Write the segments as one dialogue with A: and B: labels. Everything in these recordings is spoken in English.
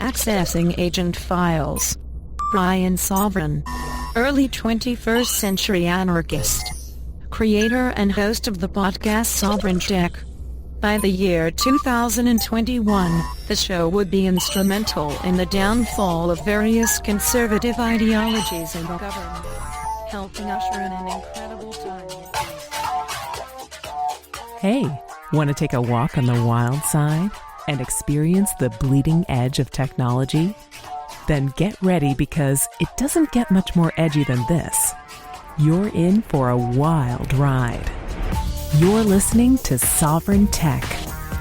A: Accessing agent files. Brian Sovryn. Early 21st century anarchist. Creator and host of the podcast Sovryn Tech. By the year 2021, the show would be instrumental in the downfall of various conservative ideologies in the government, helping usher in an incredible time.
B: Hey, want to take a walk on the wild side and experience the bleeding edge of technology? Then get ready, because it doesn't get much more edgy than this. You're in for a wild ride. You're listening to Sovryn Tech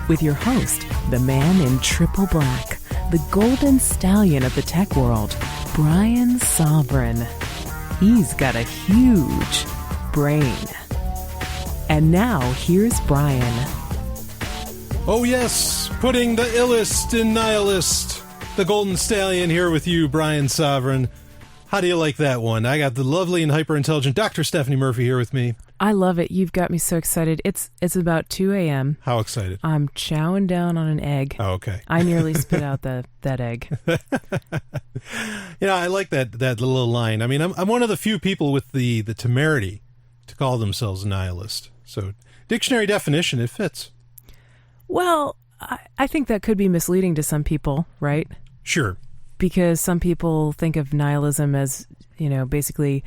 B: with your host, the man in triple black, the golden stallion of the tech world, Brian Sovryn. He's got a huge brain. And now here's Brian.
C: Oh yes, putting the illest in nihilist, the golden stallion here with you, Brian Sovryn. How do you like that one? I got the lovely and hyper-intelligent Dr. Stephanie Murphy here with me.
B: I love it. You've got me so excited. It's about 2 a.m.
C: How excited?
B: I'm chowing down on an egg.
C: Oh, okay.
B: I nearly spit out that egg.
C: Yeah, I like that little line. I mean, I'm one of the few people with the temerity to call themselves a nihilist. So, dictionary definition, it fits.
B: Well, I think that could be misleading to some people, right?
C: Sure.
B: Because some people think of nihilism as, basically,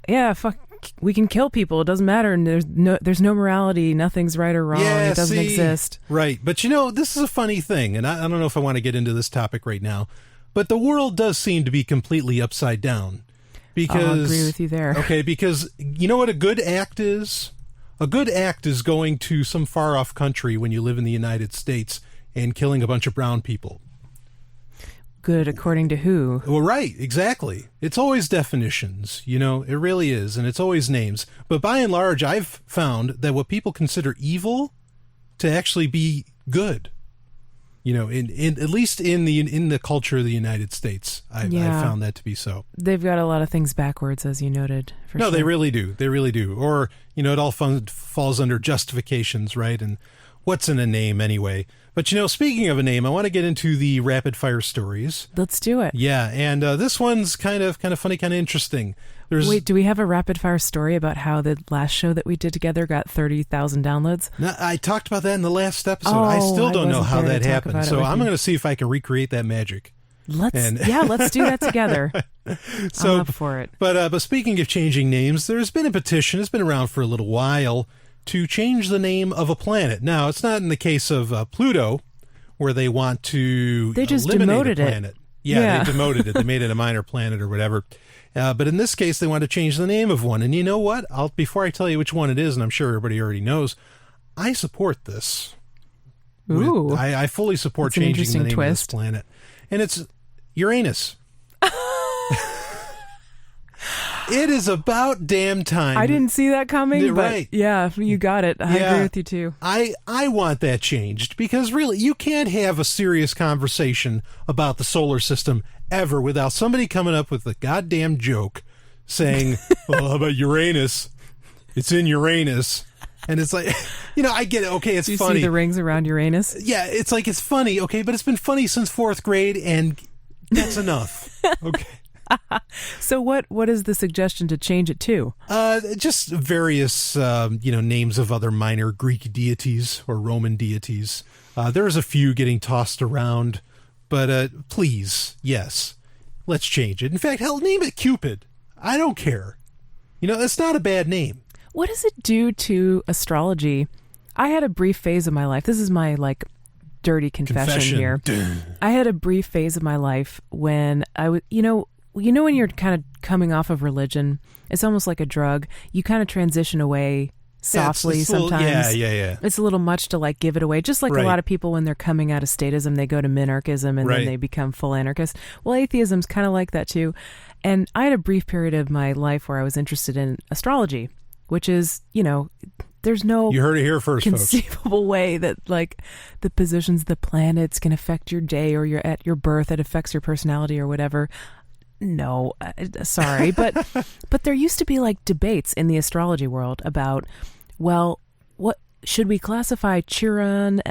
B: yeah, fuck, we can kill people. It doesn't matter. And there's no morality. Nothing's right or wrong.
C: Yeah,
B: it doesn't exist.
C: Right. But this is a funny thing. And I don't know if I want to get into this topic right now. But the world does seem to be completely upside down. Because,
B: I'll agree with you there.
C: Okay, because you know what a good act is? A good act is going to some far-off country when you live in the United States and killing a bunch of brown people.
B: Good according to who?
C: Well, right, exactly. It's always definitions, it really is, and it's always names. But by and large, I've found that what people consider evil to actually be good. In at least in the culture of the United States, I've found that to be so.
B: They've got a lot of things backwards, as you noted.
C: No, sure. They really do. They really do. Or, it all falls under justifications, right? And what's in a name anyway? But, speaking of a name, I want to get into the rapid fire stories.
B: Let's do it.
C: Yeah, and this one's kind of funny, kind of interesting.
B: Wait, do we have a rapid fire story about how the last show that we did together got 30,000 downloads?
C: No, I talked about that in the last episode. I still don't know how that happened. So I'm going to see if I can recreate that magic.
B: Let's do that together. I'm up for it.
C: But speaking of changing names, there's been a petition. It's been around for a little while to change the name of a planet. Now, it's not in the case of Pluto, where they want to
B: they just
C: eliminate
B: demoted
C: a planet. Yeah, they demoted it. They made it a minor planet or whatever. But in this case, they want to change the name of one. And you know what? Before I tell you which one it is, and I'm sure everybody already knows, I support this.
B: Ooh.
C: I fully support changing the name of this planet. And it's Uranus. It is about damn time.
B: I didn't see that coming, but
C: right.
B: Yeah, you got it. I agree with you too.
C: I want that changed, because really, you can't have a serious conversation about the solar system ever without somebody coming up with a goddamn joke saying, well, how about Uranus? It's in Uranus. And it's like, I get it. Okay, it's funny.
B: Do you see the rings around Uranus?
C: Yeah, it's like, it's funny. Okay, but it's been funny since 4th grade, and that's enough. Okay.
B: So what is the suggestion to change it to?
C: Just various, names of other minor Greek deities or Roman deities. There's a few getting tossed around, but please, yes, let's change it. In fact, hell, name it Cupid. I don't care. It's not a bad name.
B: What does it do to astrology? I had a brief phase of my life. This is my, dirty confession here. I had a brief phase of my life when I was, when you're kind of coming off of religion, it's almost like a drug. You kind of transition away softly
C: it's
B: sometimes.
C: Yeah.
B: It's a little much to give it away. Just like a lot of people when they're coming out of statism, they go to minarchism and then they become full anarchist. Well, atheism's kind of like that too. And I had a brief period of my life where I was interested in astrology, which is, there's no
C: you heard it here first,
B: conceivable way that the positions of the planets can affect your day or at your birth. It affects your personality or whatever. No, sorry, but there used to be debates in the astrology world about, well, should we classify Chiron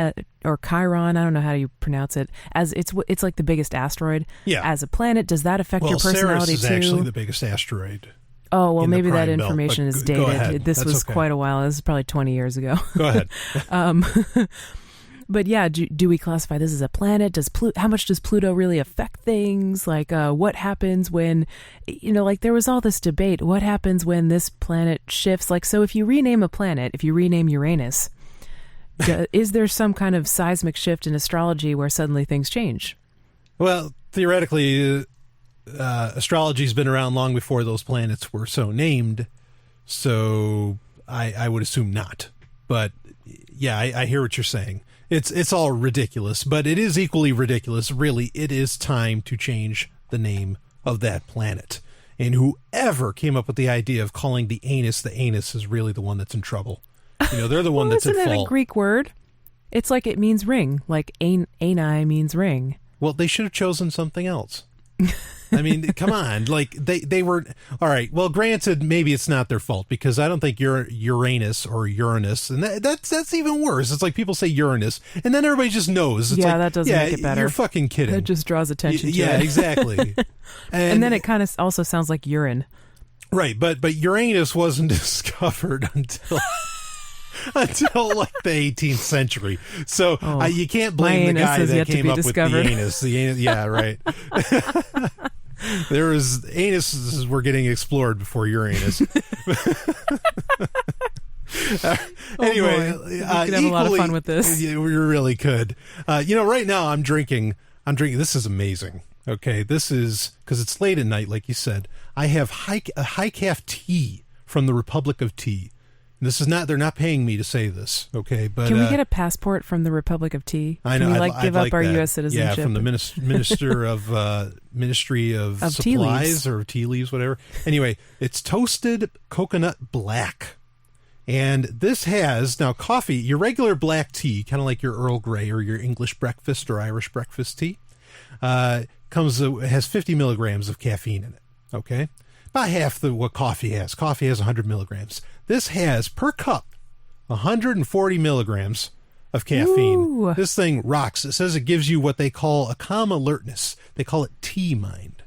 B: or Chiron? I don't know how you pronounce it. As it's like the biggest asteroid.
C: Yeah.
B: As a planet, does that affect your personality
C: Ceres is actually the biggest asteroid.
B: Oh, well,
C: in the
B: maybe that
C: Prime Belt,
B: information
C: but
B: is
C: go
B: dated.
C: ahead.
B: This
C: That's
B: was
C: okay.
B: quite a while. This is probably 20 years ago.
C: Go ahead.
B: But yeah, do we classify this as a planet? How much does Pluto really affect things? Like, what happens when, like there was all this debate. What happens when this planet shifts? Like, so if you rename a planet, if you rename Uranus, is there some kind of seismic shift in astrology where suddenly things change?
C: Well, theoretically, astrology's been around long before those planets were so named. So I would assume not. But yeah, I hear what you're saying. It's all ridiculous, but it is equally ridiculous. Really, it is time to change the name of that planet. And whoever came up with the idea of calling the anus is really the one that's in trouble. They're the one that's at fault.
B: Isn't it a Greek word? It's like it means ring. Like ani means ring.
C: Well, they should have chosen something else. I mean, come on. Like they were all right. Well, granted, maybe it's not their fault because I don't think Uranus or Uranus, and that's even worse. It's like people say Uranus, and then everybody just knows. It's
B: that doesn't make it better.
C: You're fucking kidding.
B: It just draws attention to it.
C: Yeah, exactly.
B: And then it kind of also sounds like urine.
C: Right, but Uranus wasn't discovered until like the 18th century. So you can't blame the guy that came up with the anus. Yeah, right. There was anuses were getting explored before Uranus. Anyway,
B: we could have a lot of fun with this.
C: Yeah, we really could. Right now I'm drinking. This is amazing. Okay, this is because it's late at night, like you said. I have a high calf tea from the Republic of Tea. This is not, they're not paying me to say this, okay? But
B: can we get a passport from the Republic of Tea?
C: I know.
B: Can we give up our
C: that.
B: U.S. citizenship?
C: Yeah, from the Ministry of Supplies or tea leaves, whatever. Anyway, it's toasted coconut black. And this has, now coffee, your regular black tea, kind of like your Earl Grey or your English breakfast or Irish breakfast tea, has 50 milligrams of caffeine in it, okay? About half what coffee has. Coffee has 100 milligrams. This has, per cup, 140 milligrams of caffeine.
B: Ooh.
C: This thing rocks. It says it gives you what they call a calm alertness. They call it tea mind.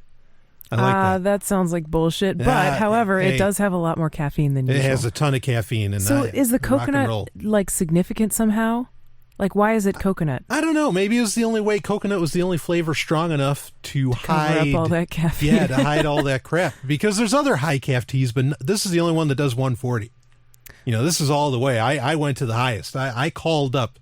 C: I like that.
B: That sounds like bullshit. But, however, it does have a lot more caffeine than usual.
C: It has a ton of caffeine. And
B: so is the coconut, significant somehow? Like, why is it coconut?
C: I don't know. Maybe it was the only way coconut was the only flavor strong enough to hide
B: cover up all that caffeine.
C: Yeah, to hide all that crap. Because there's other high calf teas, but this is the only one that does 140. This is all the way. I went to the highest. I called up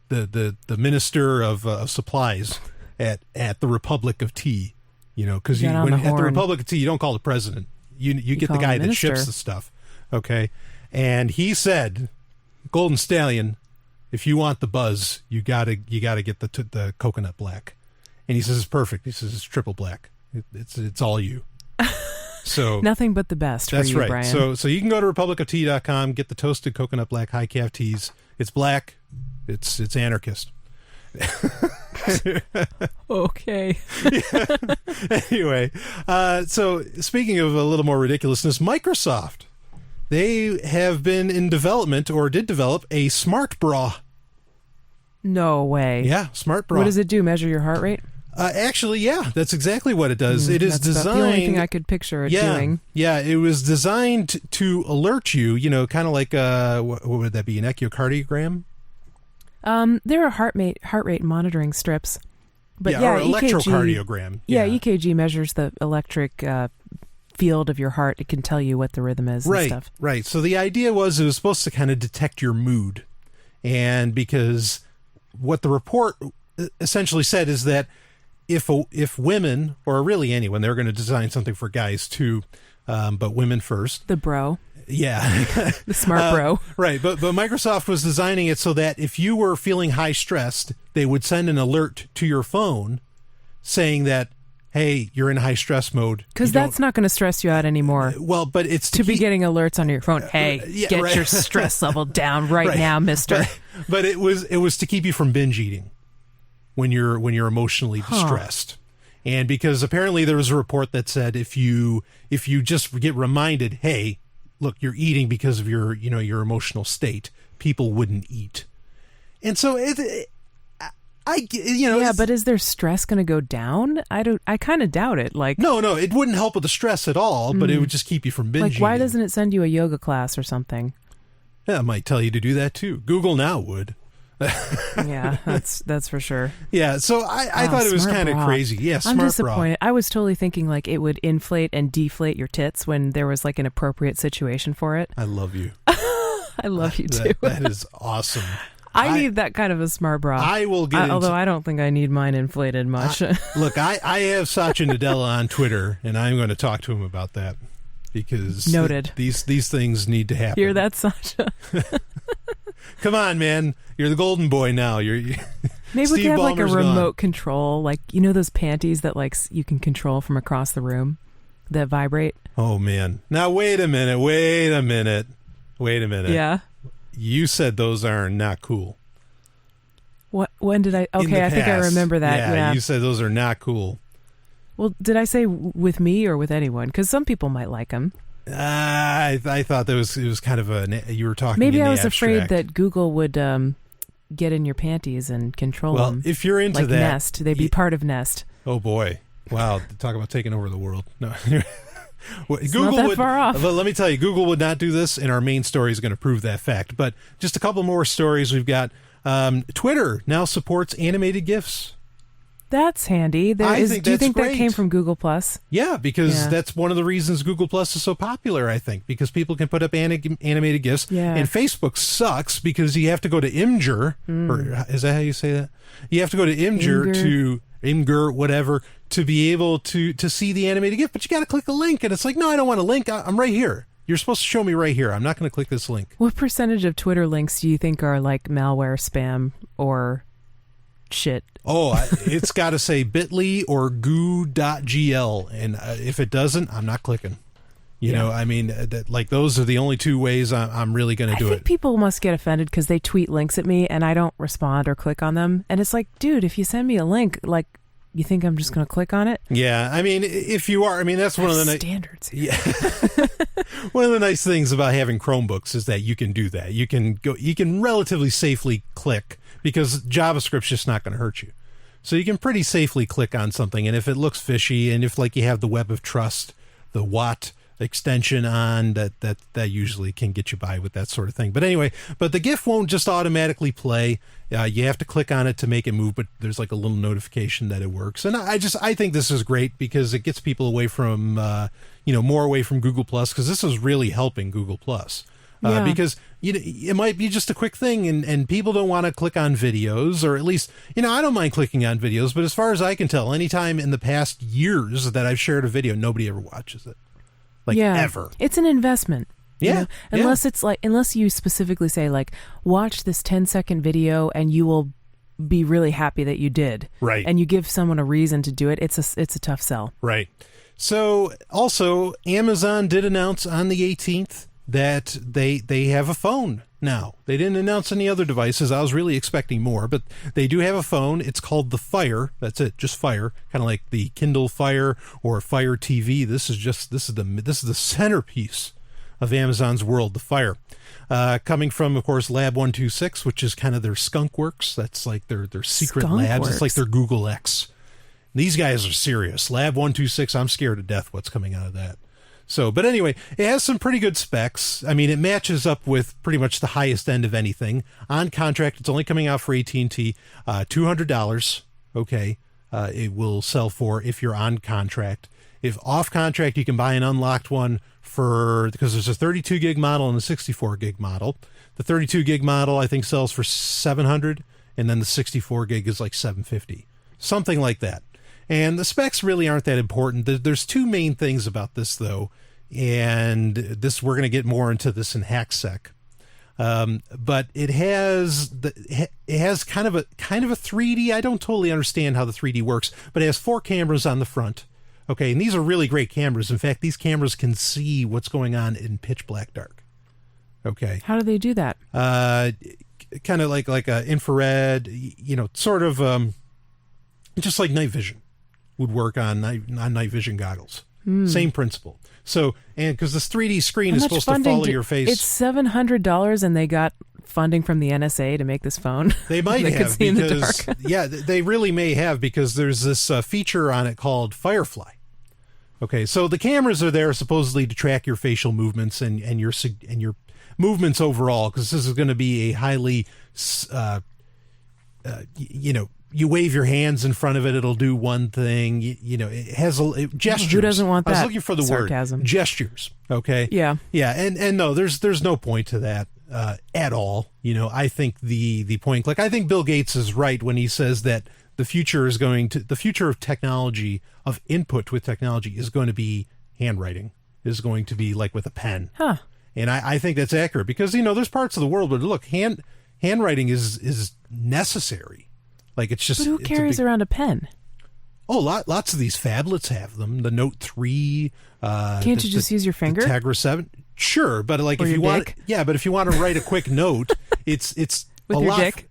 C: the Minister of Supplies at the Republic of Tea. Because at the Republic of Tea, you don't call the president. You get the guy that ships the stuff. Okay, and he said, "Golden Stallion, if you want the buzz, you gotta get the coconut black." And he says it's perfect. He says it's triple black. It's all you. So
B: nothing but the best.
C: That's
B: for you,
C: right.
B: Brian.
C: So you can go to republicoftea.com, get the toasted coconut black high calf teas. It's black. It's anarchist.
B: Okay.
C: Anyway, so speaking of a little more ridiculousness, Microsoft, they have been in development or did develop a smart bra.
B: No way.
C: Yeah, smart bra.
B: What does it do? Measure your heart rate?
C: Actually, yeah, that's exactly what it does. It is designed.
B: That's the only thing I could picture it doing.
C: Yeah, it was designed to alert you. Kind of like what would that be? An echocardiogram?
B: There are heart rate monitoring strips, but
C: or electrocardiogram.
B: Yeah, EKG measures the electric field of your heart. It can tell you what the rhythm is and stuff.
C: Right. So the idea was it was supposed to kind of detect your mood, and because what the report essentially said is that if women, or really anyone, they're going to design something for guys too, but women first.
B: The bro.
C: Yeah.
B: The smart bro.
C: Right. But Microsoft was designing it so that if you were feeling high stressed, they would send an alert to your phone saying that, hey, you're in high stress mode.
B: Because that's not going to stress you out anymore.
C: Well, but it's
B: to be getting alerts on your phone. Hey, get your stress level down right now, mister.
C: But it was to keep you from binge eating when you're emotionally distressed. And because apparently there was a report that said if you just get reminded, hey, look, you're eating because of your emotional state, people wouldn't eat. And so
B: but is their stress going to go down? I kind of doubt it. Like,
C: no, it wouldn't help with the stress at all, but it would just keep you from binging.
B: Like, why doesn't it send you a yoga class or something?
C: Yeah, it might tell you to do that too. Google now would.
B: Yeah, that's for sure.
C: Yeah, so I thought it was kind of crazy. Yeah, smart bra.
B: I'm disappointed. I was totally thinking like it would inflate and deflate your tits when there was like an appropriate situation for it.
C: I love you.
B: I love you too.
C: That is awesome.
B: I need that kind of a smart bra.
C: I will get
B: although I don't think I need mine inflated much.
C: Look, I have Satya Nadella on Twitter, and I'm going to talk to him about that because
B: noted.
C: These things need to happen.
B: Hear that, Satya?
C: Come on, man. You're the golden boy now.
B: Maybe we could have like a remote control, like those panties that like you can control from across the room that vibrate.
C: Oh man! Now wait a minute.
B: Yeah.
C: You said those are not cool.
B: What? When did I? Okay, I think I remember that. Yeah,
C: you said those are not cool.
B: Well, did I say with me or with anyone? Because some people might like them.
C: I thought that it was kind of you were talking.
B: Maybe
C: in
B: I was
C: abstract.
B: afraid that Google would get in your panties and control them.
C: Well, if you're into
B: like
C: that,
B: Nest, they'd be part of Nest.
C: Oh boy! Wow, talk about taking over the world. No.
B: It's Google not that far off.
C: Let me tell you, Google would not do this, and our main story is going to prove that fact. But just a couple more stories. We've got Twitter now supports animated GIFs.
B: That's handy. Do you think that came from Google Plus?
C: Yeah, because that's one of the reasons Google Plus is so popular, I think, because people can put up animated GIFs. Yeah. And Facebook sucks because you have to go to Imgur, or is that how you say that? You have to go to Imgur, whatever, to be able to see the animated GIF, but you got to click a link, and it's like, no, I don't want a link. I'm right here. You're supposed to show me right here. I'm not going to click this link.
B: What percentage of Twitter links do you think are like malware, spam, or shit?
C: Oh, it's got to say bit.ly or goo.gl, and if it doesn't, I'm not clicking. You know, I mean, those are the only two ways I'm really going to do it. I think
B: people must get offended because they tweet links at me and I don't respond or click on them. And it's like, dude, if you send me a link, like, you think I'm just going to click on it?
C: Yeah, I mean, if you are, I mean, that's one of the
B: standards.
C: Yeah, one of the nice things about having Chromebooks is that you can do that. You can relatively safely click because JavaScript's just not going to hurt you. So you can pretty safely click on something, and if it looks fishy, and if like you have the Web of Trust, the WAT extension on, that usually can get you by with that sort of thing. But anyway, but the GIF won't just automatically play. You have to click on it to make it move, but there's like a little notification that it works. And I think this is great because it gets people away from more away from Google Plus, because this is really helping Google Plus. Because it might be just a quick thing, and people don't want to click on videos, or at least, I don't mind clicking on videos, but as far as I can tell, anytime in the past years that I've shared a video, nobody ever watches it. Ever.
B: It's an investment.
C: Yeah.
B: Unless it's like, unless you specifically say like, watch this 10-second video and you will be really happy that you did.
C: Right.
B: And you give someone a reason to do it. It's a tough sell.
C: Right. So also Amazon did announce on the 18th that they have a phone now. They didn't announce any other devices. I was really expecting more, but they do have a phone. It's called the Fire. That's it, just Fire. Kind of like the Kindle Fire or Fire TV. This is the centerpiece of Amazon's world, the Fire. Coming from, of course, Lab 126, which is kind of their skunkworks. That's like their secret labs. It's like their Google X. These guys are serious. Lab 126, I'm scared to death what's coming out of that. So, but anyway, it has some pretty good specs. I mean, it matches up with pretty much the highest end of anything. On contract, it's only coming out for AT&T, $200. Okay, it will sell for if you're on contract. If off contract, you can buy an unlocked one because there's a 32 gig model and a 64 gig model. The 32 gig model, I think, sells for $700, and then the 64 gig is like $750, something like that. And the specs really aren't that important. There's two main things about this, though, and we're going to get more into this in Hacksec. But it has kind of a 3D. I don't totally understand how the 3D works, but it has 4 cameras on the front. Okay, and these are really great cameras. In fact, these cameras can see what's going on in pitch black dark. Okay.
B: How do they do that?
C: Kind of like a infrared, sort of just like night vision would work on night vision goggles. Same principle. So, and because this 3D screen is supposed to follow your face.
B: It's $700 and they got funding from the NSA to make this phone?
C: They might
B: They could
C: have
B: see in the
C: because
B: dark.
C: yeah, they really may have, because there's this feature on it called Firefly. Okay, so the cameras are there supposedly to track your facial movements and your movements overall, because this is going to be a highly, you wave your hands in front of it, it'll do one thing. It has gestures.
B: Who doesn't want that?
C: I was looking for the
B: sarcasm.
C: word gestures. Okay.
B: Yeah.
C: Yeah, and no, there's no point to that at all. I think the point, like, I think Bill Gates is right when he says that the future of technology, of input with technology, is going to be handwriting, is going to be like with a pen.
B: Huh.
C: And I think that's accurate, because there's parts of the world where, look, handwriting is necessary. Like, it's just.
B: But who carries around a pen?
C: Oh, lots of these phablets have them. The Note 3.
B: Can't you just use your finger?
C: The Tegra 7. Sure, but like,
B: or
C: if you want,
B: dick?
C: yeah, but if you want to write a quick note, it's
B: with
C: a
B: your
C: lot.
B: Dick.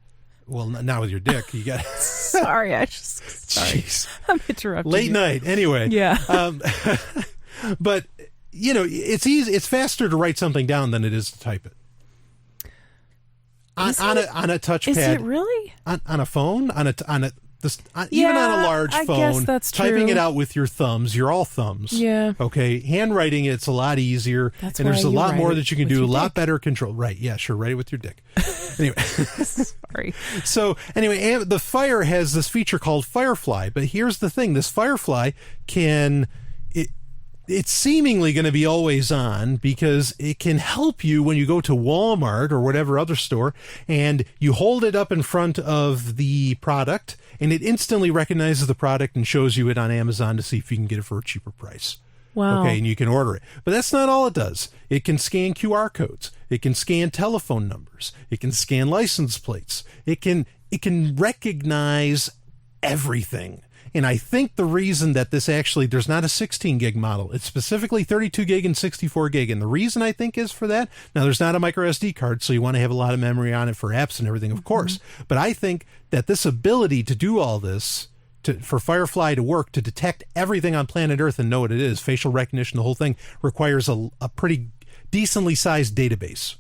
C: Well, not with your dick. You got.
B: Sorry, sorry. I'm interrupting.
C: Late
B: you.
C: night. Anyway.
B: Yeah.
C: But it's easy. It's faster to write something down than it is to type it. On a touchpad.
B: Is it really?
C: On a phone? Even
B: Yeah,
C: on a large
B: I
C: phone,
B: guess that's
C: typing
B: true.
C: it out with your thumbs, you're all thumbs.
B: Yeah.
C: Okay. Handwriting, it's a lot easier.
B: That's
C: and there's
B: why
C: a
B: you
C: lot
B: write
C: more
B: it
C: that you can
B: with
C: do, a
B: your
C: lot
B: dick.
C: better control. Right. Yeah, sure. Write it with your dick. Anyway.
B: Sorry.
C: So anyway, the Fire has this feature called Firefly, but here's the thing. This Firefly it's seemingly going to be always on, because it can help you when you go to Walmart or whatever other store and you hold it up in front of the product, and it instantly recognizes the product and shows you it on Amazon to see if you can get it for a cheaper price.
B: Wow.
C: Okay, and you can order it. But that's not all it does. It can scan QR codes. It can scan telephone numbers. It can scan license plates. It can recognize everything. And I think the reason that there's not a 16 gig model, it's specifically 32 gig and 64 gig. And the reason I think is for that, now there's not a micro SD card, so you want to have a lot of memory on it for apps and everything, of course. But I think that this ability to do all this, for Firefly to work, to detect everything on planet Earth and know what it is, facial recognition, the whole thing, requires a pretty decently sized database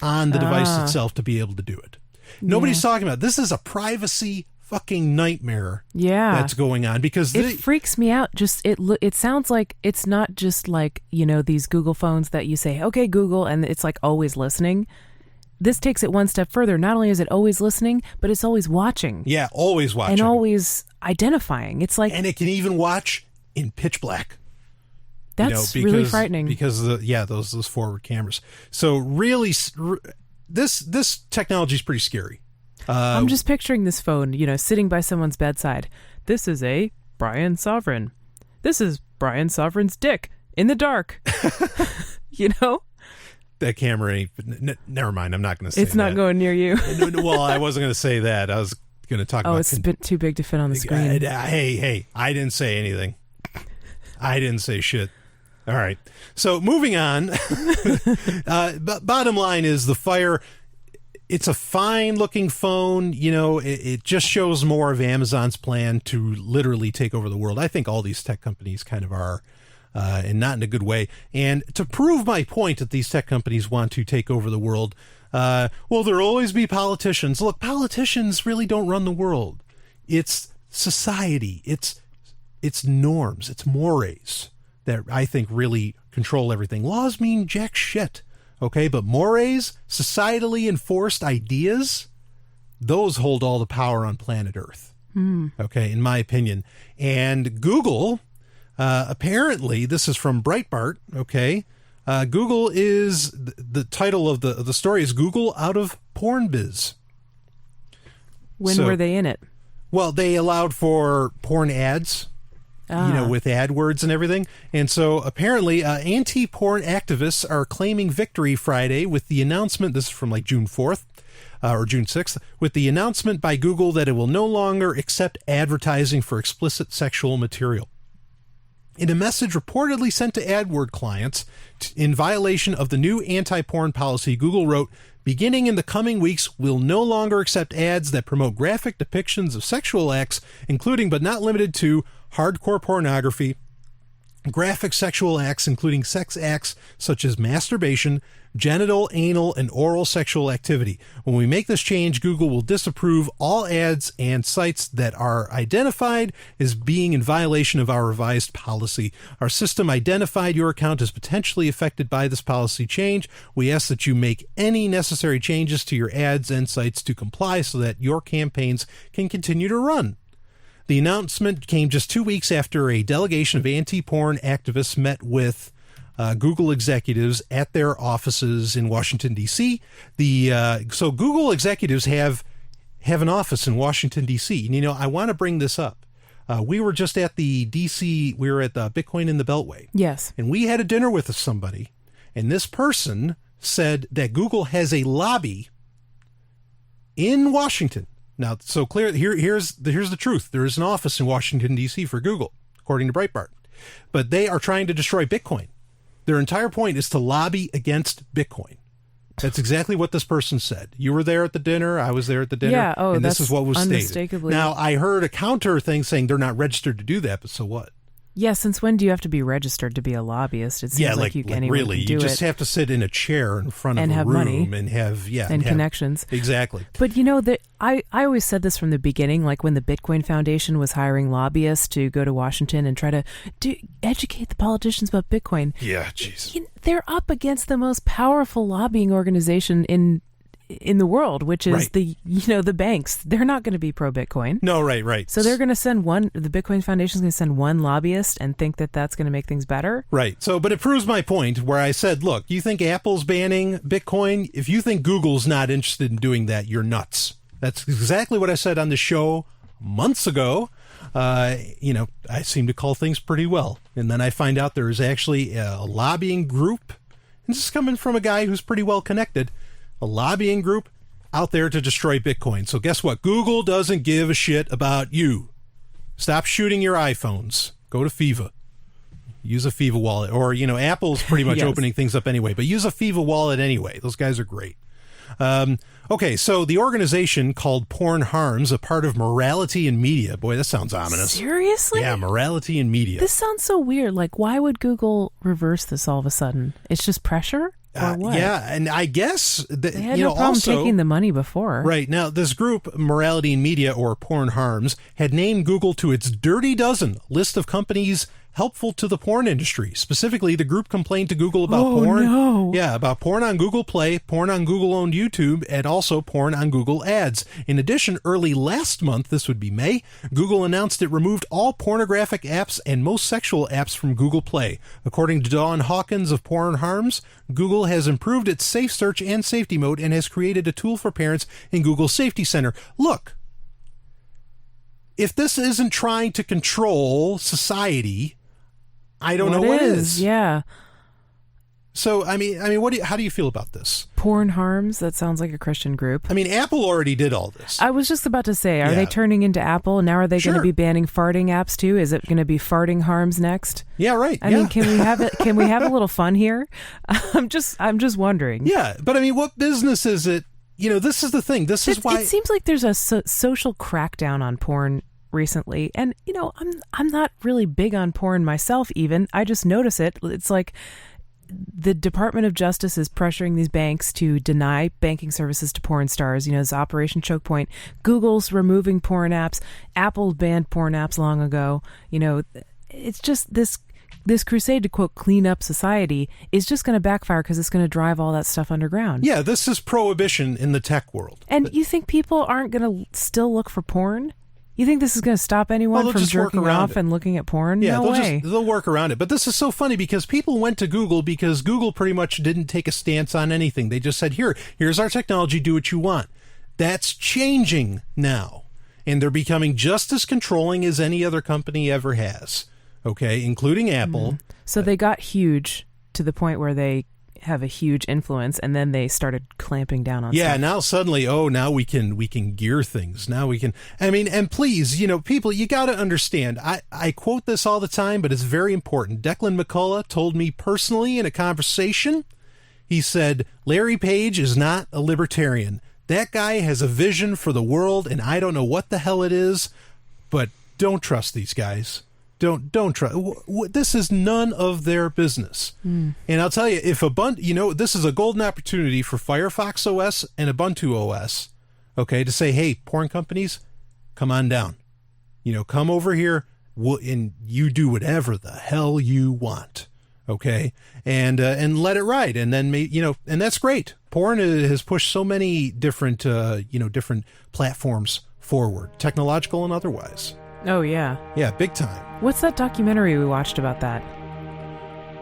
C: on the device itself to be able to do it. Nobody's talking about it. This is a privacy fucking nightmare that's going on, because
B: it freaks me out. Just it sounds like it's not just like these Google phones that you say, okay Google, and it's like always listening. This takes it one step further. Not only is it always listening, but it's always watching.
C: Yeah, always watching.
B: And always identifying. It's like, and
C: it can even watch in pitch black.
B: That's really frightening,
C: because those forward cameras. So really, this technology is pretty scary.
B: I'm just picturing this phone, sitting by someone's bedside. This is a Brian Sovryn. This is Brian Sovryn's dick in the dark.
C: That camera ain't. Never mind. I'm not going to say
B: it's not
C: that.
B: going near you.
C: Well, I wasn't going to say that. I was going to talk about.
B: Oh, it's too big to fit on the screen.
C: Hey! I didn't say anything. I didn't say shit. All right. So moving on. Bottom line is, the Fire. It's a fine-looking phone. It just shows more of Amazon's plan to literally take over the world. I think all these tech companies kind of are, and not in a good way. And to prove my point that these tech companies want to take over the world, there'll always be politicians. Look, politicians really don't run the world. It's society. It's norms. It's mores that I think really control everything. Laws mean jack shit. Okay, but mores, societally enforced ideas, those hold all the power on planet Earth. Okay, in my opinion. And Google, apparently, this is from Breitbart, okay, Google is, the title of the story is Google Out of Porn Biz.
B: When were they in it?
C: Well, they allowed for porn ads. With AdWords and everything. And so apparently anti-porn activists are claiming victory Friday with the announcement, this is from like June 4th or June 6th, with the announcement by Google that it will no longer accept advertising for explicit sexual material. In a message reportedly sent to AdWord clients in violation of the new anti-porn policy, Google wrote, "Beginning in the coming weeks, we'll no longer accept ads that promote graphic depictions of sexual acts, including but not limited to hardcore pornography, graphic sexual acts, including sex acts such as masturbation, genital, anal, and oral sexual activity. When we make this change, Google will disapprove all ads and sites that are identified as being in violation of our revised policy. Our system identified your account as potentially affected by this policy change. We ask that you make any necessary changes to your ads and sites to comply so that your campaigns can continue to run. The announcement came just 2 weeks after a delegation of anti-porn activists met with Google executives at their offices in Washington, D.C. So Google executives have an office in Washington, D.C. And, I want to bring this up. We were just at the D.C., we were at the Bitcoin in the Beltway.
B: Yes.
C: And we had a dinner with somebody, and this person said that Google has a lobby in Washington. Now, so clear, here's the truth. There is an office in Washington, D.C. for Google, according to Breitbart. But they are trying to destroy Bitcoin. Their entire point is to lobby against Bitcoin. That's exactly what this person said. You were there at the dinner. I was there at the dinner.
B: Yeah,
C: and this is what was stated.
B: unmistakably.
C: Now, I heard a counter thing saying they're not registered to do that, but so what?
B: Yeah, since when do you have to be registered to be a lobbyist? It seems anyone
C: really,
B: can do
C: you just
B: it
C: have to sit in a chair in front
B: and
C: of a
B: have
C: room
B: money
C: and have
B: connections.
C: Exactly.
B: But I always said this from the beginning, like when the Bitcoin Foundation was hiring lobbyists to go to Washington and try to educate the politicians about Bitcoin.
C: Yeah, jeez.
B: They're up against the most powerful lobbying organization in the world, which is the banks. They're not going to be pro Bitcoin.
C: No, right.
B: So they're going to send the Bitcoin Foundation is going to send one lobbyist and think that that's going to make things better.
C: Right. So, but it proves my point where I said, look, you think Apple's banning Bitcoin? If you think Google's not interested in doing that, you're nuts. That's exactly what I said on the show months ago. I seem to call things pretty well. And then I find out there is actually a lobbying group. And this is coming from a guy who's pretty well connected. A lobbying group out there to destroy Bitcoin. So guess what? Google doesn't give a shit about you. Stop shooting your iPhones. Go to FIFA. Use a FIFA wallet. Or, Apple's pretty much
B: Yes.
C: opening things up anyway. But use a FIFA wallet anyway. Those guys are great. Okay, so the organization called Porn Harms, a part of Morality and Media. Boy, that sounds ominous.
B: Seriously?
C: Yeah, Morality and Media.
B: This sounds so weird. Like, why would Google reverse this all of a sudden? It's just pressure? Or what?
C: Yeah, and I guess that,
B: They had no problem taking the money before.
C: Right. Now, this group, Morality and Media, or Porn Harms, had named Google to its Dirty Dozen list of companies helpful to the porn industry. Specifically, the group complained to Google about porn.
B: No.
C: Yeah, about porn on Google Play, porn on Google-owned YouTube, and also porn on Google Ads. In addition, early last month, this would be May, Google announced it removed all pornographic apps and most sexual apps from Google Play. According to Dawn Hawkins of Porn Harms, Google has improved its Safe Search and Safety Mode and has created a tool for parents in Google Safety Center. Look, if this isn't trying to control society, I don't know what is.
B: Yeah.
C: So, I mean, how do you feel about this?
B: Porn Harms? That sounds like a Christian group.
C: I mean, Apple already did all this.
B: I was just about to say, are they turning into Apple? Now are they going to be banning farting apps too? Is it going to be farting harms next?
C: Yeah, right.
B: I mean, can we have it? Can we have a little fun here? I'm just wondering.
C: Yeah, but I mean, what business is it? This is the thing. This is why
B: it seems like there's a social crackdown on porn recently, and I'm not really big on porn myself. Even I just notice it. It's like the Department of Justice is pressuring these banks to deny banking services to porn stars. This Operation Choke Point. Google's removing porn apps. Apple banned porn apps long ago. It's just this crusade to, quote, clean up society is just going to backfire because it's going to drive all that stuff underground.
C: Yeah, this is prohibition in the tech world.
B: And you think people aren't going to still look for porn? You think this is going to stop anyone from jerking off and looking at porn?
C: Yeah,
B: no way.
C: They'll work around it. But this is so funny because people went to Google because Google pretty much didn't take a stance on anything. They just said, here's our technology, do what you want. That's changing now. And they're becoming just as controlling as any other company ever has. Okay, including Apple.
B: Mm-hmm. So they got huge to the point where they have a huge influence, and then they started clamping down on stuff.
C: Now suddenly, now we can gear things. Now we can, and please, people, you got to understand, I quote this all the time, but it's very important. Declan McCullough told me personally in a conversation, he said, Larry Page is not a libertarian. That guy has a vision for the world, and I don't know what the hell it is, but don't trust these guys. Don't try. This is none of their business. And I'll tell you, if this is a golden opportunity for Firefox OS and Ubuntu OS, okay, to say, hey, porn companies, come on down. Come over here, and you do whatever the hell you want, okay, and let it ride, and then and that's great. Porn has pushed so many different different platforms forward, technological and otherwise.
B: Oh yeah,
C: big time.
B: What's that documentary we watched about that?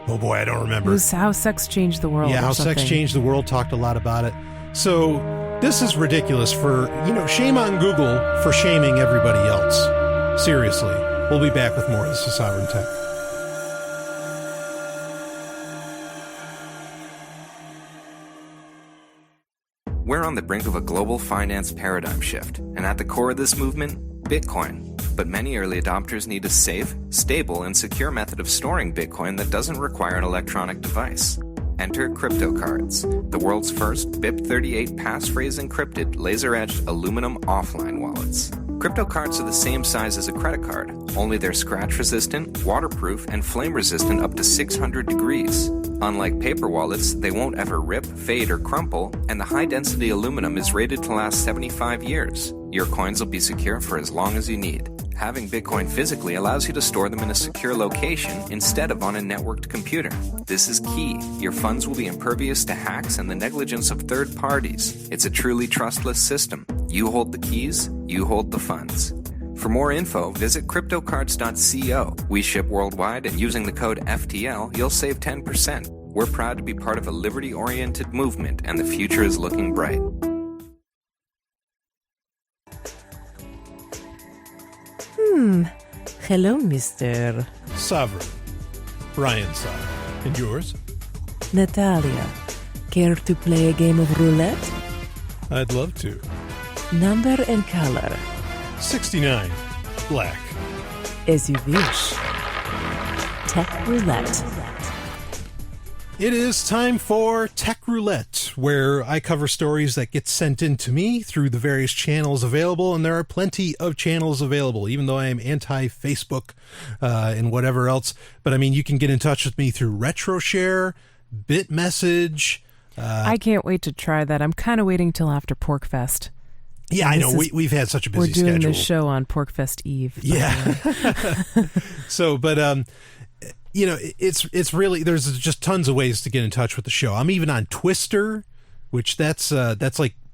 C: Oh boy, I don't remember.
B: It was How Sex Changed the World.
C: Yeah, How Sex Changed the World. Talked a lot about it. So this is ridiculous. For shame on Google for shaming everybody else. Seriously. We'll be back with more. This is Sovryn Tech.
D: We're on the brink of a global finance paradigm shift, and at the core of this movement, Bitcoin. But many early adopters need a safe, stable, and secure method of storing Bitcoin that doesn't require an electronic device. Enter crypto cards, the world's first BIP38 passphrase encrypted, laser-edged aluminum offline wallets. Crypto cards are the same size as a credit card, only they're scratch-resistant, waterproof, and flame-resistant up to 600 degrees. Unlike paper wallets, they won't ever rip, fade, or crumple, and the high-density aluminum is rated to last 75 years. Your coins will be secure for as long as you need. Having Bitcoin physically allows you to store them in a secure location instead of on a networked computer. This is key. Your funds will be impervious to hacks and the negligence of third parties. It's a truly trustless system. You hold the keys, you hold the funds. For more info, visit cryptocards.co. We ship worldwide, and using the code FTL, you'll save 10%. We're proud to be part of a liberty-oriented movement, and the future is looking bright.
B: Hello, Mr.
C: Sovryn. Brian Sovryn. And yours?
B: Natalia. Care to play a game of roulette?
C: I'd love to.
B: Number and color?
C: 69. Black.
B: As you wish. Tech Roulette.
C: It is time for Tech Roulette, where I cover stories that get sent in to me through the various channels available, and there are plenty of channels available, even though I am anti-Facebook and whatever else. But, I mean, you can get in touch with me through RetroShare, BitMessage.
B: I can't wait to try that. I'm kind of waiting till after PorkFest.
C: Yeah, I know. We've had such a busy schedule.
B: We're doing this show on PorkFest Eve.
C: Yeah. So, but... it's really, there's just tons of ways to get in touch with the show. I'm even on Twister, which that's a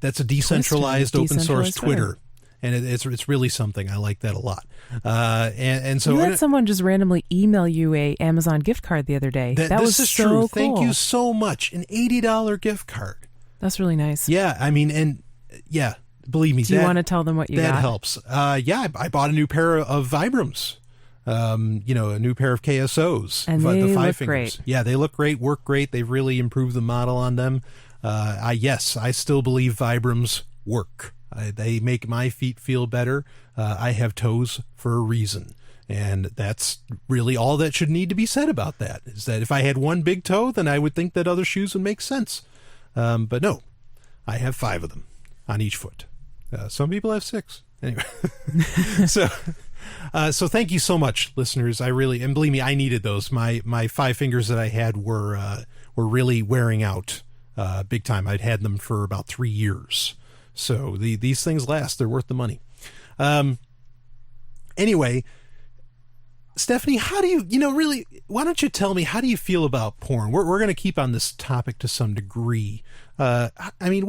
C: decentralized open source Twitter. And it's really something. I like that a lot. And so
B: you had someone just randomly email you a Amazon gift card the other day. That was so true. Cool.
C: Thank you so much. An $80 gift card.
B: That's really nice.
C: Yeah, I mean, and yeah, believe me.
B: Do you want to tell them what you got?
C: That helps. I bought a new pair of Vibrams. A new pair of KSOs.
B: And they
C: the 5
B: look
C: fingers.
B: great.
C: Yeah, they look great, work great. They've really improved the model on them. I still believe Vibrams work. They make my feet feel better. I have toes for a reason. And that's really all that should need to be said about that, is that if I had one big toe, then I would think that other shoes would make sense. But no, I have 5 of them on each foot. Some people have 6. Anyway, so thank you so much, listeners. I really, and believe me, I needed those. My 5 fingers that I had were really wearing out big time. I'd had them for about 3 years. So these things last. They're worth the money. Anyway, Stephanie, how do you really, why don't you tell me, how do you feel about porn? We're going to keep on this topic to some degree. I mean,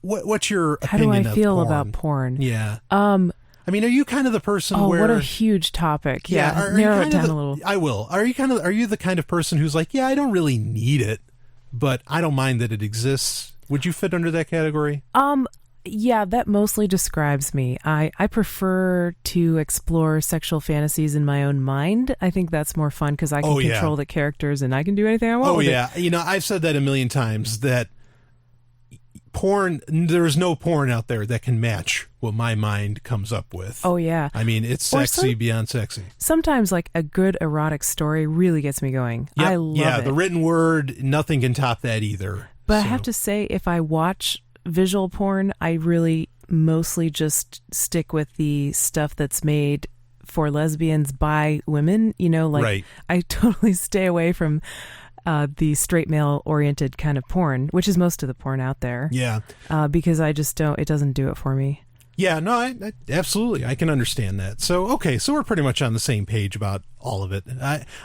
C: what's your opinion of porn?
B: How do I feel about porn?
C: Yeah. I mean, are you kind of the person where...
B: Oh, what a huge topic. Yeah, narrow it down a little.
C: I will. Are you the kind of person who's like, yeah, I don't really need it, but I don't mind that it exists? Would you fit under that category?
B: Yeah, that mostly describes me. I prefer to explore sexual fantasies in my own mind. I think that's more fun because I can control the characters and I can do anything I want with it.
C: You know, I've said that a million times, that porn, there's no porn out there that can match what my mind comes up with.
B: Oh, yeah.
C: I mean, it's sexy beyond sexy.
B: Sometimes, like, a good erotic story really gets me going.
C: Yep.
B: I love it.
C: Yeah, the written word, nothing can top that either.
B: But I have to say, if I watch visual porn, I really mostly just stick with the stuff that's made for lesbians by women. You know, like
C: Right.
B: I totally stay away from the straight male oriented kind of porn, which is most of the porn out there.
C: Yeah.
B: Because I just don't. It doesn't do it for me.
C: Yeah, no, I absolutely. I can understand that. So, okay, so we're pretty much on the same page about all of it.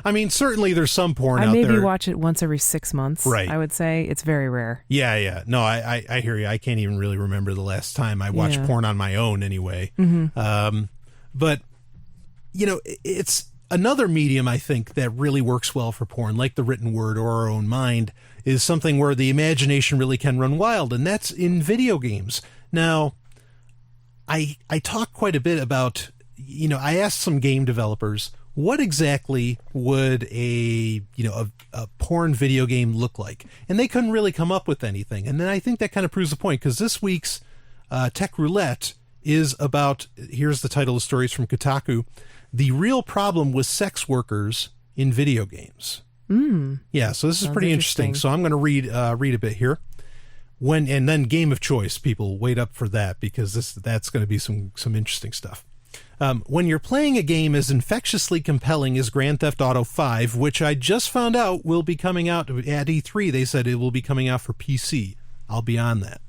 C: I mean, certainly there's some porn out there.
B: I maybe watch it once every 6 months.
C: Right.
B: I would say it's very rare.
C: Yeah. No, I hear you. I can't even really remember the last time I watched porn on my own anyway. But, you know, it's another medium, I think, that really works well for porn, like the written word or our own mind, is something where the imagination really can run wild, and that's in video games. Now, I talk quite a bit about, you know, I asked some game developers, what exactly would a porn video game look like? And they couldn't really come up with anything. And then I think that kind of proves the point, because this week's Tech Roulette is about, here's the title of the story, it's from Kotaku, the real problem with sex workers in video games. Yeah, so this is pretty interesting. So I'm going to read a bit here. And then game of choice, people wait up for that, because that's going to be some interesting stuff. When you're playing a game as infectiously compelling as Grand Theft Auto 5, which I just found out will be coming out at E3, they said it will be coming out for PC. I'll be on that.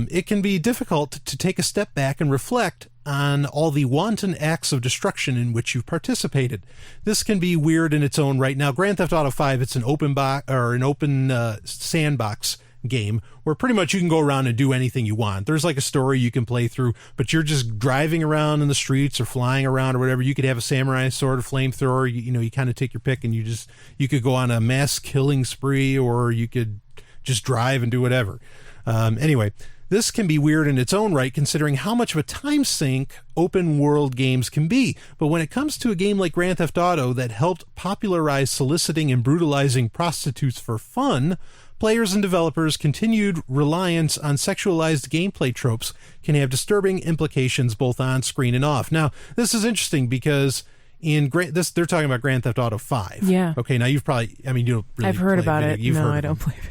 C: It can be difficult to take a step back and reflect on all the wanton acts of destruction in which you've participated. This can be weird in its own right. Now, Grand Theft Auto 5, it's an open sandbox game where pretty much you can go around and do anything you want. There's like a story you can play through, but you're just driving around in the streets or flying around or whatever. You could have a samurai sword, a flamethrower. You kind of take your pick, and you could go on a mass killing spree, or you could just drive and do whatever. Anyway, this can be weird in its own right, considering how much of a time sink open world games can be. But when it comes to a game like Grand Theft Auto that helped popularize soliciting and brutalizing prostitutes for fun, players and developers' continued reliance on sexualized gameplay tropes can have disturbing implications both on screen and off. Now, this is interesting because they're talking about Grand Theft Auto 5.
B: Yeah.
C: Okay, now you've probably, you don't really
B: I've heard about it.
C: No,
B: I don't play it.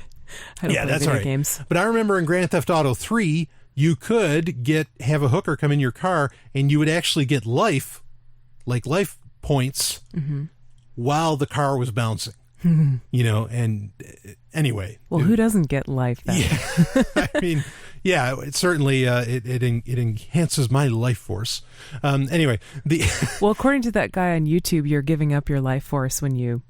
B: I don't play video games.
C: But I remember in Grand Theft Auto 3, you could have a hooker come in your car, and you would actually get life points while the car was bouncing. And anyway.
B: Well, who doesn't get life then?
C: Yeah. I mean, yeah, it certainly it enhances my life force. Anyway,
B: well, according to that guy on YouTube, you're giving up your life force when you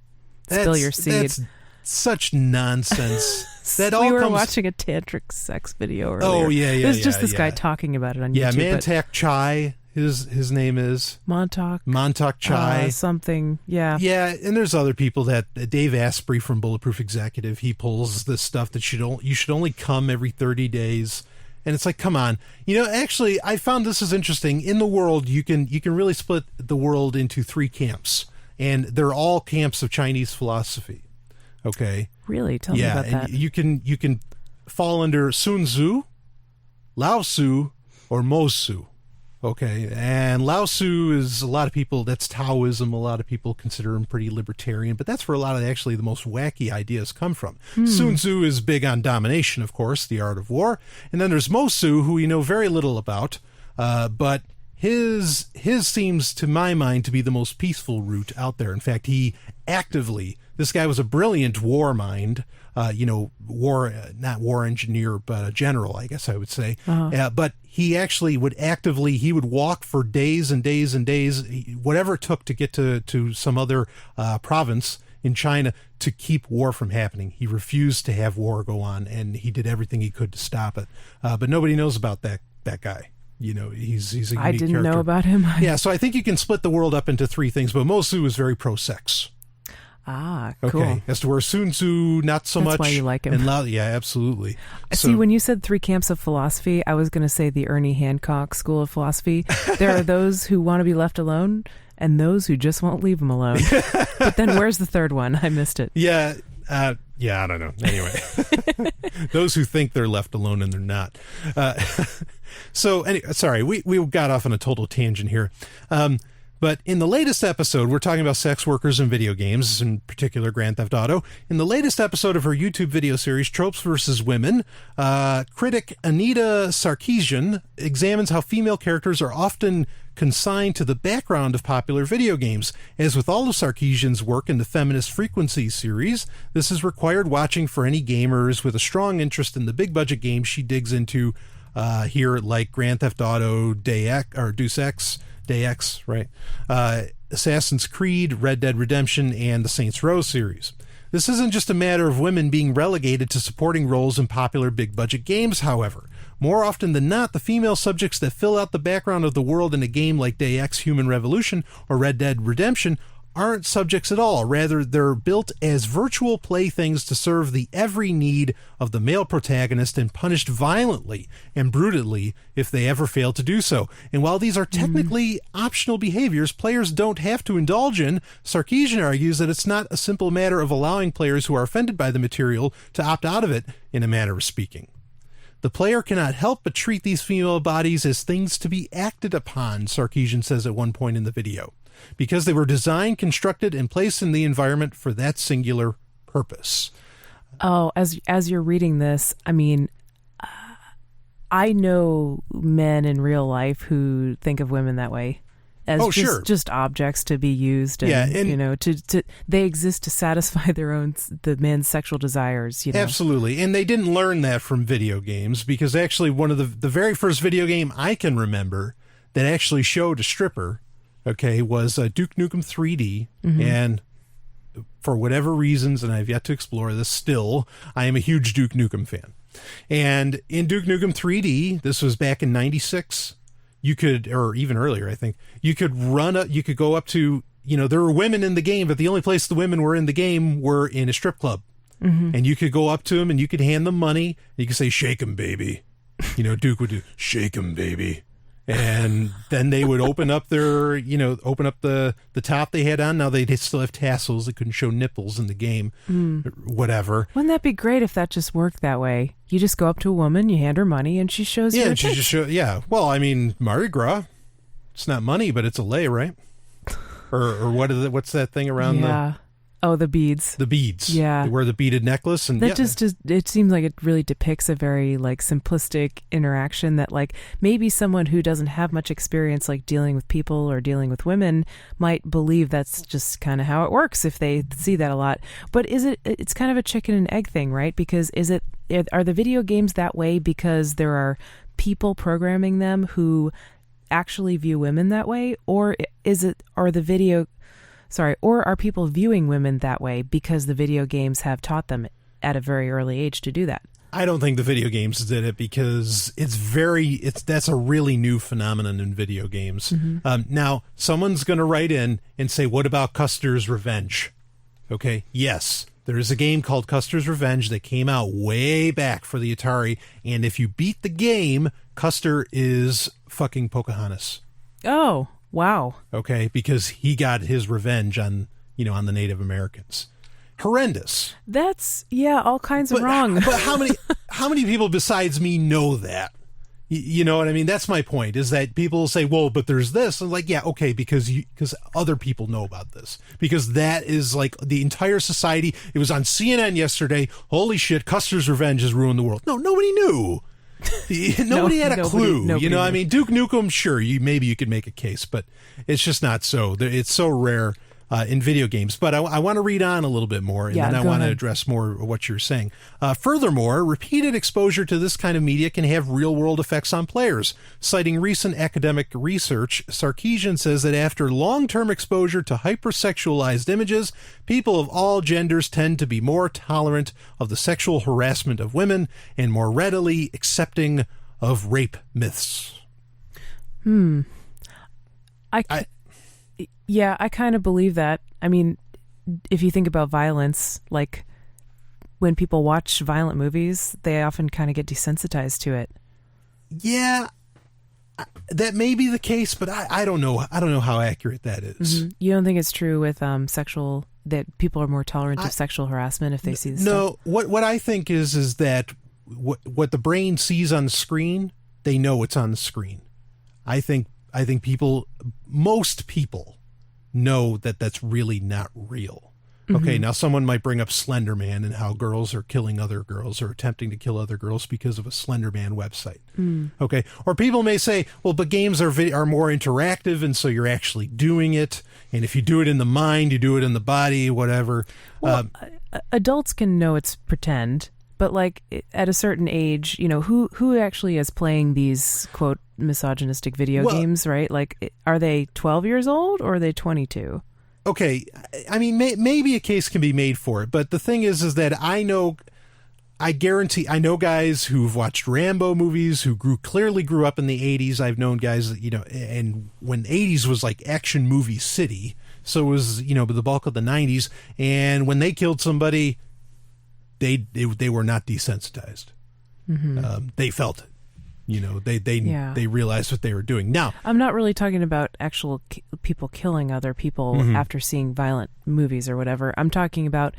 B: spill your seed.
C: That's such nonsense.
B: We were watching a tantric sex video earlier.
C: Oh, yeah.
B: It was just this guy talking about it on YouTube.
C: Yeah, Mantak Chai, his name is. Montauk Chai.
B: Something, yeah.
C: Yeah, and there's other people that, Dave Asprey from Bulletproof Executive, he pulls this stuff that you should only come every 30 days. And it's like, come on. Actually, I found this is interesting. In the world, you can really split the world into 3 camps. And they're all camps of Chinese philosophy. Okay.
B: Really? Tell me about that.
C: You can fall under Sun Tzu, Lao Tzu, or Mo Tzu. Okay. And Lao Tzu is a lot of people, that's Taoism. A lot of people consider him pretty libertarian, but that's where a lot of actually the most wacky ideas come from. Sun Tzu is big on domination, of course, the art of war. And then there's Mo Tzu, who we know very little about, but his seems to my mind to be the most peaceful route out there. In fact, this guy was a brilliant war mind, not war engineer, but a general, I guess I would say. But he actually would walk for days and days and days, whatever it took to get to some other province in China to keep war from happening. He refused to have war go on, and he did everything he could to stop it. But nobody knows about that guy. He's a unique
B: I didn't
C: character.
B: know about him.
C: Yeah, so I think you can split the world up into 3 things, but Mo Tzu is very pro-sex.
B: Ah, cool.
C: Okay, as to where Sun Tzu, not so much.
B: That's why you like him.
C: Yeah, absolutely.
B: See, when you said 3 camps of philosophy, I was going to say the Ernie Hancock School of Philosophy. There are those who want to be left alone, and those who just won't leave them alone. But then where's the third one? I missed it.
C: Yeah, I don't know. Anyway, those who think they're left alone and they're not. So, sorry, we got off on a total tangent here. But in the latest episode, we're talking about sex workers in video games, in particular Grand Theft Auto. In the latest episode of her YouTube video series, Tropes vs. Women, critic Anita Sarkeesian examines how female characters are often consigned to the background of popular video games. As with all of Sarkeesian's work in the Feminist Frequency series, this is required watching for any gamers with a strong interest in the big-budget games she digs into here, like Grand Theft Auto, Deus Ex, Day X, right? Assassin's Creed, Red Dead Redemption, and the Saints Row series. This isn't just a matter of women being relegated to supporting roles in popular big-budget games, however. More often than not, the female subjects that fill out the background of the world in a game like Day X, Human Revolution, or Red Dead Redemption aren't subjects at all. Rather, they're built as virtual playthings to serve the every need of the male protagonist and punished violently and brutally if they ever fail to do so. And while these are technically optional behaviors players don't have to indulge in, Sarkeesian argues that it's not a simple matter of allowing players who are offended by the material to opt out of it, in a manner of speaking. The player cannot help but treat these female bodies as things to be acted upon, Sarkeesian says at one point in the video, because they were designed, constructed, and placed in the environment for that singular purpose.
B: Oh, as you're reading this, I mean, I know men in real life who think of women that way. As just objects to be used, and you know, to they exist to satisfy the man's sexual desires. You know? Absolutely,
C: and they didn't learn that from video games, because actually one of the very first video game I can remember that actually showed a stripper, was Duke Nukem 3D, and for whatever reasons, and I've yet to explore this, still I am a huge Duke Nukem fan. And in Duke Nukem 3D, this was back in '96. You could, or even earlier, I think, you could go up to, there were women in the game, but the only place the women were in the game were in a strip club. And you could go up to them and you could hand them money. And you could say, "Shake 'em, baby." Duke would do, "Shake 'em, baby." And then they would open up their, the top they had on. Now they still have tassels. They couldn't show nipples in the game, whatever.
B: Wouldn't that be great if that just worked that way? You just go up to a woman, you hand her money, and she shows you her tits.
C: Just well, I mean, Mardi Gras, it's not money, but it's a lei, right? or what's that thing around the...
B: Oh, the beads.
C: The beads.
B: Yeah.
C: They wear the beaded necklace. And
B: that it seems like it really depicts a very simplistic interaction that maybe someone who doesn't have much experience dealing with people or dealing with women might believe that's just kind of how it works if they see that a lot. But it's kind of a chicken and egg thing, right? Because are the video games that way because there are people programming them who actually view women that way? Or or are people viewing women that way because the video games have taught them at a very early age to do that?
C: I don't think the video games did it, because that's a really new phenomenon in video games. Now, someone's going to write in and say, what about Custer's Revenge? Okay, yes, there is a game called Custer's Revenge that came out way back for the Atari, and if you beat the game, Custer is fucking Pocahontas.
B: Oh, wow.
C: Okay, because he got his revenge on the Native Americans. Horrendous.
B: That's all kinds of wrong.
C: But how many people besides me know that? You know what I mean? That's my point, is that people say, well, but there's this. And okay, because other people know about this. Because that is the entire society. It was on CNN yesterday. Holy shit, Custer's Revenge has ruined the world. No, nobody knew. Nobody had a clue. Knew. I mean, Duke Nukem, sure, maybe you could make a case, but it's just not so. It's so rare in video games. But I want to read on a little bit more, and then I want to address more of what you're saying. Furthermore, repeated exposure to this kind of media can have real-world effects on players. Citing recent academic research, Sarkeesian says that after long-term exposure to hypersexualized images, people of all genders tend to be more tolerant of the sexual harassment of women and more readily accepting of rape myths.
B: I kind of believe that. I mean, if you think about violence, when people watch violent movies, they often kind of get desensitized to it.
C: Yeah, that may be the case, but I don't know. I don't know how accurate that is.
B: You don't think it's true with that people are more tolerant of sexual harassment if they see this stuff?
C: No, what I think is that what the brain sees on the screen, they know it's on the screen. I think I think most people know that that's really not real. Okay, now someone might bring up Slender Man and how girls are killing other girls or attempting to kill other girls because of a Slender Man website. Okay, or people may say, well, but games are more interactive, and so you're actually doing it. And if you do it in the mind, you do it in the body, whatever.
B: Well, adults can know it's pretend, but like at a certain age, you know, who actually is playing these quote misogynistic video games, right? Like, are they 12 years old or are they 22?
C: Okay, I mean, maybe a case can be made for it, but the thing is that I know guys who've watched Rambo movies who clearly grew up in the 80s. I've known guys that, you know, and when 80s was like action movie city, so it was, you know, the bulk of the 90s, and when they killed somebody, they were not desensitized. They felt it. You know, they realized what they were doing. Now,
B: I'm not really talking about actual people killing other people after seeing violent movies or whatever. I'm talking about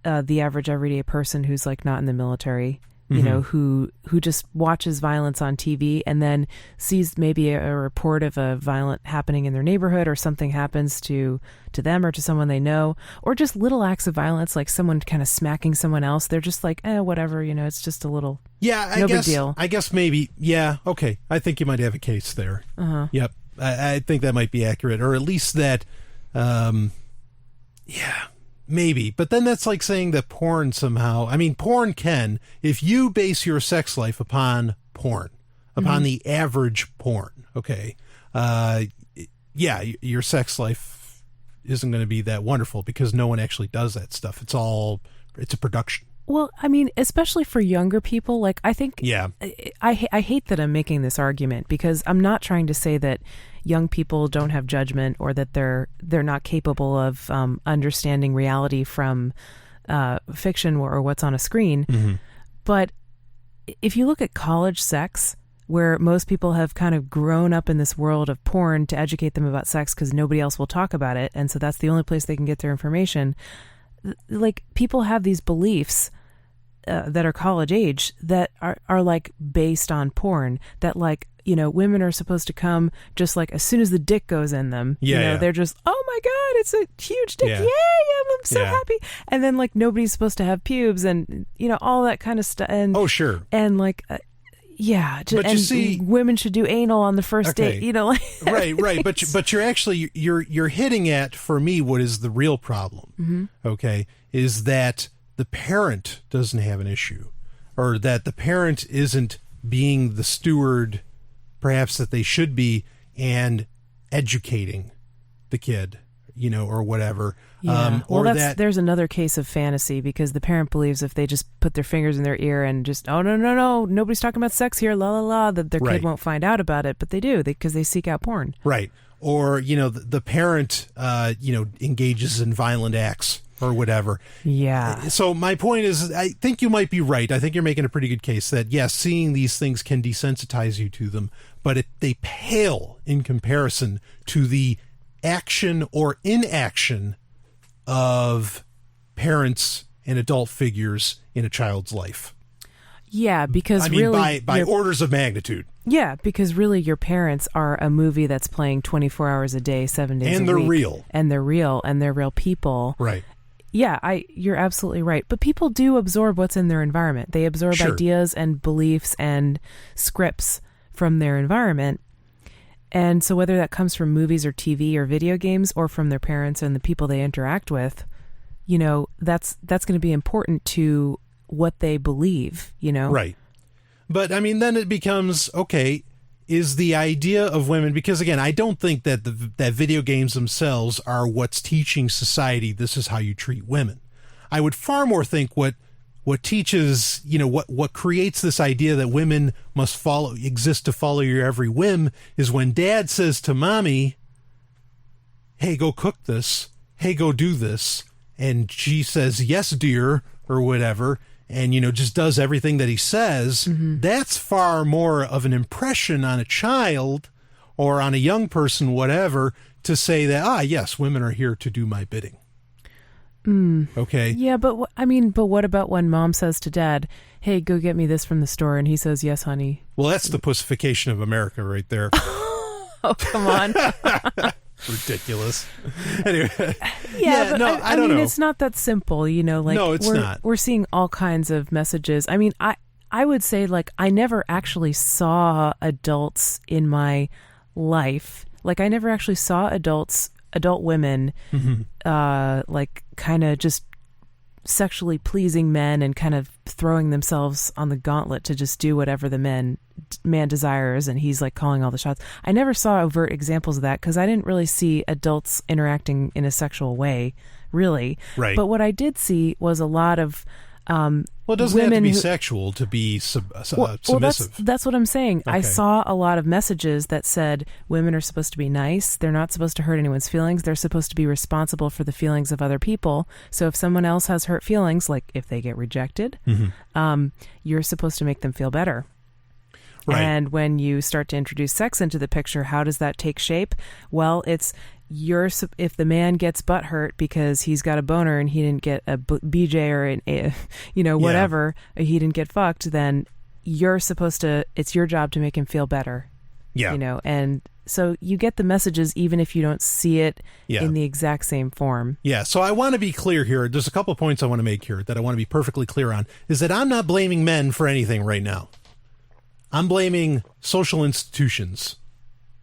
B: the average everyday person who's like not in the military, you know, who just watches violence on TV and then sees maybe a report of a violent happening in their neighborhood, or something happens to them or to someone they know, or just little acts of violence, like someone kind of smacking someone else. They're just like, whatever, you know, it's just a little, big deal.
C: I guess maybe, okay. I think you might have a case there. Yep. I think that might be accurate, or at least that, maybe. But then that's like saying that porn somehow, I mean, porn can, if you base your sex life upon porn, upon the average porn, okay, your sex life isn't going to be that wonderful because no one actually does that stuff. It's a production.
B: Well, I mean, especially for younger people, like I think, I hate that I'm making this argument, because I'm not trying to say that young people don't have judgment or that they're not capable of understanding reality from fiction or what's on a screen. But if you look at college sex, where most people have kind of grown up in this world of porn to educate them about sex because nobody else will talk about it, and so that's the only place they can get their information. Like, people have these beliefs that are college age that are like based on porn, that like, you know, women are supposed to come just like as soon as the dick goes in them. They're just, oh my God, it's a huge dick. Yay, I'm so happy. And then like nobody's supposed to have pubes and, you know, all that kind of stuff. And and like but you see, women should do anal on the first date, you know, like
C: right. But you're actually you're hitting at, for me, what is the real problem? Okay, is that the parent doesn't have an issue, or that the parent isn't being the steward, perhaps, that they should be, and educating the kid, you know, or whatever.
B: There's another case of fantasy, because the parent believes if they just put their fingers in their ear and just, oh, no, nobody's talking about sex here, la la la, that their kid won't find out about it, but they do, because they seek out porn. Right.
C: Or, you know, the parent, engages in violent acts or whatever.
B: Yeah.
C: So my point is, I think you might be right. I think you're making a pretty good case that, yes, seeing these things can desensitize you to them, but they pale in comparison to the action or inaction of parents and adult figures in a child's life.
B: Yeah, because
C: by orders of magnitude.
B: Yeah, because really your parents are a movie that's playing 24 hours a day, 7 days a week.
C: And they're real.
B: And they're real people.
C: Right.
B: Yeah, you're absolutely right. But people do absorb what's in their environment. They absorb ideas and beliefs and scripts from their environment. And so whether that comes from movies or TV or video games, or from their parents and the people they interact with, you know, that's going to be important to what they believe, you know?
C: Right. But I mean, then it becomes, okay, is the idea of women, because again, I don't think that that video games themselves are what's teaching society this is how you treat women. I would far more think what teaches, you know, what creates this idea that women must exist to follow your every whim is when dad says to mommy, hey, go cook this, hey, go do this, and she says, yes, dear, or whatever, and, you know, just does everything that he says. That's far more of an impression on a child or on a young person, whatever, to say that, yes, women are here to do my bidding. Okay.
B: Yeah, but what about when mom says to dad, hey, go get me this from the store, and he says, yes, honey?
C: Well, that's the pussification of America right there.
B: Oh, come on.
C: Ridiculous. Anyway.
B: Yeah, but
C: I don't know.
B: It's not that simple, like
C: no, it's not.
B: We're seeing all kinds of messages. I mean, I would say like I never actually saw adults in my life. Like I never actually saw adult women like kind of just sexually pleasing men and kind of throwing themselves on the gauntlet to just do whatever the man desires, and he's like calling all the shots. I never saw overt examples of that because I didn't really see adults interacting in a sexual way, really.
C: Right.
B: But what I did see was a lot of
C: it doesn't have to be sexual to be submissive.
B: Well, that's what I'm saying.
C: Okay.
B: I saw a lot of messages that said women are supposed to be nice. They're not supposed to hurt anyone's feelings. They're supposed to be responsible for the feelings of other people. So if someone else has hurt feelings, like if they get rejected, you're supposed to make them feel better. Right. And when you start to introduce sex into the picture, how does that take shape? Well, it's if the man gets butt hurt because he's got a boner and he didn't get a BJ or whatever, he didn't get fucked, then it's your job to make him feel better.
C: Yeah.
B: And so you get the messages even if you don't see it in the exact same form.
C: Yeah. So I want to be clear here. There's a couple of points I want to make here that I want to be perfectly clear on, is that I'm not blaming men for anything right now. I'm blaming social institutions.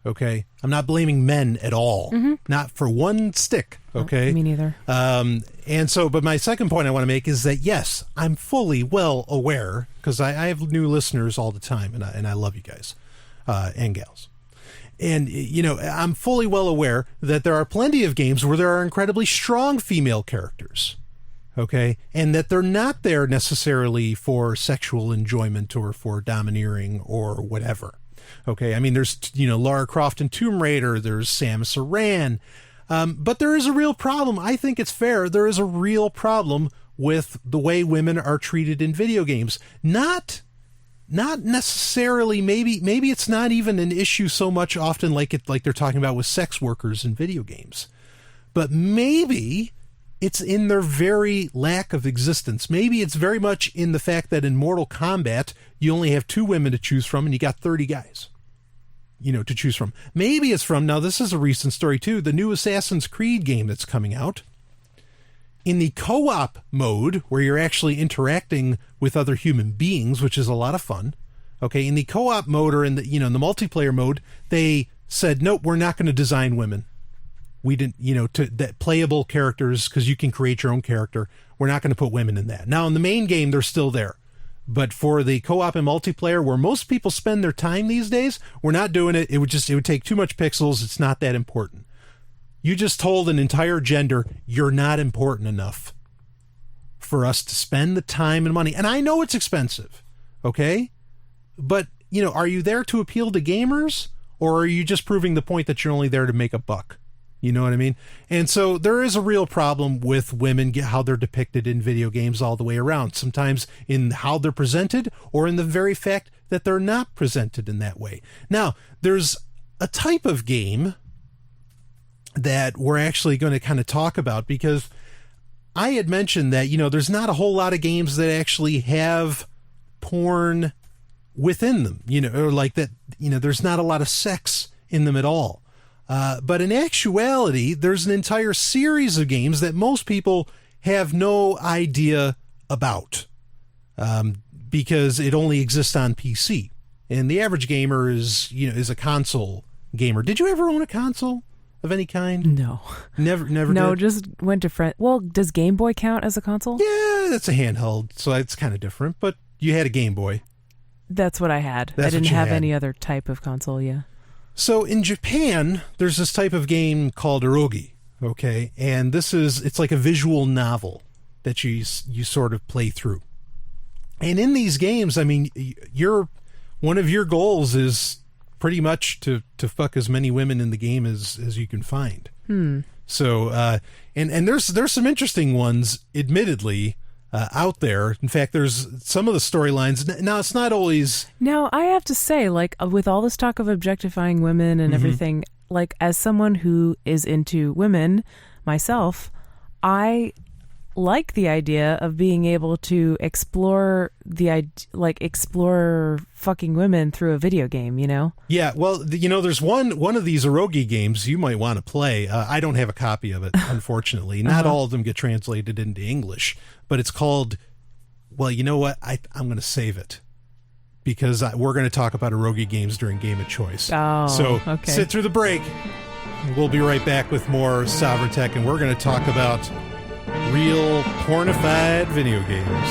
C: Okay, I'm not blaming men at all, not for one stick. Okay,
B: me neither.
C: But my second point I want to make is that yes, I'm fully well aware, because I have new listeners all the time, and I love you guys and gals, and I'm fully well aware that there are plenty of games where there are incredibly strong female characters. Okay, and that they're not there necessarily for sexual enjoyment or for domineering or whatever. Okay, I mean, there's, Lara Croft in Tomb Raider, there's Samus Aran, but there is a real problem. I think it's fair. There is a real problem with the way women are treated in video games. Not necessarily, maybe it's not even an issue so much often like they're talking about with sex workers in video games, but maybe it's in their very lack of existence. Maybe it's very much in the fact that in Mortal Kombat, you only have 2 women to choose from and you got 30 guys, to choose from. Maybe it's from, now this is a recent story too, the new Assassin's Creed game that's coming out. In the co-op mode, where you're actually interacting with other human beings, which is a lot of fun. Okay, in the co-op mode or in the, in the multiplayer mode, they said, nope, we're not going to design women. We didn't, that playable characters, because you can create your own character. We're not going to put women in that. Now, in the main game, they're still there. But for the co-op and multiplayer, where most people spend their time these days, we're not doing it. It would take too much pixels. It's not that important. You just told an entire gender, you're not important enough for us to spend the time and money. And I know it's expensive, okay? But, are you there to appeal to gamers? Or are you just proving the point that you're only there to make a buck? You know what I mean? And so there is a real problem with women, how they're depicted in video games all the way around. Sometimes in how they're presented or in the very fact that they're not presented in that way. Now, there's a type of game that we're actually going to kind of talk about, because I had mentioned that, there's not a whole lot of games that actually have porn within them, or like that, there's not a lot of sex in them at all. But in actuality, there's an entire series of games that most people have no idea about, because it only exists on PC. And the average gamer is a console gamer. Did you ever own a console of any kind?
B: No.
C: Never
B: No,
C: did?
B: just went to friend. Well, does Game Boy count as a console?
C: Yeah, that's a handheld, so it's kind of different. But you had a Game Boy.
B: That's what I had.
C: That's
B: I didn't
C: what you
B: have
C: had.
B: any other type of console, yeah.
C: So in Japan, there's this type of game called Eroge, okay? And it's like a visual novel that you sort of play through. And in these games, I mean, one of your goals is pretty much to fuck as many women in the game as you can find. So, and there's some interesting ones, admittedly, out there. In fact, there's some of the storylines. Now, it's not always...
B: Now, I have to say, like, with all this talk of objectifying women and everything, like, as someone who is into women myself, I like the idea of being able to explore explore fucking women through a video game, you know?
C: Yeah, well, there's one of these Eroge games you might want to play. I don't have a copy of it, unfortunately. Not all of them get translated into English, but it's called, well, you know what? I'm going to save it because we're going to talk about Eroge games during Game of Choice.
B: Oh,
C: so
B: okay.
C: Sit through the break. We'll be right back with more Sovryn Tech, and we're going to talk about real pornified video games.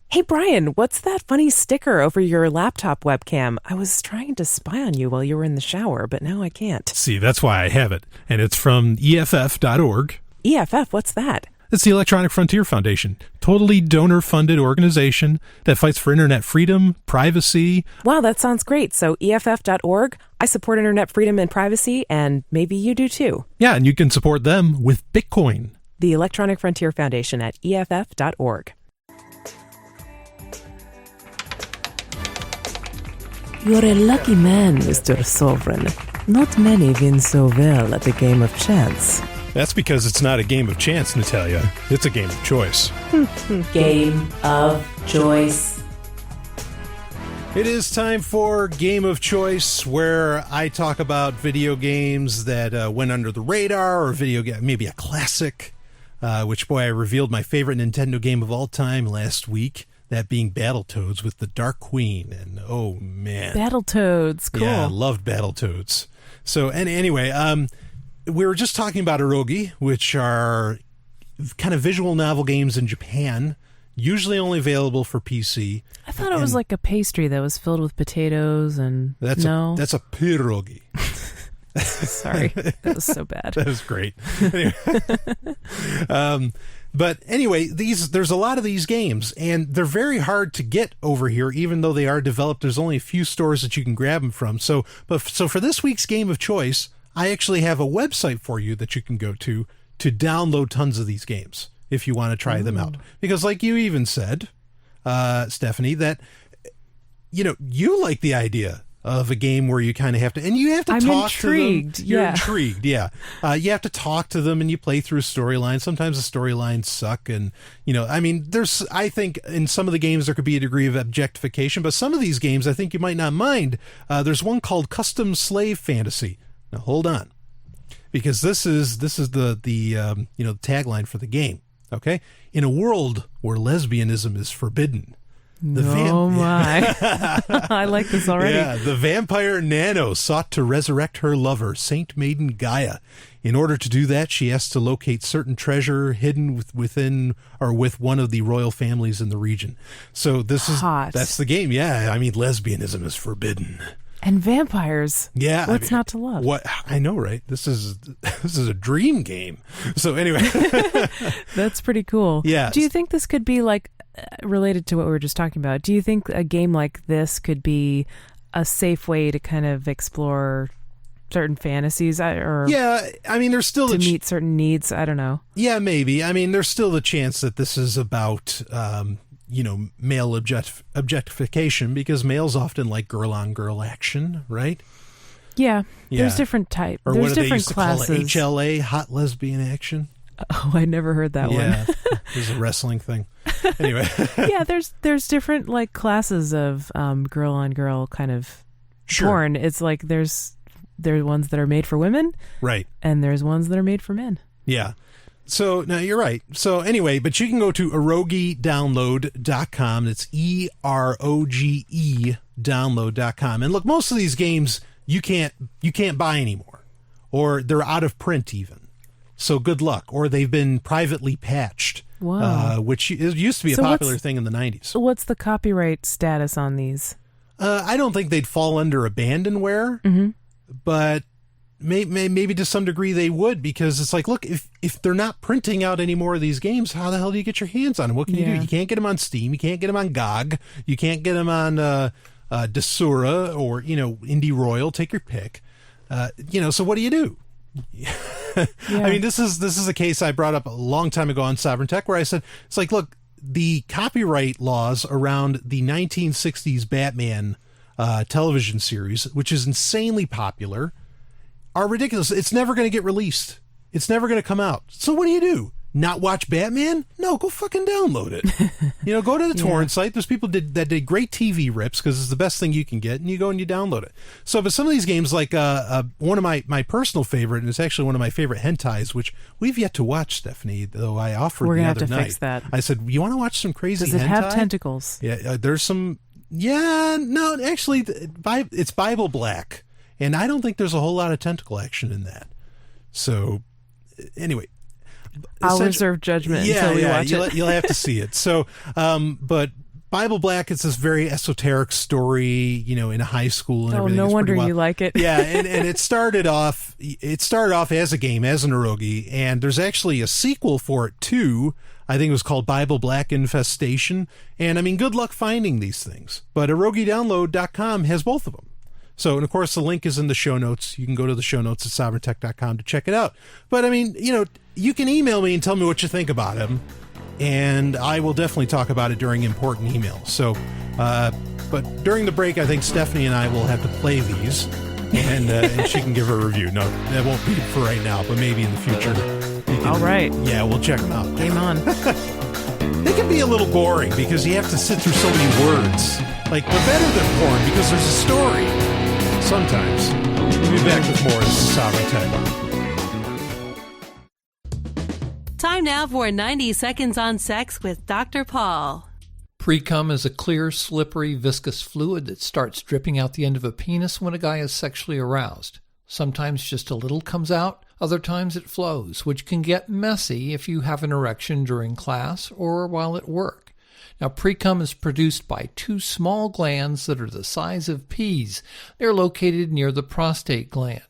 B: Hey, Brian, what's that funny sticker over your laptop webcam? I was trying to spy on you while you were in the shower, but now I can't.
C: See, that's why I have it, and it's from EFF.org.
B: EFF, what's that?
C: It's the Electronic Frontier Foundation, totally donor-funded organization that fights for internet freedom, privacy.
B: Wow, that sounds great. So EFF.org, I support internet freedom and privacy, and maybe you do too.
C: Yeah, and you can support them with Bitcoin.
B: The Electronic Frontier Foundation at EFF.org. You're a lucky man, Mr. Sovryn. Not many win so well at the game of chance.
C: That's because it's not a game of chance, Natalia. It's a game of choice.
B: Game of choice.
C: It is time for Game of Choice, where I talk about video games that went under the radar, or video game, maybe a classic, which, boy, I revealed my favorite Nintendo game of all time last week, that being Battletoads with the Dark Queen. And, oh, man.
B: Battletoads, cool.
C: Yeah, I loved Battletoads. So, and anyway, we were just talking about Eroge, which are kind of visual novel games in Japan, usually only available for PC.
B: I thought it was like a pastry that was filled with potatoes and
C: that's a pierogi.
B: Sorry, that was so bad.
C: That was great. Anyway. But anyway, there's a lot of these games, and they're very hard to get over here, even though they are developed. There's only a few stores that you can grab them from. So for this week's Game of Choice, I actually have a website for you that you can go to download tons of these games if you want to try them out. Because like you even said, Stephanie, that, you like the idea of a game where you kind of have to, and you have to talk
B: intrigued.
C: to them. You're intrigued, yeah. You have to talk to them, and you play through a storyline. Sometimes the storylines suck, and, I think in some of the games there could be a degree of objectification, but some of these games I think you might not mind. There's one called Custom Slave Fantasy. Now hold on, because this is the tagline for the game. Okay, in a world where lesbianism is forbidden,
B: my! I like this already.
C: Yeah, the vampire Nano sought to resurrect her lover, Saint Maiden Gaia. In order to do that, she has to locate certain treasure hidden within or with one of the royal families in the region. So that's the game. Yeah, I mean, lesbianism is forbidden.
B: And vampires.
C: Yeah.
B: What's not to love?
C: What I know, right? This is a dream game. So anyway.
B: That's pretty cool.
C: Yeah.
B: Do you think this could be like related to what we were just talking about? Do you think a game like this could be a safe way to kind of explore certain fantasies
C: yeah, I mean, there's still
B: to meet certain needs? I don't know.
C: Yeah, maybe. I mean, there's still the chance that this is about male objectification, because males often like girl-on-girl action, right?
B: Yeah. There's different types.
C: Or
B: there's
C: what do they
B: different
C: used to
B: classes.
C: call it? HLA, hot lesbian action?
B: Oh, I never heard that one.
C: Yeah, there's a wrestling thing. Anyway.
B: Yeah, there's different like classes of girl-on-girl kind of porn. It's like there's ones that are made for women. Right. And there's ones that are made for men.
C: Yeah. So, now you're right. So, anyway, but you can go to erogedownload.com. It's EROGE download.com. And look, most of these games you can't buy anymore, or they're out of print even. So good luck. Or they've been privately patched, which used to be a popular thing in the 90s.
B: What's the copyright status on these?
C: I don't think they'd fall under abandonware, but maybe to some degree they would, because it's like, look, if they're not printing out any more of these games, how the hell do you get your hands on them? What can you do? You can't get them on Steam. You can't get them on GOG. You can't get them on Desura or, Indie Royal. Take your pick. So what do you do? I mean, this is a case I brought up a long time ago on Sovryn Tech, where I said, it's like, look, the copyright laws around the 1960s Batman television series, which is insanely popular, are ridiculous. It's never going to get released. It's never going to come out. So what do? Not watch Batman? No, go fucking download it. Go to the torrent site. There's people that did great TV rips because it's the best thing you can get, and you go and you download it. So, but some of these games, like one of my personal favorite, and it's actually one of my favorite hentais, which we've yet to watch, Stephanie, though I offered
B: We're
C: the
B: gonna
C: other
B: have to
C: night.
B: fix that.
C: I said, you want to watch some crazy hentai?
B: Does it have tentacles?
C: Yeah, there's some... Yeah, no, actually, it's Bible Black, and I don't think there's a whole lot of tentacle action in that. So, anyway...
B: I'll reserve judgment until we watch it.
C: You'll have to see it. So, but Bible Black, it's this very esoteric story, in a high school and everything.
B: Oh, no
C: it's
B: wonder you like it.
C: Yeah, and it started off as a game, as an Eroge, and there's actually a sequel for it too. I think it was called Bible Black Infestation. And I mean, good luck finding these things. But erogedownload.com has both of them. So, and of course, the link is in the show notes. You can go to the show notes at sovereigntech.com to check it out. But I mean, you can email me and tell me what you think about him, and I will definitely talk about it during important emails. So, but during the break, I think Stephanie and I will have to play these, and she can give her a review. No, that won't be for right now, but maybe in the future.
B: All right.
C: Yeah, we'll check them out.
B: Game on.
C: They can be a little boring because you have to sit through so many words. Like, they're better than porn because there's a story. Sometimes. We'll be back with more of Sovereign Tech.
E: Time now for 90 Seconds on Sex with Dr. Paul.
F: Pre-cum is a clear, slippery, viscous fluid that starts dripping out the end of a penis when a guy is sexually aroused. Sometimes just a little comes out, other times it flows, which can get messy if you have an erection during class or while at work. Now, pre-cum is produced by two small glands that are the size of peas. They're located near the prostate gland.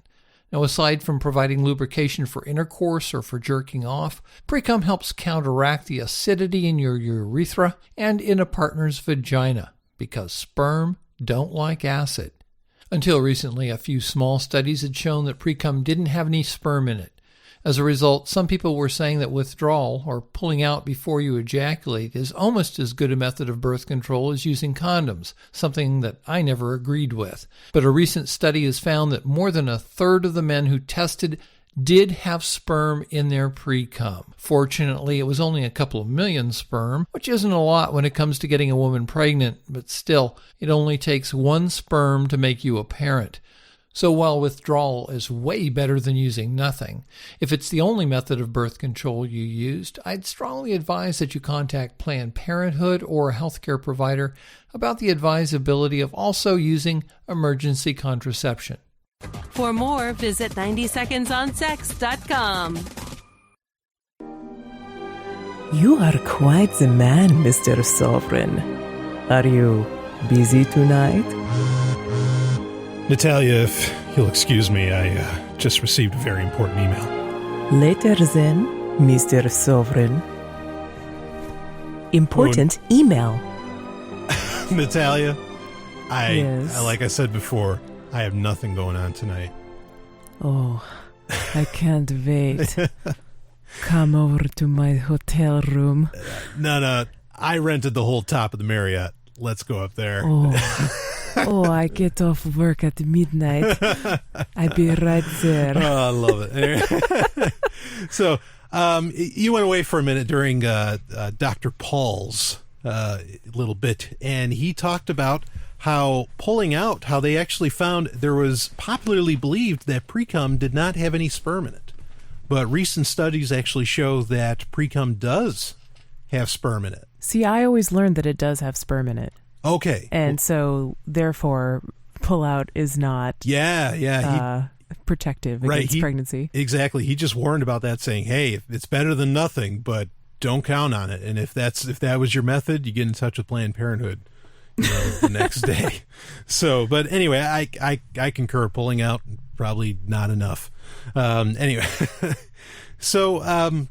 F: Now, aside from providing lubrication for intercourse or for jerking off, pre-cum helps counteract the acidity in your urethra and in a partner's vagina, because sperm don't like acid. Until recently, a few small studies had shown that pre-cum didn't have any sperm in it. As a result, some people were saying that withdrawal, or pulling out before you ejaculate, is almost as good a method of birth control as using condoms, something that I never agreed with. But a recent study has found that more than a third of the men who tested did have sperm in their pre-cum. Fortunately, it was only a couple of million sperm, which isn't a lot when it comes to getting a woman pregnant, but still, it only takes one sperm to make you a parent. So while withdrawal is way better than using nothing, if it's the only method of birth control you used, I'd strongly advise that you contact Planned Parenthood or a healthcare provider about the advisability of also using emergency contraception.
E: For more, visit 90secondsonsex.com.
B: You are quite the man, Mr. Sovryn. Are you busy tonight?
C: Natalia, if you'll excuse me, I just received a very important email.
B: Later then, Mr. Sovryn. Important email.
C: Natalia,
B: Yes.
C: like I said before, I have nothing going on tonight.
B: Oh, I can't wait. Come over to my hotel room.
C: No, I rented the whole top of the Marriott. Let's go up there.
B: Oh, I get off work at midnight. I'll be right there.
C: Oh, I love it. So, you went away for a minute during Dr. Paul's little bit, and he talked about how they actually found there was popularly believed that pre-cum did not have any sperm in it. But recent studies actually show that pre-cum does have sperm in it.
B: See, I always learned that it does have sperm in it.
C: Okay.
B: And so, therefore, pull-out is not protective against pregnancy.
C: Exactly. He just warned about that, saying, hey, it's better than nothing, but don't count on it. And if that was your method, you get in touch with Planned Parenthood the next day. So, but anyway, I concur. Pulling out, probably not enough. Anyway, so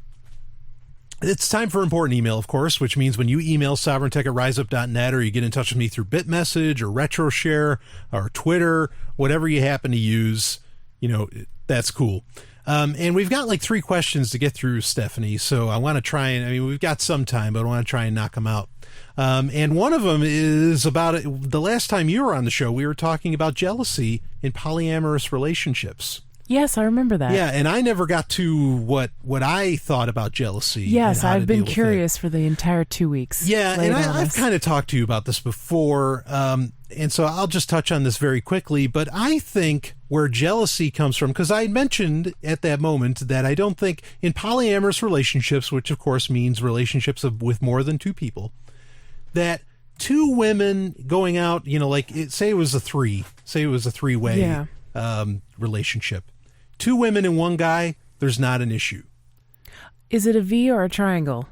C: it's time for important email, of course, which means when you email sovereigntech@riseup.net, or you get in touch with me through BitMessage or RetroShare or Twitter, whatever you happen to use, that's cool. And we've got like 3 questions to get through, Stephanie. So I want to try we've got some time, but I want to try and knock them out. And one of them is about the last time you were on the show, we were talking about jealousy in polyamorous relationships.
B: Yes, I remember that.
C: Yeah, and I never got to what I thought about jealousy.
B: Yes,
C: and how
B: I've
C: to
B: been
C: deal with
B: curious for the entire 2 weeks.
C: Yeah, and I've kind of talked to you about this before, and so I'll just touch on this very quickly. But I think where jealousy comes from, because I mentioned at that moment that I don't think in polyamorous relationships, which of course means relationships with more than two people, that two women going out, say it was a three-way relationship. Two women and one guy, there's not an issue.
B: Is it a V or a triangle?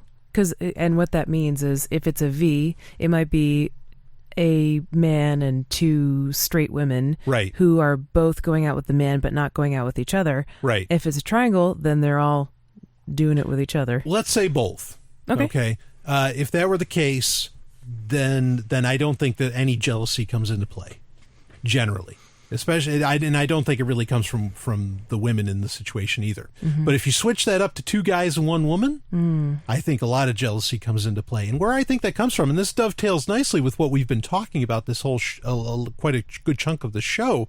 B: And what that means is if it's a V, it might be a man and two straight women
C: right.
B: who are both going out with the man but not going out with each other.
C: Right.
B: If it's a triangle, then they're all doing it with each other.
C: Let's say both.
B: Okay.
C: If that were the case, then I don't think that any jealousy comes into play, generally. Especially, and I don't think it really comes from the women in the situation either. Mm-hmm. But if you switch that up to two guys and one woman, I think a lot of jealousy comes into play. And where I think that comes from, and this dovetails nicely with what we've been talking about this whole quite a good chunk of the show,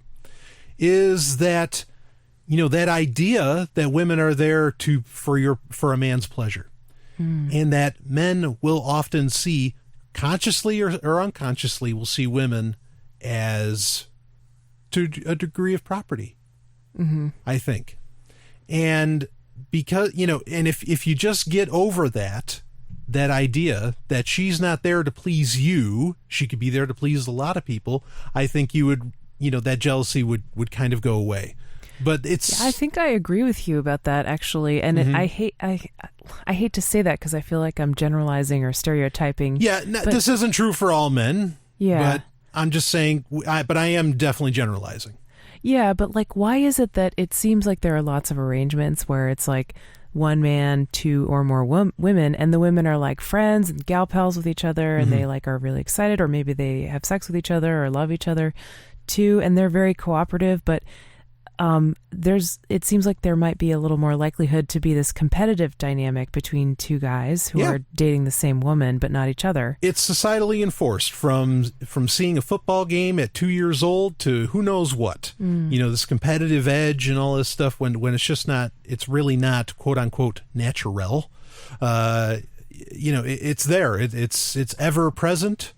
C: is that that idea that women are there for a man's pleasure, and that men will often see, consciously or unconsciously, will see women as to a degree of property, I think. And because, and if you just get over that idea that she's not there to please you, she could be there to please a lot of people, I think you would, that jealousy would kind of go away. But
B: I think I agree with you about that, actually. And I hate to say that because I feel like I'm generalizing or stereotyping.
C: Yeah, this isn't true for all men.
B: Yeah.
C: But I'm just saying, but I am definitely generalizing.
B: Yeah, but why is it that it seems like there are lots of arrangements where it's like one man, two or more women, and the women are like friends and gal pals with each other, and they are really excited, or maybe they have sex with each other or love each other too, and they're very cooperative, but it seems like there might be a little more likelihood to be this competitive dynamic between two guys who are dating the same woman but not each other. It's
C: societally enforced from seeing a football game at 2 years old to who knows what. This competitive edge and all this stuff when it's just not, it's really not quote unquote natural. It's there. It's ever present.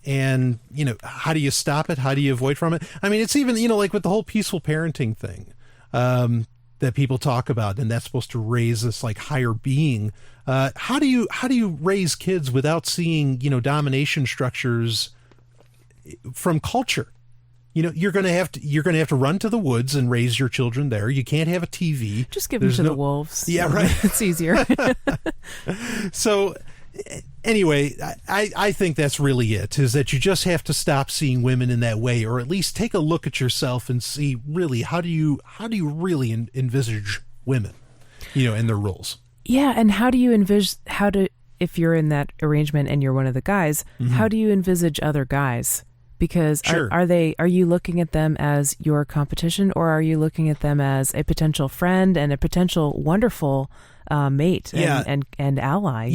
C: And, how do you stop it? How do you avoid from it? I mean, it's even, like with the whole peaceful parenting thing that people talk about, and that's supposed to raise this higher being. How do you raise kids without seeing, domination structures from culture? You're going to have to run to the woods and raise your children there. You can't have a TV.
B: Just give them to the wolves.
C: Yeah, right.
B: It's easier.
C: So anyway, I think that's really it, is that you just have to stop seeing women in that way, or at least take a look at yourself and see really how do you really envisage women, and their roles.
B: Yeah, and how do you envisage if you're in that arrangement and you're one of the guys, how do you envisage other guys? Because are you looking at them as your competition, or are you looking at them as a potential friend and a potential wonderful mate and ally?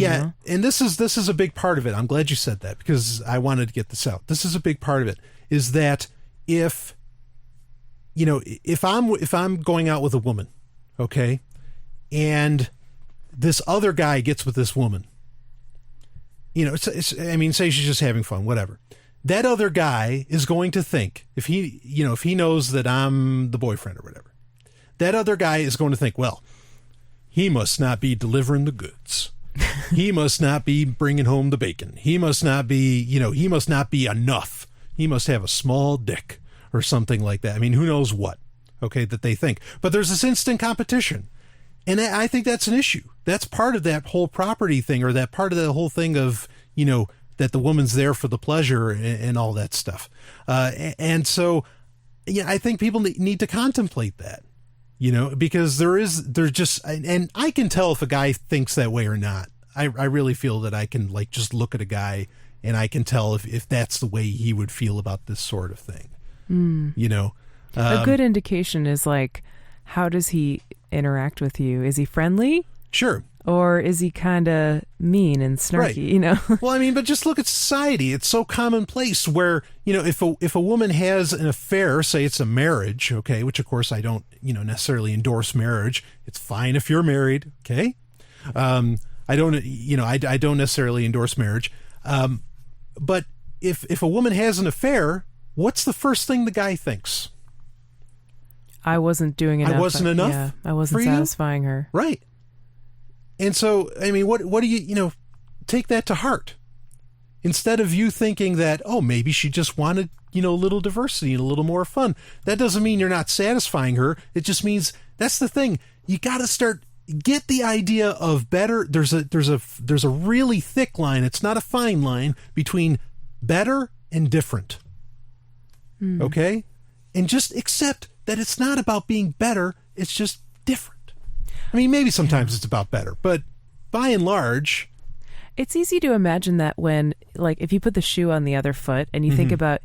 C: And this is a big part of it. I'm glad you said that, because I wanted to get this out. This is a big part of it, is that if I'm going out with a woman, okay, and this other guy gets with this woman, say she's just having fun, whatever. That other guy is going to think, if he knows that I'm the boyfriend or whatever, that other guy is going to think, well, he must not be delivering the goods. He must not be bringing home the bacon. He must not be, he must not be enough. He must have a small dick or something like that. I mean, who knows what, okay, that they think. But there's this instant competition. And I think that's an issue. That's part of that whole property thing, or that part of the whole thing of, that the woman's there for the pleasure and all that stuff. And so, I think people need to contemplate that, because there's just, and I can tell if a guy thinks that way or not. I really feel that I can just look at a guy and I can tell if that's the way he would feel about this sort of thing. A
B: good indication is how does he interact with you? Is he friendly?
C: Sure.
B: Or is he kind of mean and snarky,
C: Right.
B: you know?
C: Well, I mean, but just look at society. It's so commonplace where, you know, if a woman has an affair, say it's a marriage, okay, which of course I don't, you know, necessarily endorse marriage. It's fine if you're married, okay? I don't, you know, I don't necessarily endorse marriage. But if a woman has an affair, what's the first thing the guy thinks?
B: I wasn't doing enough.
C: I wasn't enough.
B: Yeah, I wasn't
C: for you?
B: satisfying her.
C: Right. And so, I mean, what do you know, take that to heart. Instead of you thinking that, oh, maybe she just wanted, you know, a little diversity and a little more fun. That doesn't mean you're not satisfying her. It just means that's the thing. You got to get the idea of better. There's a really thick line. It's not a fine line between better and different. Okay? And just accept that it's not about being better. It's just different. I mean, maybe sometimes it's about better, but by and large,
B: it's easy to imagine that when, like, if you put the shoe on the other foot and you think about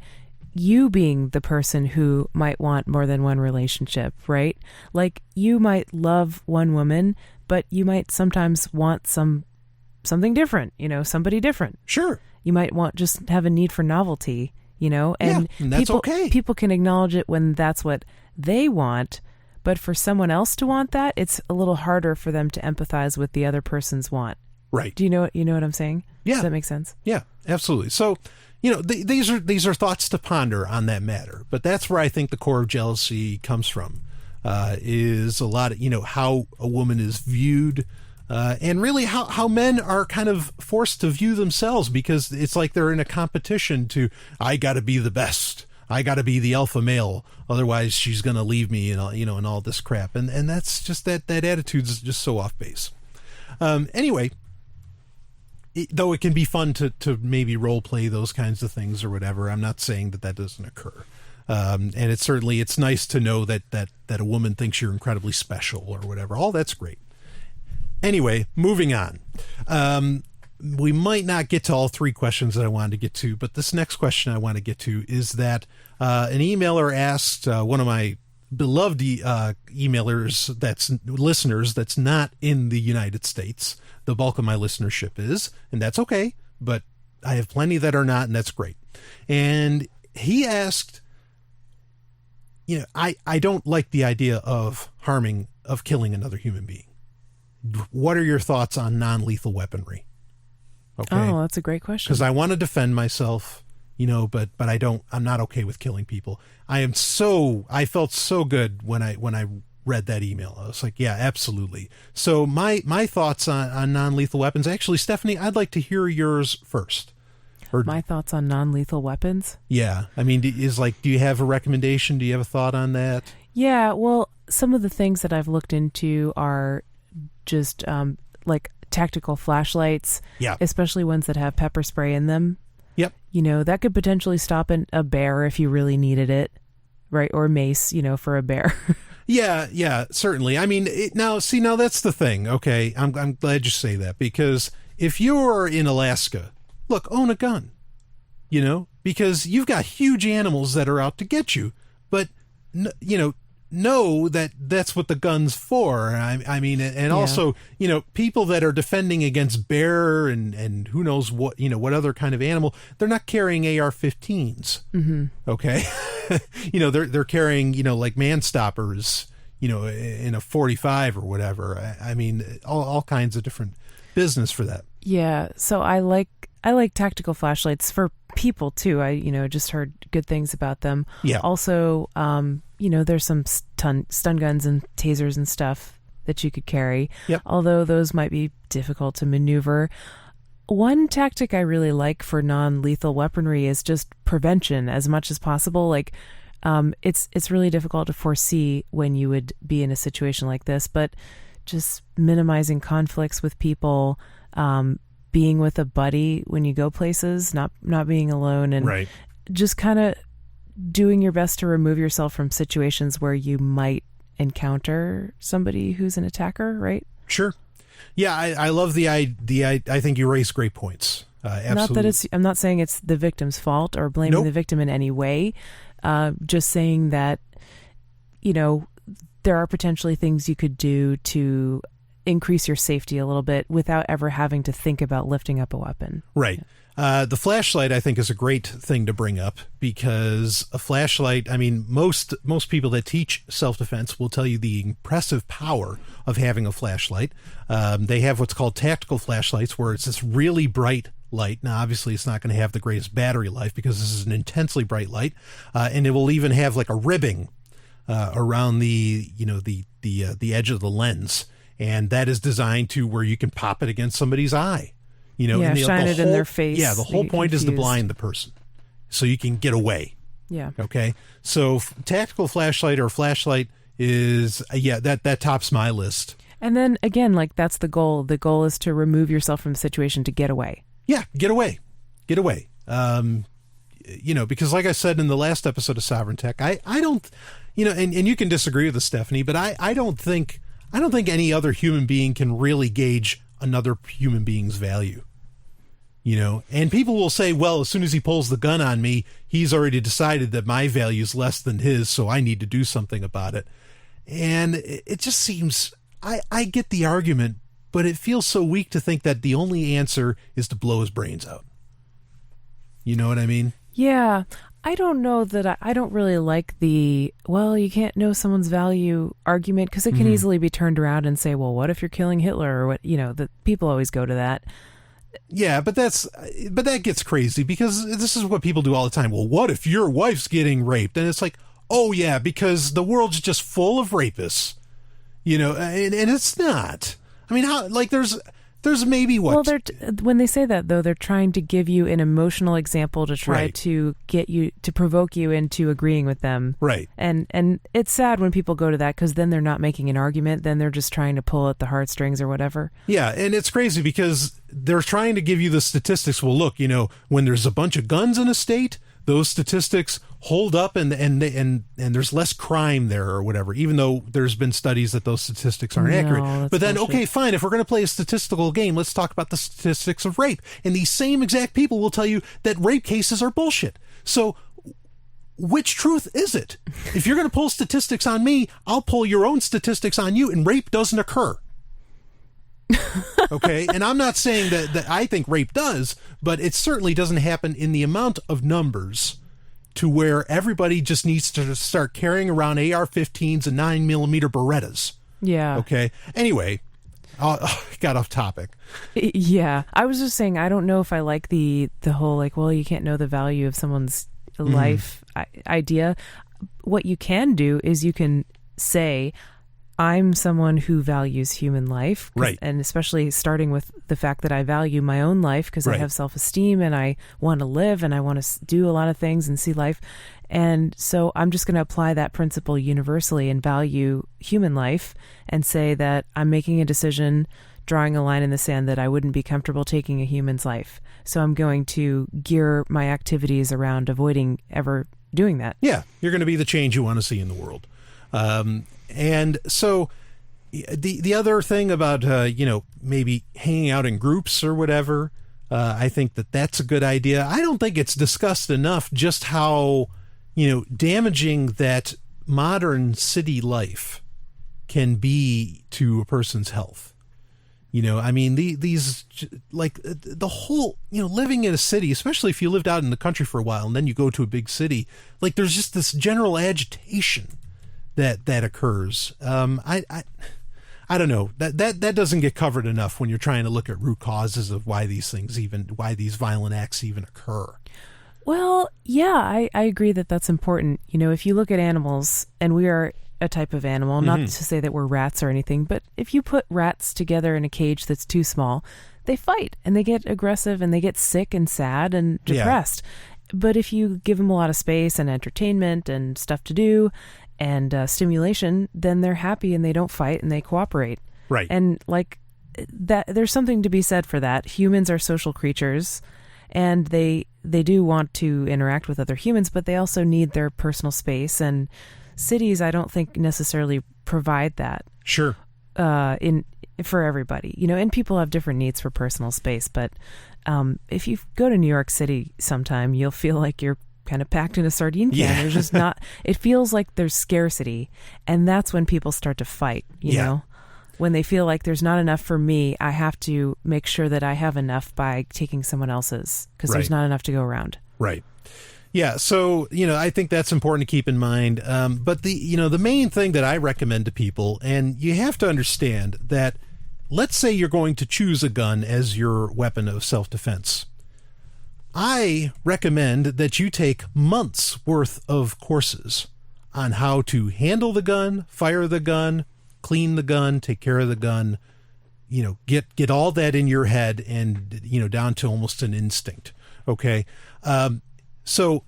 B: you being the person who might want more than one relationship, right? Like, you might love one woman, but you might sometimes want something different, you know, somebody different.
C: Sure.
B: You might just have a need for novelty, you know, and
C: that's okay.
B: People can acknowledge it when that's what they want. But for someone else to want that, it's a little harder for them to empathize with the other person's want.
C: Right.
B: Do you know what I'm saying?
C: Yeah.
B: Does that make sense?
C: Yeah, absolutely. So, you know, these are thoughts to ponder on that matter. But that's where I think the core of jealousy comes from, is a lot of, you know, how a woman is viewed, and really how men are kind of forced to view themselves, because it's like they're in a competition to, I got to be the best. I got to be the alpha male, otherwise she's going to leave me, and you know, and all this crap. And that's just that attitude's just so off base. Anyway, though it can be fun to maybe role play those kinds of things or whatever. I'm not saying that doesn't occur. And it's nice to know that a woman thinks you're incredibly special or whatever. All that's great. Anyway, moving on. We might not get to all three questions that I wanted to get to, but this next question I want to get to is that an emailer asked, one of my beloved listeners that's not in the United States. The bulk of my listenership is, and that's okay, but I have plenty that are not, and that's great. And he asked, you know, I don't like the idea of killing another human being. What are your thoughts on non-lethal weaponry? Okay.
B: Oh, that's a great question.
C: Because I want to defend myself, you know, but I'm not okay with killing people. I felt so good when I read that email. I was like, yeah, absolutely. So my thoughts on non-lethal weapons, actually, Stephanie, I'd like to hear yours first.
B: My thoughts on non-lethal weapons?
C: Yeah. I mean, do you have a recommendation? Do you have a thought on that?
B: Yeah, well, some of the things that I've looked into are just like tactical flashlights, especially ones that have pepper spray in them.
C: Yep.
B: You know, that could potentially stop a bear if you really needed it, right? Or mace, you know, for a bear.
C: Yeah, certainly. I mean, now that's the thing. Okay, I'm glad you say that, because if you're in Alaska, look, own a gun, you know, because you've got huge animals that are out to get you, but you know that that's what the gun's for. I mean, and also, you know, people that are defending against bear and who knows what, you know, what other kind of animal, they're not carrying AR-15s. Mm-hmm. Okay. You know, they're carrying, you know, like man stoppers, you know, in a 45 or whatever. I mean, all kinds of different business for that.
B: Yeah. So I like tactical flashlights for people too. I, you know, just heard good things about them.
C: Yeah.
B: Also, you know, there's some stun guns and tasers and stuff that you could carry.
C: Yep. Although
B: those might be difficult to maneuver. One tactic I really like for non-lethal weaponry is just prevention as much as possible. Like, it's really difficult to foresee when you would be in a situation like this, but just minimizing conflicts with people, being with a buddy when you go places, not being alone, and just kind of doing your best to remove yourself from situations where you might encounter somebody who's an attacker, right?
C: Sure. Yeah, I love the idea. I think you raise great points. Absolutely.
B: I'm not saying it's the victim's fault or blaming the victim in any way. Just saying that, you know, there are potentially things you could do to increase your safety a little bit without ever having to think about lifting up a weapon.
C: Right. The flashlight, I think, is a great thing to bring up because a flashlight, I mean, most people that teach self-defense will tell you the impressive power of having a flashlight. They have what's called tactical flashlights, where it's this really bright light. Now, obviously, it's not going to have the greatest battery life because this is an intensely bright light, and it will even have like a ribbing around the edge of the lens, and that is designed to where you can pop it against somebody's eye.
B: Shine it in their face.
C: Yeah, the whole point is to blind the person so you can get away.
B: Yeah.
C: Okay. So tactical flashlight or flashlight is, that tops my list.
B: And then again, like that's the goal. The goal is to remove yourself from the situation to get away.
C: Yeah, get away. Get away. Because like I said in the last episode of Sovryn Tech, I don't, and you can disagree with this, Stephanie, but I don't think any other human being can really gauge another human being's value. And people will say, well, as soon as he pulls the gun on me, he's already decided that my value is less than his, so I need to do something about it. And it just seems, I get the argument, but it feels so weak to think that the only answer is to blow his brains out. You know what I mean?
B: Yeah. I don't know that I don't really like the, well, you can't know someone's value argument, because it can easily be turned around and say, well, what if you're killing Hitler, or what, that people always go to that.
C: Yeah, but that gets crazy, because this is what people do all the time. Well, what if your wife's getting raped? And it's like, oh yeah, because the world's just full of rapists, and it's not. I mean, how, like, there's maybe what? Well,
B: when they say that, though, they're trying to give you an emotional example to try to get you, to provoke you into agreeing with them.
C: Right.
B: And it's sad when people go to that, because then they're not making an argument. Then they're just trying to pull at the heartstrings or whatever.
C: Yeah, and it's crazy because they're trying to give you the statistics. Well, look, when there's a bunch of guns in a state, those statistics hold up, and there's less crime there or whatever, even though there's been studies that those statistics aren't accurate. But then, bullshit. Okay, fine, if we're going to play a statistical game, let's talk about the statistics of rape. And these same exact people will tell you that rape cases are bullshit. So which truth is it? If you're going to pull statistics on me, I'll pull your own statistics on you, and rape doesn't occur. Okay, and I'm not saying that I think rape does, but it certainly doesn't happen in the amount of numbers to where everybody just needs to start carrying around AR-15s and 9mm Berettas.
B: Yeah.
C: Okay. Anyway, got off topic.
B: Yeah, I was just saying, I don't know if I like the whole, like, well, you can't know the value of someone's life idea. What you can do is you can say, I'm someone who values human life,
C: right?
B: And especially starting with the fact that I value my own life, because I have self-esteem and I want to live and I want to do a lot of things and see life. And so I'm just going to apply that principle universally and value human life, and say that I'm making a decision, drawing a line in the sand, that I wouldn't be comfortable taking a human's life. So I'm going to gear my activities around avoiding ever doing that.
C: Yeah, you're going to be the change you want to see in the world. And so the other thing about, maybe hanging out in groups or whatever, I think that's a good idea. I don't think it's discussed enough just how, damaging that modern city life can be to a person's health. I mean, these, like, the whole, living in a city, especially if you lived out in the country for a while and then you go to a big city, like, there's just this general agitation that occurs. I don't know, that doesn't get covered enough when you're trying to look at root causes of why these violent acts even occur.
B: Well, yeah, I agree that that's important. If you look at animals, and we are a type of animal, not to say that we're rats or anything, but if you put rats together in a cage that's too small, they fight and they get aggressive and they get sick and sad and depressed. Yeah. But if you give them a lot of space and entertainment and stuff to do and stimulation, then they're happy and they don't fight and they cooperate.
C: Right.
B: And like that, there's something to be said for that. Humans are social creatures, and they do want to interact with other humans, but they also need their personal space. And cities, I don't think necessarily provide that.
C: Sure.
B: For everybody, and people have different needs for personal space. But if you go to New York City sometime, you'll feel like you're kind of packed in a sardine can.
C: Yeah.
B: There's just not, it feels like there's scarcity, and that's when people start to fight, you know? when they feel like there's not enough for me, I have to make sure that I have enough by taking someone else's, because there's not enough to go around.
C: Right. Yeah. So, I think that's important to keep in mind. But the main thing that I recommend to people, and you have to understand that, let's say you're going to choose a gun as your weapon of self-defense. I recommend that you take months worth of courses on how to handle the gun, fire the gun, clean the gun, take care of the gun, get all that in your head and, down to almost an instinct. Okay. So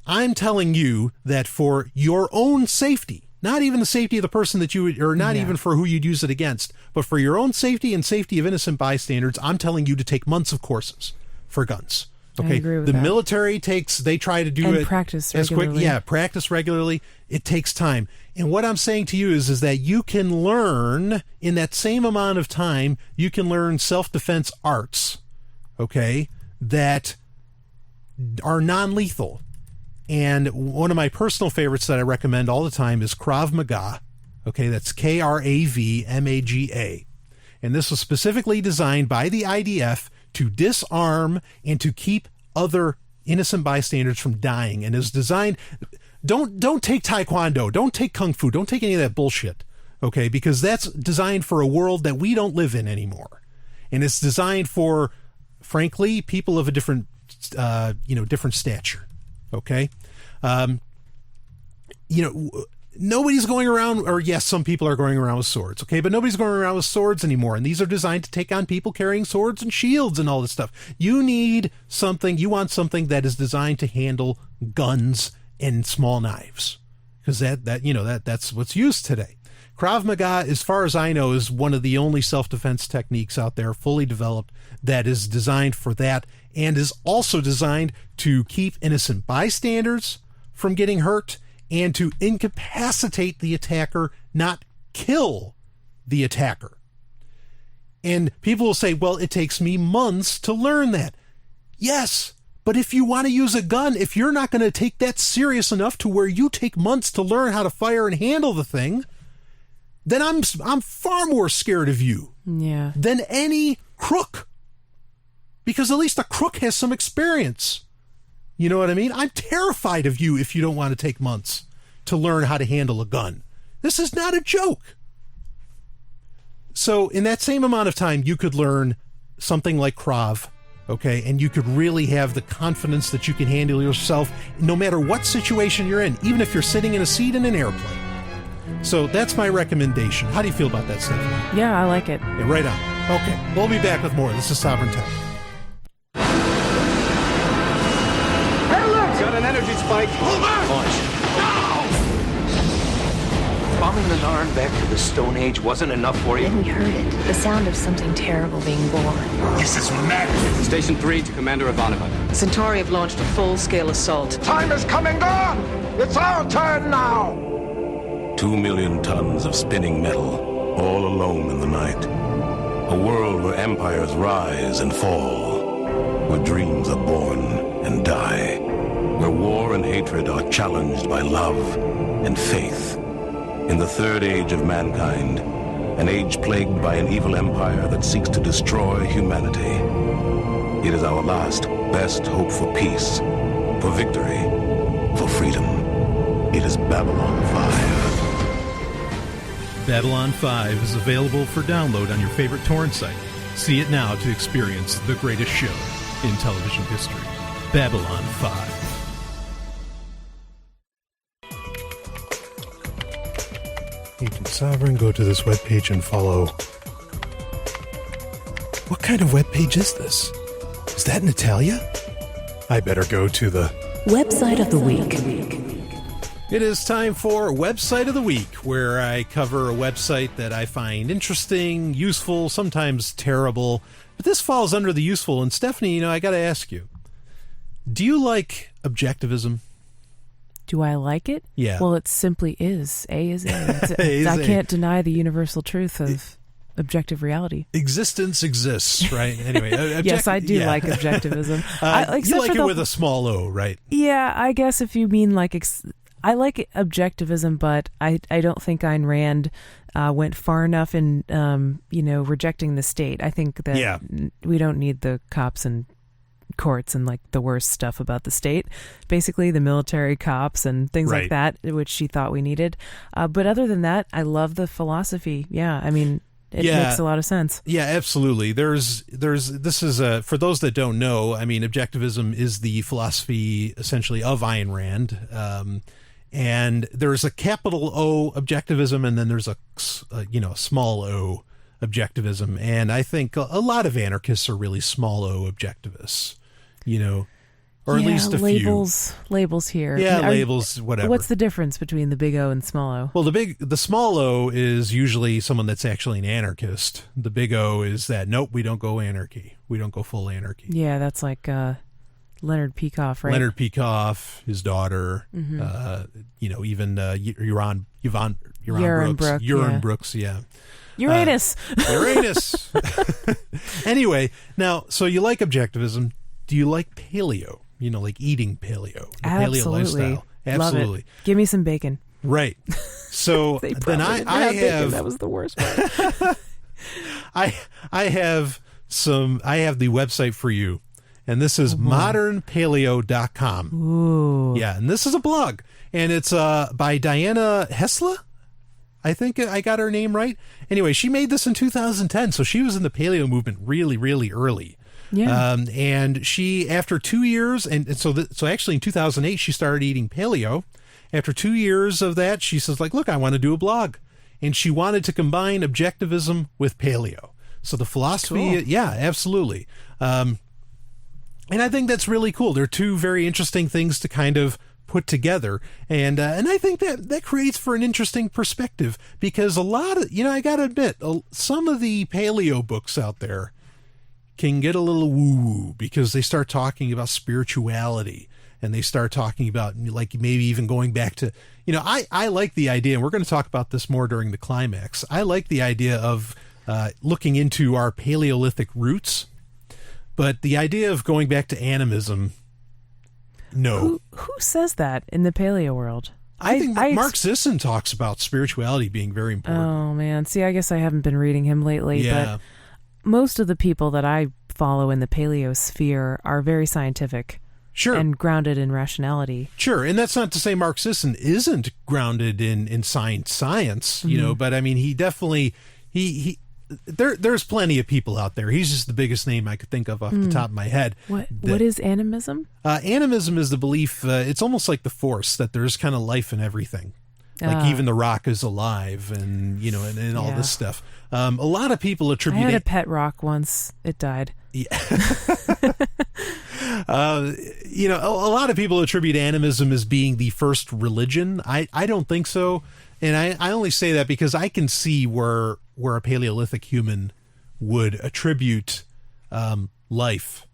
C: I'm telling you that for your own safety, not even the safety of the person that you would, or not even for who you'd use it against, but for your own safety and safety of innocent bystanders, I'm telling you to take months of courses for guns. Okay.
B: I agree with
C: the
B: that.
C: military they try to do
B: and
C: it
B: practice
C: as quick.
B: regularly.
C: Yeah, practice regularly. It takes time. And what I'm saying to you is that you can learn in that same amount of time, you can learn self-defense arts, okay, that are non-lethal. And one of my personal favorites that I recommend all the time is Krav Maga. Okay, that's KRAVMAGA. And this was specifically designed by the IDF to disarm and to keep other innocent bystanders from dying, and is designed. Don't take Taekwondo, don't take Kung Fu, don't take any of that bullshit, okay? Because that's designed for a world that we don't live in anymore, and it's designed for, frankly, people of a different, different stature, okay? Nobody's going around, or yes, some people are going around with swords, okay? But nobody's going around with swords anymore. And these are designed to take on people carrying swords and shields and all this stuff. You want something that is designed to handle guns and small knives. Because that's what's used today. Krav Maga, as far as I know, is one of the only self-defense techniques out there fully developed that is designed for that, and is also designed to keep innocent bystanders from getting hurt, and to incapacitate the attacker, not kill the attacker. And people will say, well, it takes me months to learn that. Yes, but if you want to use a gun, if you're not going to take that serious enough to where you take months to learn how to fire and handle the thing, then I'm far more scared of you than any crook. Because at least a crook has some experience. You know what I mean? I'm terrified of you if you don't want to take months to learn how to handle a gun. This is not a joke. So in that same amount of time, you could learn something like Krav, okay? And you could really have the confidence that you can handle yourself no matter what situation you're in, even if you're sitting in a seat in an airplane. So that's my recommendation. How do you feel about that, Stephanie?
B: Yeah, I like it.
C: Yeah, right on. Okay, we'll be back with more. This is Sovereign Tech.
G: Got an energy spike. Pull back! Launch. Now! Bombing the Narn back to the Stone Age wasn't enough for you?
H: Then we heard it. The sound of something terrible being born.
G: This is madness. Station 3 to Commander Ivanova.
I: Centauri have launched a full-scale assault.
J: Time is coming on! It's our turn now!
K: 2 million tons of spinning metal, all alone in the night. A world where empires rise and fall, where dreams are born and die, where war and hatred are challenged by love and faith. In the third age of mankind, an age plagued by an evil empire that seeks to destroy humanity. It is our last, best hope for peace, for victory, for freedom. It is Babylon 5.
C: Babylon 5 is available for download on your favorite torrent site. See it now to experience the greatest show in television history. Babylon 5. Agent Sovereign, go to this webpage and follow. What kind of webpage is this? Is that Natalia? I better go to the
L: Website of the Week.
C: It is time for Website of the Week, where I cover a website that I find interesting, useful, sometimes terrible. But this falls under the useful. And Stephanie, I got to ask you, do you like objectivism?
B: Do I like it?
C: Yeah.
B: Well, it simply is. A is A.
C: A is
B: I
C: A.
B: can't deny the universal truth of objective reality.
C: Existence exists, right? Anyway.
B: Yes, I do like objectivism.
C: You like it with a small O, right?
B: Yeah, I guess if you mean like... I like objectivism, but I don't think Ayn Rand went far enough in, rejecting the state. I think that we don't need the cops and courts and like the worst stuff about the state, basically the military cops and things like that, which she thought we needed. But other than that, I love the philosophy. Yeah, I mean, it makes a lot of sense. Yeah,
C: absolutely. This is for those that don't know, I mean, objectivism is the philosophy essentially of Ayn Rand. And there's a capital O objectivism, and then there's a small o objectivism. And I think a lot of anarchists are really small o objectivists, or at least a
B: few. Labels here.
C: Yeah, labels, whatever.
B: What's the difference between the big O and small o?
C: Well, the small o is usually someone that's actually an anarchist. The big O is that, nope, we don't go anarchy. We don't go full anarchy.
B: Yeah, that's like Leonard Peikoff, right?
C: Leonard Peikoff, his daughter, even Yaron Brooks. Yaron Brooks, yeah.
B: Uranus.
C: Uranus. Anyway, now, so you like objectivism. Do you like paleo? Like eating paleo. The
B: Absolutely.
C: Paleo lifestyle. Absolutely.
B: Love it. Give me some bacon.
C: Right. So then I have
B: bacon. That was the worst part.
C: I have the website for you. And this is modernpaleo.com.
B: Ooh.
C: Yeah, and this is a blog. And it's by Diana Hessler. I think I got her name right. Anyway, she made this in 2010, so she was in the paleo movement really, really early.
B: Yeah.
C: And she, after 2 years, so actually in 2008, she started eating paleo. After 2 years of that, she says, look, I want to do a blog. And she wanted to combine objectivism with paleo. So the philosophy,
B: cool.
C: Yeah, absolutely. And I think that's really cool. They're two very interesting things to kind of put together. And I think that creates for an interesting perspective, because a lot of, I got to admit, some of the paleo books out there can get a little woo-woo, because they start talking about spirituality, and they start talking about like maybe even going back to, I like the idea, and we're going to talk about this more during the climax. I like the idea of looking into our Paleolithic roots, but the idea of going back to animism, no.
B: Who says that in the paleo world?
C: I think Mark Sisson talks about spirituality being very important.
B: Oh, man. See, I guess I haven't been reading him lately, but most of the people that I follow in the paleo sphere are very scientific.
C: Sure.
B: And grounded in rationality.
C: Sure. And that's not to say Mark Sisson isn't grounded in science, but I mean, he definitely, there's plenty of people out there. He's just the biggest name I could think of off the top of my head.
B: What is animism?
C: Animism is the belief, it's almost like the Force, that there's kind of life in everything. Like even the rock is alive, and and all this stuff. A lot of people attribute.
B: I had a pet rock once. It died.
C: Yeah. A lot of people attribute animism as being the first religion. I don't think so, and I only say that because I can see where a Paleolithic human would attribute life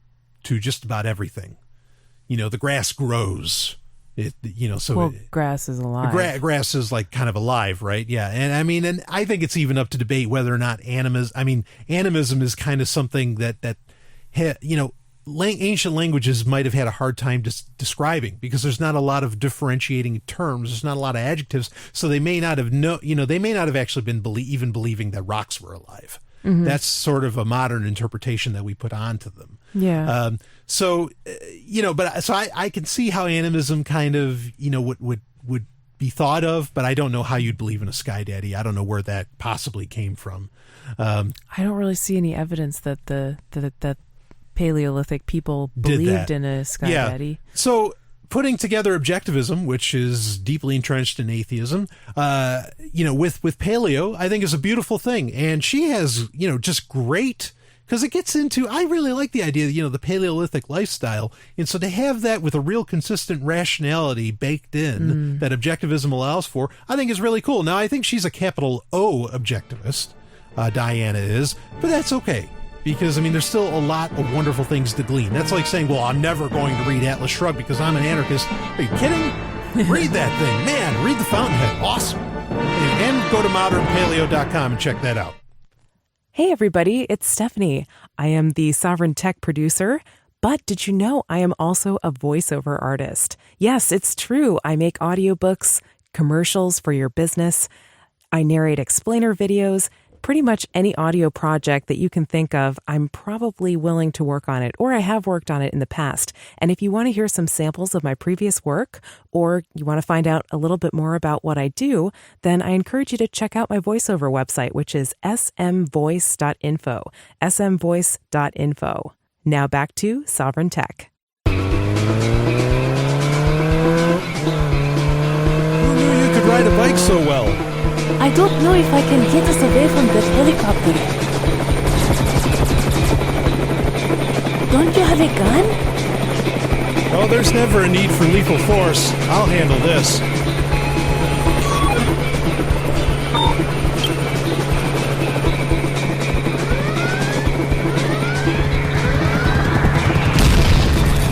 C: to just about everything. The grass grows.
B: Grass is alive.
C: Grass is like kind of alive, right? Yeah. And I mean, and I think it's even up to debate whether or not animism is kind of something that ancient languages might have had a hard time describing, because there's not a lot of differentiating terms. There's not a lot of adjectives. So they may not have they may not have actually been even believing that rocks were alive. Mm-hmm. That's sort of a modern interpretation that we put onto them.
B: Yeah.
C: So I can see how animism kind of, would be thought of, but I don't know how you'd believe in a sky daddy. I don't know where that possibly came from.
B: I don't really see any evidence that that Paleolithic people believed in a sky daddy.
C: So putting together objectivism, which is deeply entrenched in atheism, with paleo, I think is a beautiful thing. And she has, just great, because it gets into, I really like the idea, the Paleolithic lifestyle. And so to have that with a real consistent rationality baked in that objectivism allows for, I think is really cool. Now, I think she's a capital O objectivist, Diana is, but that's okay. Because, there's still a lot of wonderful things to glean. That's like saying, well, I'm never going to read Atlas Shrugged because I'm an anarchist. Are you kidding? Read that thing. Man, read The Fountainhead. Awesome. And go to modernpaleo.com and check that out.
B: Hey, everybody. It's Stephanie. I am the Sovryn Tech producer. But did you know I am also a voiceover artist? Yes, it's true. I make audiobooks, commercials for your business. I narrate explainer videos. Pretty much any audio project that you can think of, I'm probably willing to work on it, or I have worked on it in the past. And if you want to hear some samples of my previous work, or you want to find out a little bit more about what I do, then I encourage you to check out my voiceover website, which is smvoice.info, smvoice.info. Now back to Sovryn Tech.
C: Who knew you could ride a bike so well?
L: I don't know if I can get us away from that helicopter. Don't you have a gun?
C: Oh, there's never a need for lethal force. I'll handle this.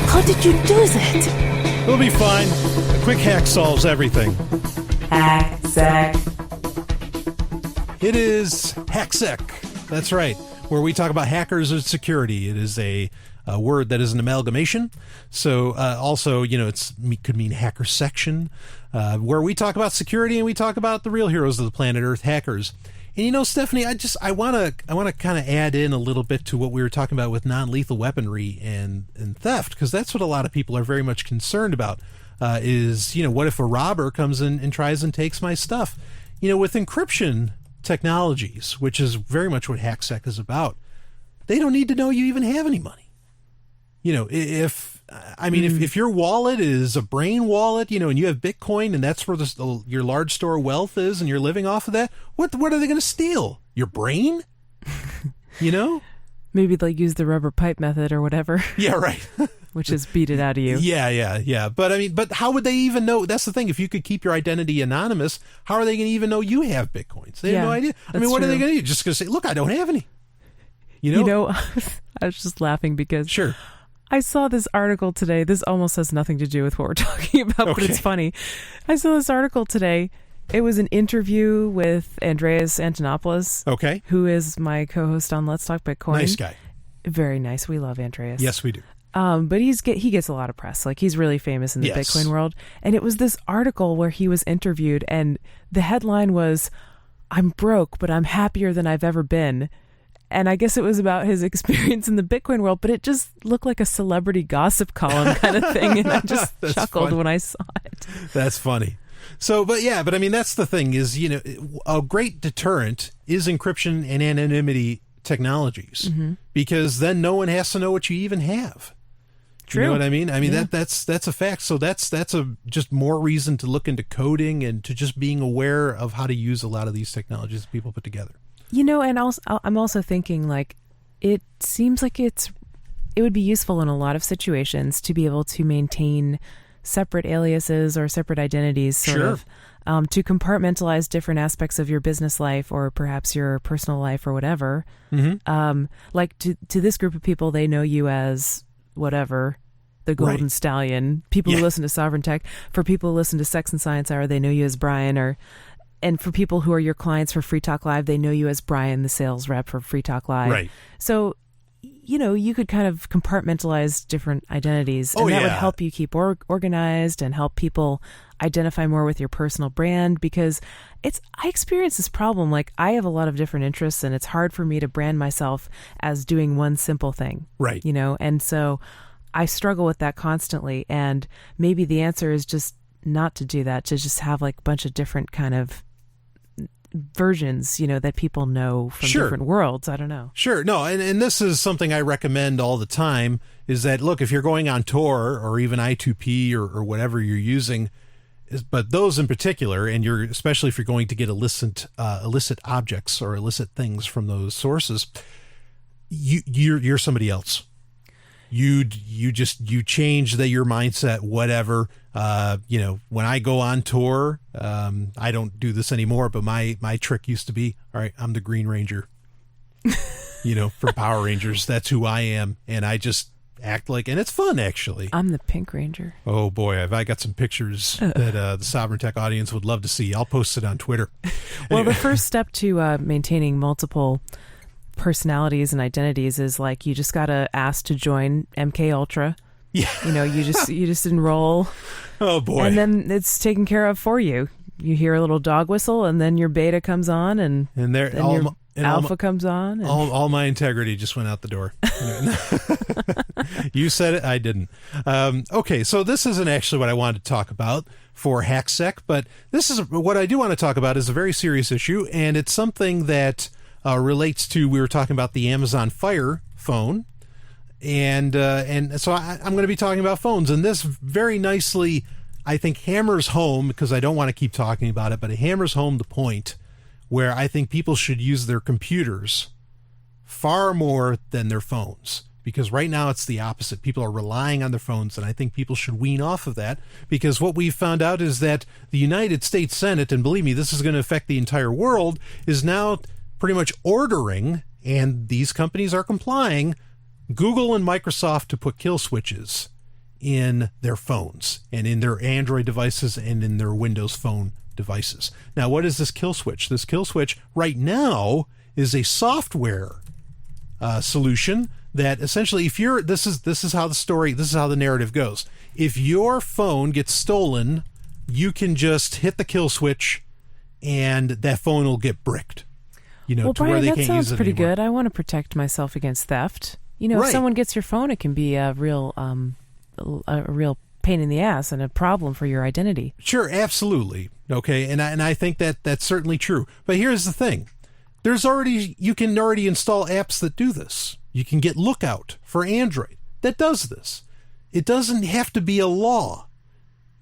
L: How did you do that?
C: We'll be fine. A quick hack solves everything.
B: Hacksec.
C: It is Hacksec. That's right. Where we talk about hackers and security. It is a word that is an amalgamation. So also, it could mean hacker section, where we talk about security and we talk about the real heroes of the planet Earth, hackers. And Stephanie, I want to kind of add in a little bit to what we were talking about with non-lethal weaponry and theft, because that's what a lot of people are very much concerned about. Is what if a robber comes in and tries and takes my stuff? With encryption technologies, which is very much what Hacksec is about, they don't need to know you even have any money. If your wallet is a brain wallet, and you have Bitcoin and that's where your large store of wealth is and you're living off of that, what are they going to steal? Your brain?
B: Maybe they'll use the rubber pipe method or whatever.
C: Yeah, right.
B: Which is beat it out of you.
C: Yeah. But how would they even know? That's the thing. If you could keep your identity anonymous, how are they going to even know you have Bitcoins? They have no idea. What are they going to do? Just going to say, look, I don't have any.
B: I was just laughing because
C: sure.
B: I saw this article today. This almost has nothing to do with what we're talking about, but it's funny. I saw this article today. It was an interview with Andreas Antonopoulos, who is my co-host on Let's Talk Bitcoin.
C: Nice guy.
B: Very nice. We love Andreas.
C: Yes, we do.
B: But he gets a lot of press. Like, he's really famous in the Bitcoin world. And it was this article where he was interviewed, and the headline was, "I'm broke, but I'm happier than I've ever been." And I guess it was about his experience in the Bitcoin world, but it just looked like a celebrity gossip column kind of thing. And I just chuckled funny. When I saw it.
C: That's funny. So, that's the thing is, a great deterrent is encryption and anonymity technologies, because then no one has to know what you even have.
B: True.
C: You know what I mean? That's a fact. So that's just more reason to look into coding and to just being aware of how to use a lot of these technologies that people put together.
B: And also, I'm also thinking, like, it seems like it would be useful in a lot of situations to be able to maintain separate aliases or separate identities, sort of, to compartmentalize different aspects of your business life or perhaps your personal life or whatever. Like to this group of people, they know you as whatever, the Golden Stallion. People who listen to Sovryn Tech. For people who listen to Sex and Science Hour, they know you as Brian, and for people who are your clients for Free Talk Live, they know you as Brian, the sales rep for Free Talk Live.
C: Right.
B: So, you could kind of compartmentalize different identities, and that would help you keep organized and help people identify more with your personal brand, because I experience this problem. Like, I have a lot of different interests, and it's hard for me to brand myself as doing one simple thing.
C: Right.
B: And so I struggle with that constantly, and maybe the answer is just not to do that, to just have like a bunch of different kind of versions, that people know from different worlds. I don't know.
C: Sure. No, and this is something I recommend all the time, is that, look, if you're going on Tor or even I2P or whatever you're using, but those in particular, and especially if you're going to get illicit objects or illicit things from those sources, you're somebody else. You change your mindset, whatever. When I go on tour, I don't do this anymore, but my trick used to be, all right, I'm the Green Ranger, from Power Rangers. That's who I am. And I just act like, and it's fun, actually.
B: I'm the Pink Ranger.
C: Oh boy, have I got some pictures that the Sovryn Tech audience would love to see. I'll post it on Twitter.
B: Well, the first step to maintaining multiple personalities and identities is, like, you just gotta ask to join MK Ultra. You just enroll.
C: Oh boy.
B: And then it's taken care of for you. you hear a little dog whistle, and then your beta comes on, and
C: there
B: your alpha comes on. And
C: all my integrity just went out the door. You said it, I didn't. Okay, so this isn't actually what I wanted to talk about for Hacksec, but this is what I do want to talk about is a very serious issue, and it's something that relates to, we were talking about the Amazon Fire phone, and so I'm going to be talking about phones, and this very nicely, I think, hammers home, because I don't want to keep talking about it, but it hammers home the point where I think people should use their computers far more than their phones. Because right now it's the opposite. People are relying on their phones, and I think people should wean off of that, because what we've found out is that the United States Senate, and believe me, this is going to affect the entire world, is now pretty much ordering, and these companies are complying, Google and Microsoft to put kill switches in their phones and in their Android devices and in their Windows Phone devices. Now, what is this kill switch? This kill switch right now is a software solution that essentially, if you're, this is how the narrative goes. If your phone gets stolen, you can just hit the kill switch and that phone will get bricked.
B: Well,
C: to
B: Brian,
C: where they
B: that
C: can't
B: sounds
C: use it
B: pretty
C: anymore.
B: good. I want to protect myself against theft. If
C: Right.
B: someone gets your phone, it can be a real pain in the ass and a problem for your identity.
C: Sure, absolutely. Okay, and I think that that's certainly true. But here's the thing. You can already install apps that do this. You can get Lookout for Android that does this. It doesn't have to be a law.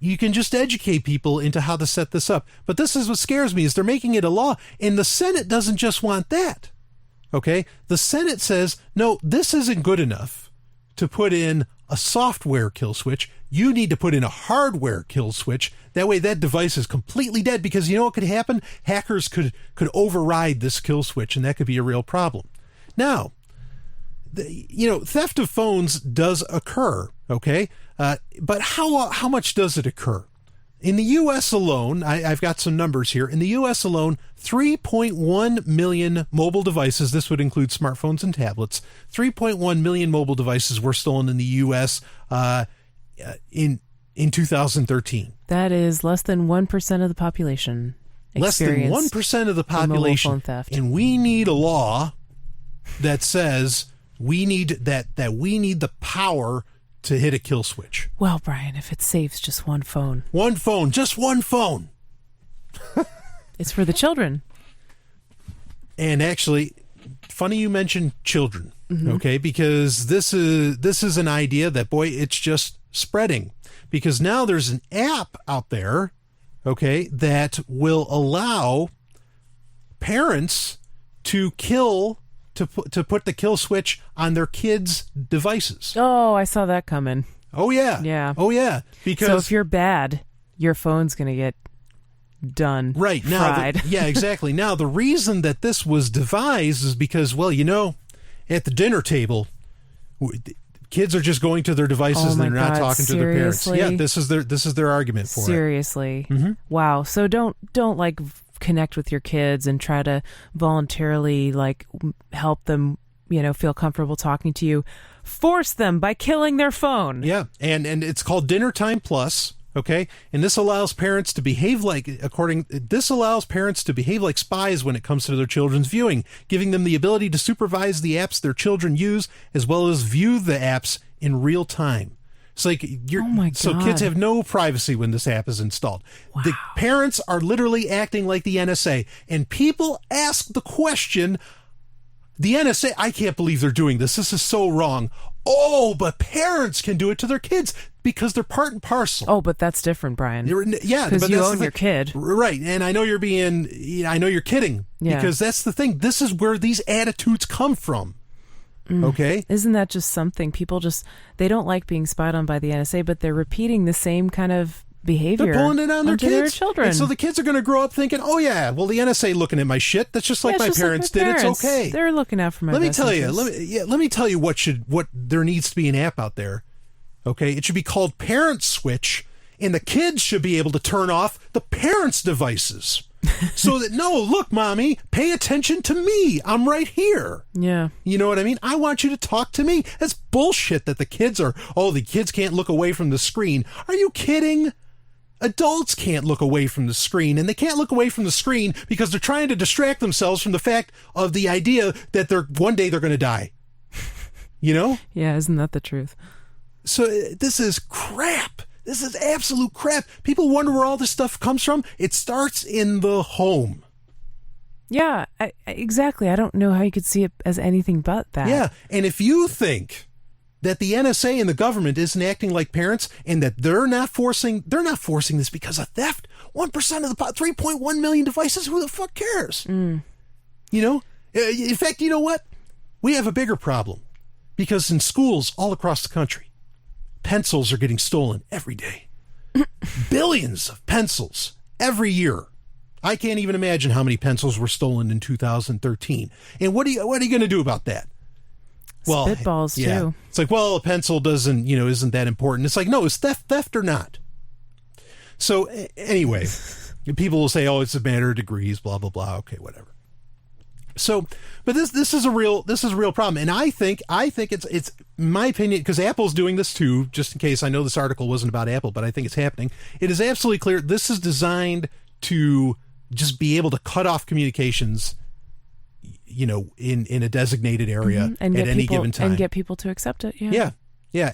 C: You can just educate people into how to set this up. But this is what scares me, is they're making it a law, and the Senate doesn't just want that. Okay? The Senate says, no, this isn't good enough to put in a software kill switch. You need to put in a hardware kill switch. That way that device is completely dead, because you know what could happen? Hackers could override this kill switch, and that could be a real problem. Now, theft of phones does occur, okay? But how much does it occur? In the U.S. alone, I've got some numbers here. In the U.S. alone, 3.1 million mobile devices, this would include smartphones and tablets, 3.1 million mobile devices were stolen in the U.S. In 2013.
B: That is less than 1% of the population.
C: Less than 1% of the population.
B: Mobile phone theft.
C: And we need a law that says we need the power to hit a kill switch.
B: Well, Brian, if it saves just one phone.
C: Just one phone.
B: It's for the children.
C: And actually, funny you mentioned children, okay? Because this is an idea that, boy, it's just spreading. Because now there's an app out there, okay, that will allow parents to put the kill switch on their kids' devices.
B: Oh, I saw that coming.
C: Oh, yeah.
B: Yeah.
C: Oh, yeah. Because
B: so if you're bad, your phone's going to get done.
C: Right. Now,
B: fried.
C: yeah, exactly. Now, the reason that this was devised is because, well, at the dinner table, kids are just going to their devices and they're not talking to their parents. Yeah, this is their argument for it.
B: Seriously. Wow. So don't connect with your kids and try to voluntarily help them, feel comfortable talking to you. Force them by killing their phone.
C: Yeah, and it's called Dinner Time Plus. Okay, and this allows parents to behave like spies when it comes to their children's viewing, giving them the ability to supervise the apps their children use, as well as view the apps in real time. It's like so kids have no privacy when this app is installed.
B: Wow.
C: The parents are literally acting like the NSA, and people ask the question, the NSA, I can't believe they're doing this. This is so wrong. Oh, but parents can do it to their kids because they're part and parcel.
B: Oh, but that's different, Brian.
C: Yeah,
B: because you own your kid,
C: right? And I know you're kidding, because that's the thing. This is where these attitudes come from. Okay,
B: isn't that just something people they don't like being spied on by the NSA, but they're repeating the same kind of behavior.
C: They're pulling it on their kids,
B: their children.
C: And so the kids are going to grow up thinking, "Oh yeah, well the NSA looking at my shit. That's just like my parents did. It's okay.
B: They're looking out for my."
C: Let me tell you what there needs to be an app out there. Okay, it should be called Parent Switch, and the kids should be able to turn off the parents' devices. So that, no, look, mommy, pay attention to me. I'm right here.
B: Yeah.
C: You know what I mean? I want you to talk to me. That's bullshit that the kids can't look away from the screen. Are you kidding? Adults can't look away from the screen, and they can't look away from the screen because they're trying to distract themselves from the fact of the idea that one day they're going to die. You know?
B: Yeah, isn't that the truth?
C: So this is crap. This is absolute crap. People wonder where all this stuff comes from. It starts in the home.
B: Yeah, exactly. I don't know how you could see it as anything but that.
C: Yeah, and if you think that the NSA and the government isn't acting like parents and that they're not forcing this because of theft, 1% of the 3.1 million devices, who the fuck cares? You know? In fact, you know what? We have a bigger problem because in schools all across the country, pencils are getting stolen every day. Billions of pencils every year. I can't even imagine how many pencils were stolen in 2013. And what are you going to do about that? Well,
B: spitballs too.
C: It's like, well, a pencil isn't that important. It's like, no, is theft or not? So anyway, people will say, oh, it's a matter of degrees, blah, blah, blah. Okay, whatever. So, but this is a real problem. And I think it's in my opinion, because Apple's doing this too, just in case. I know this article wasn't about Apple, but I think it's happening. It is absolutely clear. This is designed to just be able to cut off communications, you know, in a designated area at any given time.
B: And get people to accept it,
C: Yeah,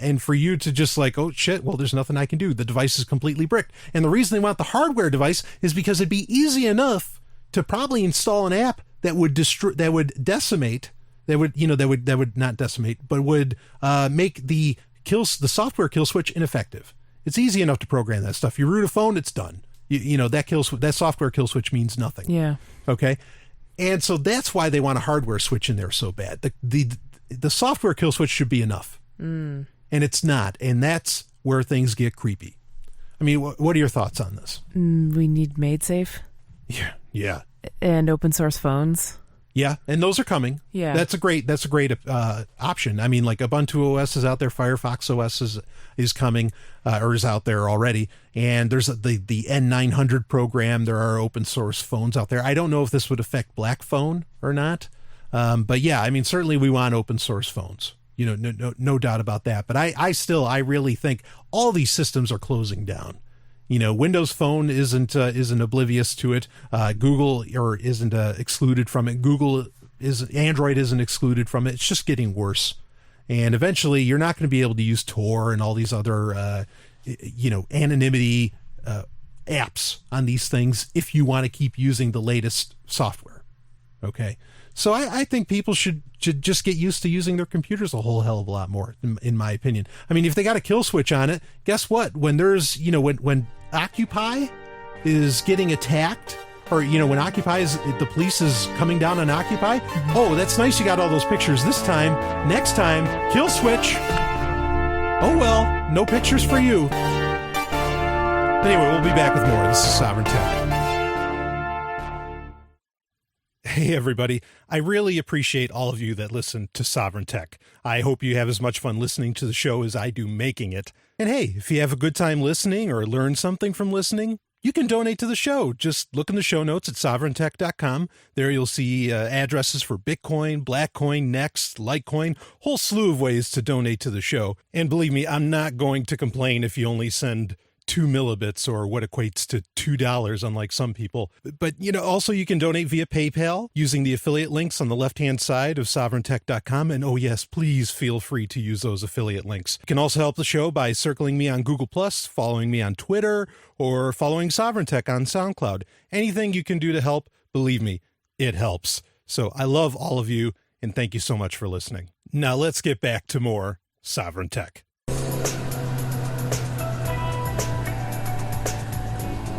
C: and for you to just like, oh, shit, well, there's nothing I can do. The device is completely bricked. And the reason they want the hardware device is because it'd be easy enough to probably install an app that would make the software kill switch ineffective. It's easy enough to program that stuff. You root a phone, it's done. That software kill switch means nothing.
B: Yeah.
C: Okay. And so that's why they want a hardware switch in there so bad. The software kill switch should be enough. And it's not. And that's where things get creepy. I mean, what are your thoughts on this?
B: We need MadeSafe.
C: Yeah.
B: And open source phones.
C: Yeah, and those are coming.
B: Yeah.
C: That's a great option. I mean, like Ubuntu OS is out there, Firefox OS is coming or is out there already, and there's the N900 program. There are open source phones out there. I don't know if this would affect BlackPhone or not, but yeah, I mean, certainly we want open source phones. You know, no doubt about that. But I really think all these systems are closing down. You know, Windows Phone isn't oblivious to it. Google isn't excluded from it. Android isn't excluded from it. It's just getting worse. And eventually, you're not going to be able to use Tor and all these other, anonymity apps on these things if you want to keep using the latest software. Okay, so I think people should just get used to using their computers a whole hell of a lot more, in my opinion. I mean, if they got a kill switch on it, guess what? When there's, when Occupy is getting attacked, or, when Occupy the police is coming down on Occupy, oh, that's nice you got all those pictures this time. Next time, kill switch. Oh, well, no pictures for you. Anyway, we'll be back with more. This is Sovryn Tech. Hey, everybody. I really appreciate all of you that listen to Sovryn Tech. I hope you have as much fun listening to the show as I do making it. And hey, if you have a good time listening or learn something from listening, you can donate to the show. Just look in the show notes at sovryntech.com. There you'll see addresses for Bitcoin, BlackCoin, Next, Litecoin, whole slew of ways to donate to the show. And believe me, I'm not going to complain if you only send 2 millibits, or what equates to $2, unlike some people. But, also you can donate via PayPal using the affiliate links on the left-hand side of sovryntech.com. And oh yes, please feel free to use those affiliate links. You can also help the show by circling me on Google+, following me on Twitter, or following Sovryn Tech on SoundCloud. Anything you can do to help, believe me, it helps. So I love all of you, and thank you so much for listening. Now let's get back to more Sovryn Tech.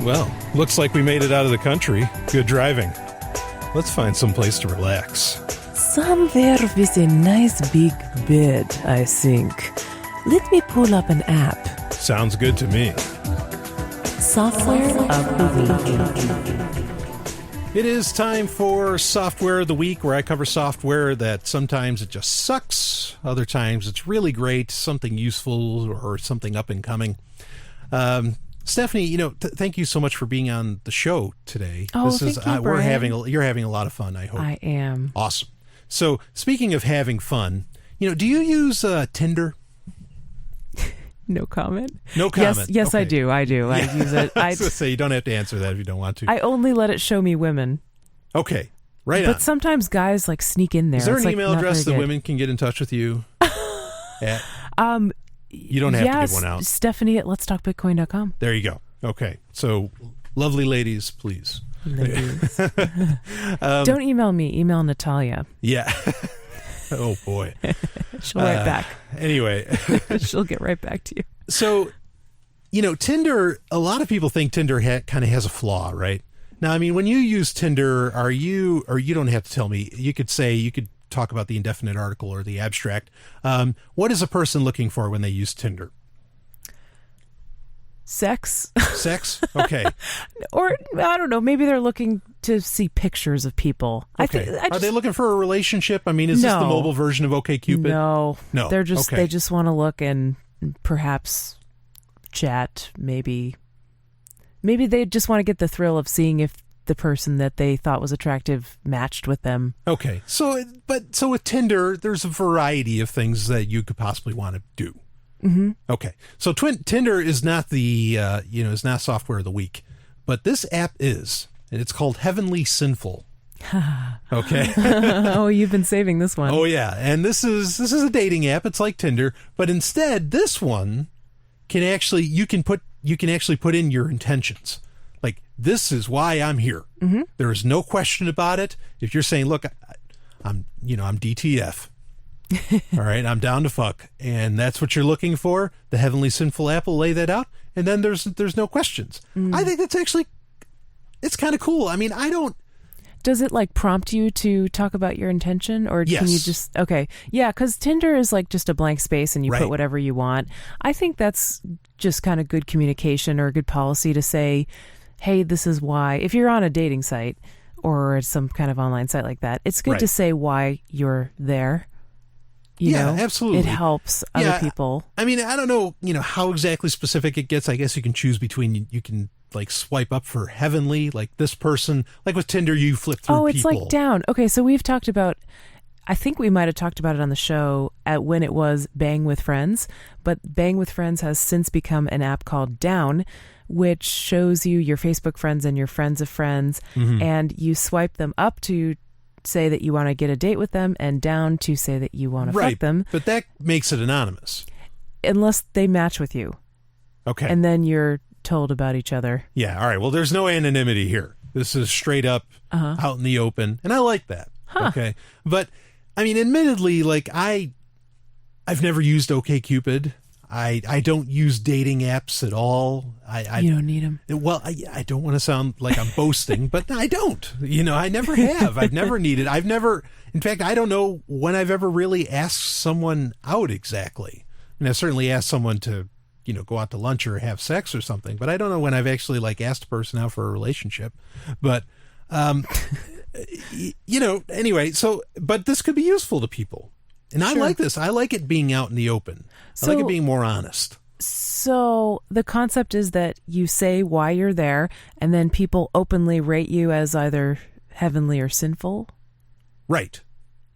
C: Well, looks like we made it out of the country. Good driving. Let's find some place to relax.
B: Somewhere with a nice big bed, I think. Let me pull up an app.
C: Sounds good to me.
B: Software of the Week.
C: It is time for Software of the Week, where I cover software that sometimes it just sucks, other times it's really great, something useful or something up and coming. Stephanie, thank you so much for being on the show today.
B: Oh, thank you,
C: you're having a lot of fun, I hope.
B: I am.
C: Awesome. So, speaking of having fun, do you use Tinder?
B: No comment.
C: No comment.
B: Yes,
C: okay.
B: I do. I use it.
C: I was going to say, you don't have to answer that if you don't want to.
B: I only let it show me women.
C: Okay. Right on.
B: But sometimes guys like sneak in there.
C: Is there
B: it's
C: an
B: like
C: email address that
B: good.
C: women can get in touch with you at? You don't have to give one out.
L: Stephanie at letstalkbitcoin.com.
C: There you go. Okay. So, lovely ladies, please.
B: Don't email me. Email Natalia.
C: Yeah. Oh, boy.
B: She'll write back.
C: Anyway.
B: She'll get right back to you.
C: So, Tinder, a lot of people think Tinder kind of has a flaw, right? Now, I mean, when you use Tinder, or you don't have to tell me, you could talk about the indefinite article or the abstract. What is a person looking for when they use Tinder?
B: Sex.
C: Sex? Okay.
B: Or, I don't know, maybe they're looking to see pictures of people.
C: Okay. Are they looking for a relationship? I mean, is this the mobile version of OkCupid?
B: No.
C: They're
B: just, they just want to look and perhaps chat, maybe they just want to get the thrill of seeing if the person that they thought was attractive matched with them.
C: Okay. So with Tinder, there's a variety of things that you could possibly want to do.
B: Mm-hmm.
C: Okay. So Tinder is not is not software of the week, but this app is, and it's called HeavenlySinful. Okay.
B: Oh, you've been saving this one.
C: Oh yeah. And this is a dating app. It's like Tinder, but instead this one can actually, you can actually put in your intentions. Like, this is why I'm here.
B: Mm-hmm.
C: There is no question about it. If you're saying, look, I'm DTF. All right, I'm down to fuck, and that's what you're looking for, the HeavenlySinful app will lay that out, and then there's no questions. I think that's actually, it's kind of cool. I mean,
B: Does it like prompt you to talk about your intention, or
C: yes.
B: can you just, okay. Yeah, because Tinder is like just a blank space and you put whatever you want. I think that's just kind of good communication or good policy to say, hey, this is why, if you're on a dating site or some kind of online site like that, it's good to say why you're there. You know?
C: Absolutely.
B: It helps other people.
C: I mean, I don't know, how exactly specific it gets. I guess you can choose between, you can like swipe up for heavenly, like this person, like with Tinder, you flip through people.
B: Oh, it's like down. Okay, so we've talked about, I think we might have talked about it on the show when it was Bang with Friends, but Bang with Friends has since become an app called Down, which shows you your Facebook friends and your friends of friends, and you swipe them up to say that you want to get a date with them, and down to say that you want to fuck them.
C: But that makes it anonymous.
B: Unless they match with you.
C: Okay.
B: And then you're told about each other.
C: Yeah, all right. Well, there's no anonymity here. This is straight up out in the open, and I like that. Okay. But, I mean, admittedly, like, I've never used OkCupid. I don't use dating apps at all.
B: You don't need them.
C: Well, I don't want to sound like I'm boasting, but I don't. I never have. I've never needed. In fact, I don't know when I've ever really asked someone out exactly. I mean, I've certainly asked someone to, go out to lunch or have sex or something, but I don't know when I've actually like asked a person out for a relationship. But, anyway, but this could be useful to people. And I like this. I like it being out in the open. I like it being more honest.
B: So the concept is that you say why you're there, and then people openly rate you as either heavenly or sinful?
C: Right.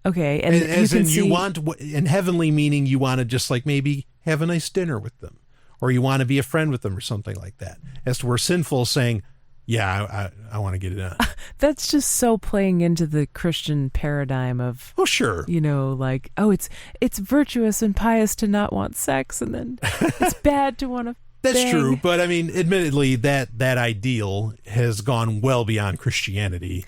B: Okay. And
C: you want, and heavenly meaning you want to just like maybe have a nice dinner with them, or you want to be a friend with them or something like that. As to where sinful saying, yeah, I want to get it on.
B: That's just so playing into the Christian paradigm of,
C: oh, sure.
B: Like, oh, it's virtuous and pious to not want sex, and then it's bad to want to
C: That's true, but I mean, admittedly, that ideal has gone well beyond Christianity.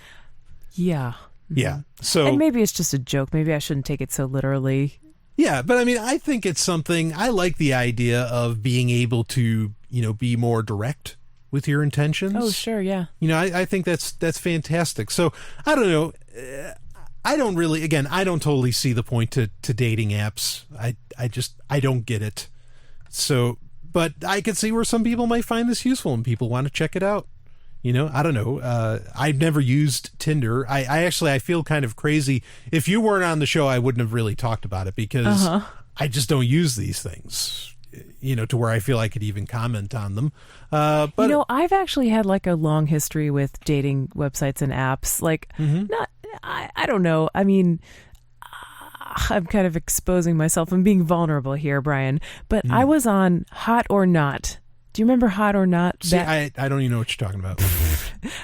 B: Yeah.
C: Yeah. So,
B: and maybe it's just a joke. Maybe I shouldn't take it so literally.
C: Yeah, but I mean, I think it's something, I like the idea of being able to, be more direct with your intentions.
B: Oh, sure, yeah.
C: I think that's fantastic. So, I don't know. I don't really, again, I don't totally see the point to dating apps. I don't get it. So, but I could see where some people might find this useful and people want to check it out. I don't know. I've never used Tinder. I feel kind of crazy. If you weren't on the show, I wouldn't have really talked about it because I just don't use these things. To where I feel I could even comment on them. But
B: I've actually had like a long history with dating websites and apps. Like, I don't know. I mean, I'm kind of exposing myself. I'm being vulnerable here, Brian. But I was on Hot or Not. Do you remember Hot or Not?
C: See, I don't even know what you're talking about.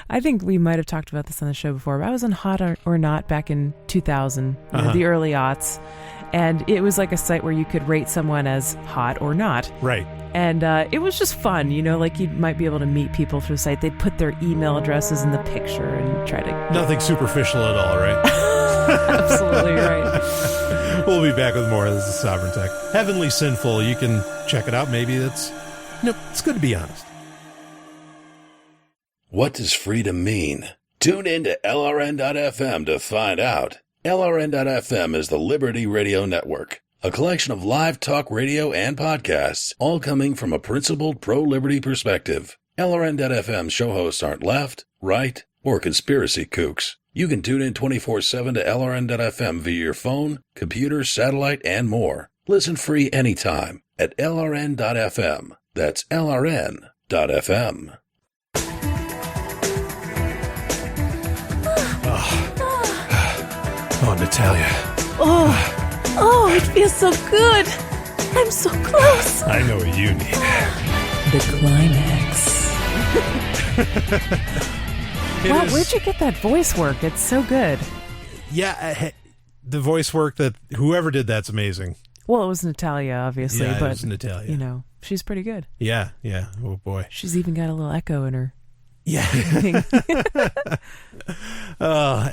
B: I think we might have talked about this on the show before, but I was on Hot or Not back in 2000, the early aughts. And it was like a site where you could rate someone as hot or not.
C: Right.
B: And it was just fun, like you might be able to meet people through the site. They'd put their email addresses in the picture and try to...
C: Nothing superficial at all, right?
B: Absolutely right.
C: We'll be back with more. This is Sovereign Tech. HeavenlySinful. You can check it out. Maybe it's good to be honest.
K: What does freedom mean? Tune in to LRN.FM to find out. LRN.FM is the Liberty Radio Network, a collection of live talk radio and podcasts, all coming from a principled pro-liberty perspective. LRN.FM show hosts aren't left, right, or conspiracy kooks. You can tune in 24/7 to LRN.FM via your phone, computer, satellite, and more. Listen free anytime at LRN.FM. That's LRN.FM.
C: Oh, Natalia.
L: Oh, it feels so good. I'm so close.
C: I know what you need.
B: The climax. Wow, where'd you get that voice work? It's so good.
C: Yeah, the voice work that whoever did that's amazing.
B: Well, it was Natalia, obviously,
C: but
B: it
C: was Natalia.
B: She's pretty good.
C: Yeah. Oh boy.
B: She's even got a little echo in her.
C: Yeah.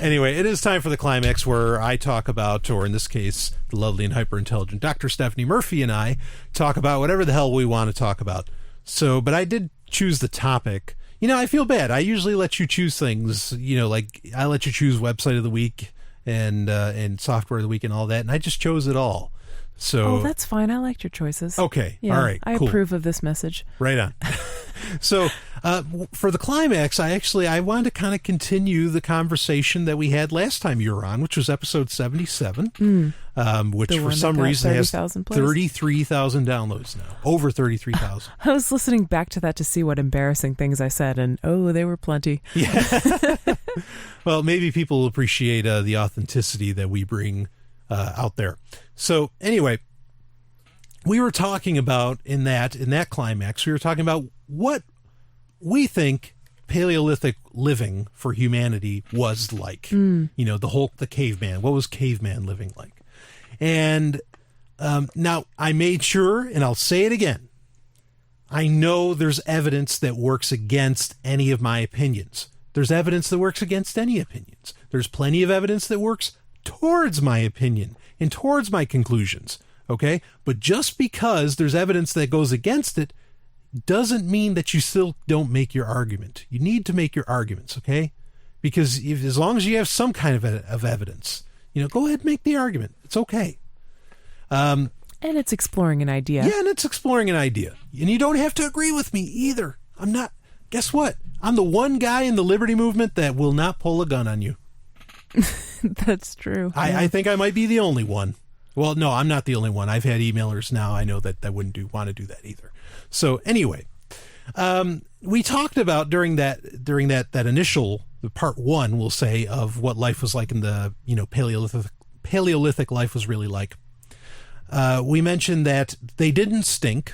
C: Anyway, it is time for the climax where I talk about, or in this case, the lovely and hyper-intelligent Dr. Stephanie Murphy and I talk about whatever the hell we want to talk about. So, but I did choose the topic. I feel bad. I usually let you choose things, like I let you choose website of the week and software of the week and all that, and I just chose it all. So
B: that's fine. I liked your choices.
C: Okay.
B: Yeah,
C: all right.
B: I approve of this message.
C: Right on. So for the climax, I wanted to kind of continue the conversation that we had last time you were on, which was episode 77, which for some reason has 33,000 downloads now. Over 33,000.
B: I was listening back to that to see what embarrassing things I said, and they were plenty.
C: Yeah. Well, maybe people will appreciate the authenticity that we bring out there. So anyway, we were talking about in that climax, we were talking about what we think Paleolithic living for humanity was like. The caveman. What was caveman living like? And now I made sure, and I'll say it again, I know there's evidence that works against any of my opinions. There's evidence that works against any opinions. There's plenty of evidence that works towards my opinion and towards my conclusions, okay? But just because there's evidence that goes against it doesn't mean that you still don't make your argument. You need to make your arguments, okay? Because as long as you have some kind of evidence, go ahead and make the argument. It's okay.
B: And it's exploring an idea.
C: Yeah, and it's exploring an idea. And you don't have to agree with me either. Guess what? I'm the one guy in the liberty movement that will not pull a gun on you.
B: That's true.
C: I think I might be the only one. Well, no, I'm not the only one. I've had emailers now. I know that wouldn't want to do that either. So anyway, we talked about during that initial part one, we'll say, of what life was like in the Paleolithic life was really like. We mentioned that they didn't stink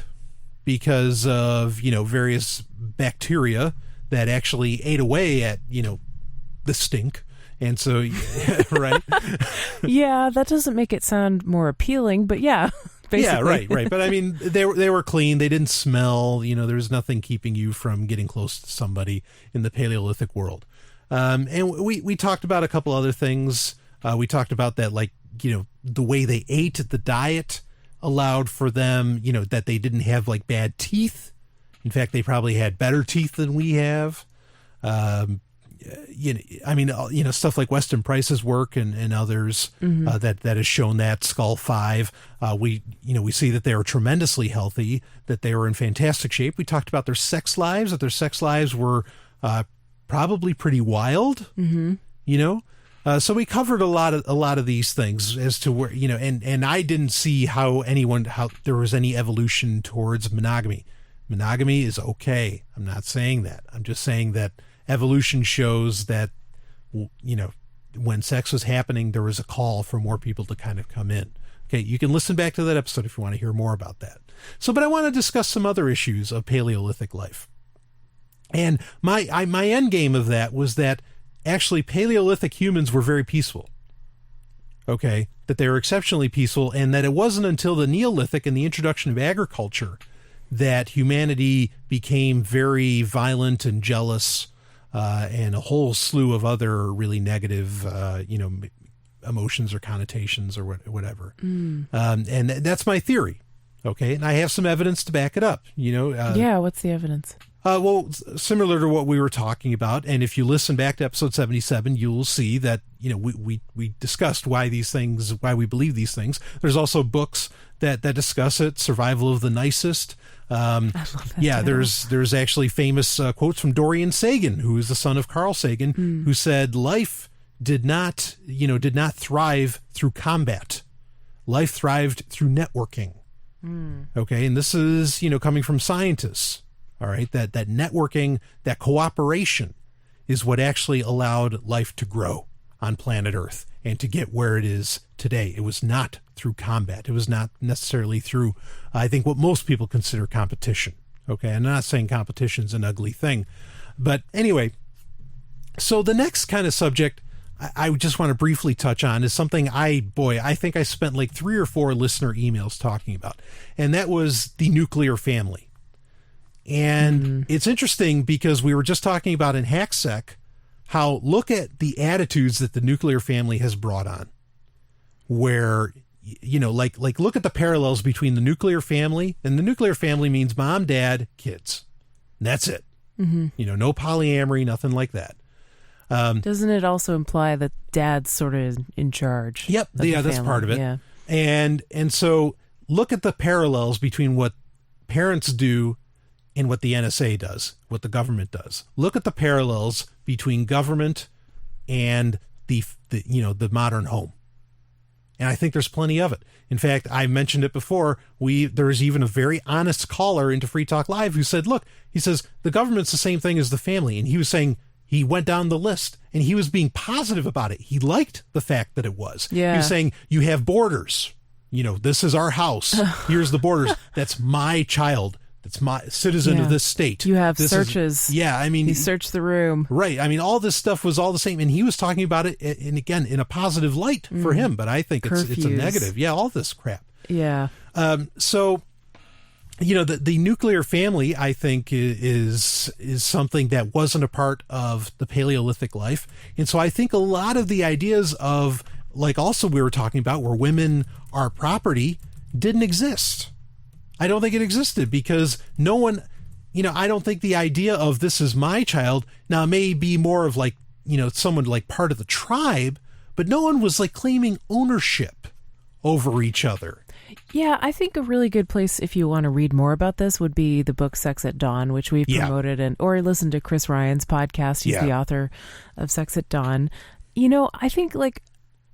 C: because of various bacteria that actually ate away at the stink. And so, right?
B: Yeah, that doesn't make it sound more appealing, but yeah, basically.
C: Yeah, right. But I mean, they were clean. They didn't smell. There was nothing keeping you from getting close to somebody in the Paleolithic world. And we talked about a couple other things. We talked about that, the way they ate, the diet allowed for them, that they didn't have bad teeth. In fact, they probably had better teeth than we have. Stuff like Weston Price's work and others that has shown that Skull 5. We see that they are tremendously healthy, that they were in fantastic shape. We talked about their sex lives, that their sex lives were probably pretty wild. So we covered a lot of these things as to where and I didn't see how there was any evolution towards monogamy. Monogamy is okay. I'm not saying that. I'm just saying that evolution shows that when sex was happening, there was a call for more people to kind of come in. Okay, you can listen back to that episode if you want to hear more about that. So, but I want to discuss some other issues of Paleolithic life. And my end game of that was that actually Paleolithic humans were very peaceful. Okay, that they were exceptionally peaceful, and that it wasn't until the Neolithic and the introduction of agriculture that humanity became very violent and jealous, and a whole slew of other really negative, emotions or connotations or whatever. And that's my theory. Okay, and I have some evidence to back it up.
B: What's the evidence?
C: Well, similar to what we were talking about, and if you listen back to episode 77, you'll see that we discussed why we believe these things. There's also books that discuss it. Survival of the Nicest.
B: I love that.
C: Yeah,
B: title.
C: there's actually famous quotes from Dorian Sagan, who is the son of Carl Sagan, who said life did not thrive through combat. Life thrived through networking. Okay, and this is coming from scientists. All right, that networking, that cooperation is what actually allowed life to grow on planet Earth and to get where it is today. It was not through combat. It was not necessarily through, I think, what most people consider competition. Okay, I'm not saying competition's an ugly thing. But anyway, so the next kind of subject I just want to briefly touch on is something I think I spent like 3 or 4 listener emails talking about, and that was the nuclear family. And it's interesting because we were just talking about in Hacksec how look at the attitudes that the nuclear family has brought on, where, like look at the parallels between the nuclear family, and the nuclear family means mom, dad, kids. And that's it. No polyamory, nothing like that.
B: Doesn't it also imply that dad's sort of in charge?
C: Yep. Yeah, that's part of it.
B: Yeah.
C: And so look at the parallels between what parents do and what the NSA does, what the government does. Look at the parallels between government and the modern home. And I think there's plenty of it. In fact, I mentioned it before. There's even a very honest caller into Free Talk Live who said, look, he says, the government's the same thing as the family. And he was saying, he went down the list and he was being positive about it. He liked the fact that it was.
B: Yeah.
C: He was saying, you have borders. This is our house. Here's the borders. That's my child. That's my citizen of this state.
B: You have searches.
C: He
B: searched the room.
C: Right. I mean, all this stuff was all the same. And he was talking about it, and again, in a positive light for him. But I think it's a negative. Yeah, all this crap.
B: Yeah.
C: So, the nuclear family, I think, is something that wasn't a part of the Paleolithic life. And so I think a lot of the ideas of, like also we were talking about, where women are property, didn't exist. I don't think it existed because no one, I don't think the idea of this is my child, now it may be more of like, someone like part of the tribe, but no one was like claiming ownership over each other.
B: Yeah, I think a really good place if you want to read more about this would be the book Sex at Dawn, which we've promoted, or listen to Chris Ryan's podcast. He's the author of Sex at Dawn. I think like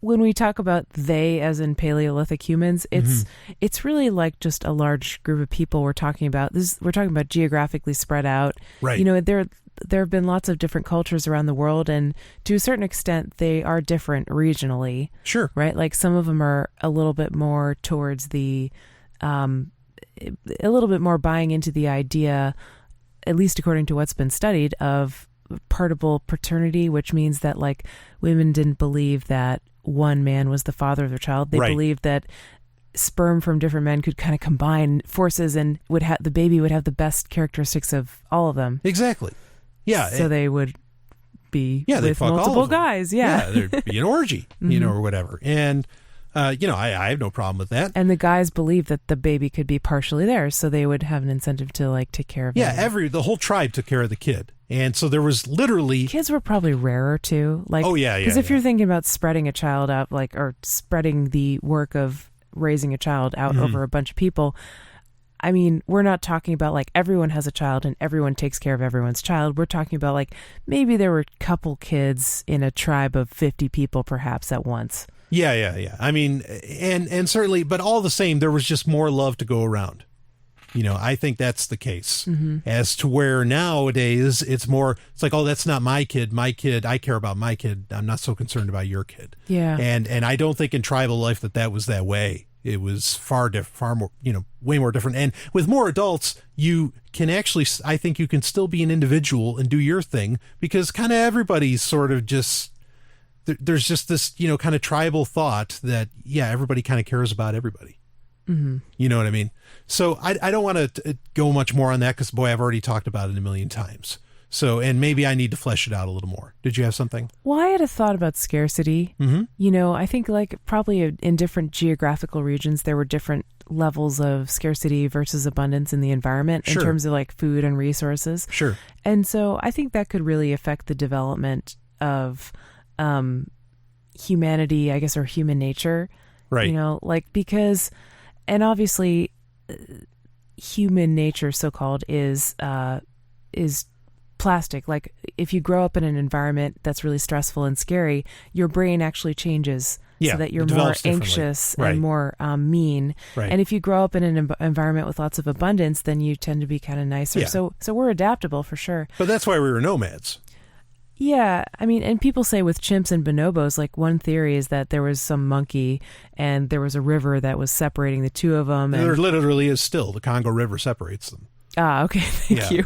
B: when we talk about they as in Paleolithic humans, it's really like just a large group of people we're talking about. We're talking about geographically spread out.
C: Right.
B: There have been lots of different cultures around the world, and to a certain extent, they are different regionally.
C: Sure.
B: Right? Like some of them are a little bit more towards a little bit more buying into the idea, at least according to what's been studied, of partible paternity, which means that like women didn't believe that one man was the father of their child. They believed that sperm from different men could kind of combine forces and the baby would have the best characteristics of all of them.
C: Exactly. Yeah.
B: So they would be with
C: multiple
B: multiple guys. Yeah.
C: There'd be an orgy, or whatever. And, I have no problem with that.
B: And the guys believed that the baby could be partially theirs, so they would have an incentive to like take care of it.
C: Yeah, the whole tribe took care of the kid. And so there was literally...
B: Kids were probably rarer too. Like, because if you're thinking about spreading a child out, like, or spreading the work of raising a child out over a bunch of people, I mean, we're not talking about like everyone has a child and everyone takes care of everyone's child. We're talking about like maybe there were a couple kids in a tribe of 50 people perhaps at once. Yeah.
C: I mean, and certainly, but all the same, there was just more love to go around. I think that's the case. As to where nowadays it's like, oh, that's not my kid. My kid, I care about my kid. I'm not so concerned about your kid.
B: Yeah.
C: And I don't think in tribal life that was that way. It was far more, way more different. And with more adults, you can actually, I think you can still be an individual and do your thing, because kind of everybody's sort of just, there's just this, kind of tribal thought that, everybody kind of cares about everybody. You know what I mean? So I don't want to go much more on that, because, boy, I've already talked about it a million times. So, and maybe I need to flesh it out a little more. Did you have something?
B: Well, I had a thought about scarcity. I think probably in different geographical regions, there were different levels of scarcity versus abundance in the environment in terms of food and resources.
C: Sure.
B: And so I think that could really affect the development of humanity, I guess, or human nature.
C: Right.
B: Because, and obviously human nature, so-called, is plastic. Like, if you grow up in an environment that's really stressful and scary, your brain actually changes so that you're more anxious and more mean.
C: Right.
B: And if you grow up in an environment with lots of abundance, then you tend to be kind of nicer.
C: Yeah.
B: So we're adaptable for sure.
C: But that's why we were nomads.
B: Yeah, I mean, and people say with chimps and bonobos, one theory is that there was some monkey and there was a river that was separating the two of them. And
C: there literally is still. The Congo River separates them.
B: Ah, okay, thank you.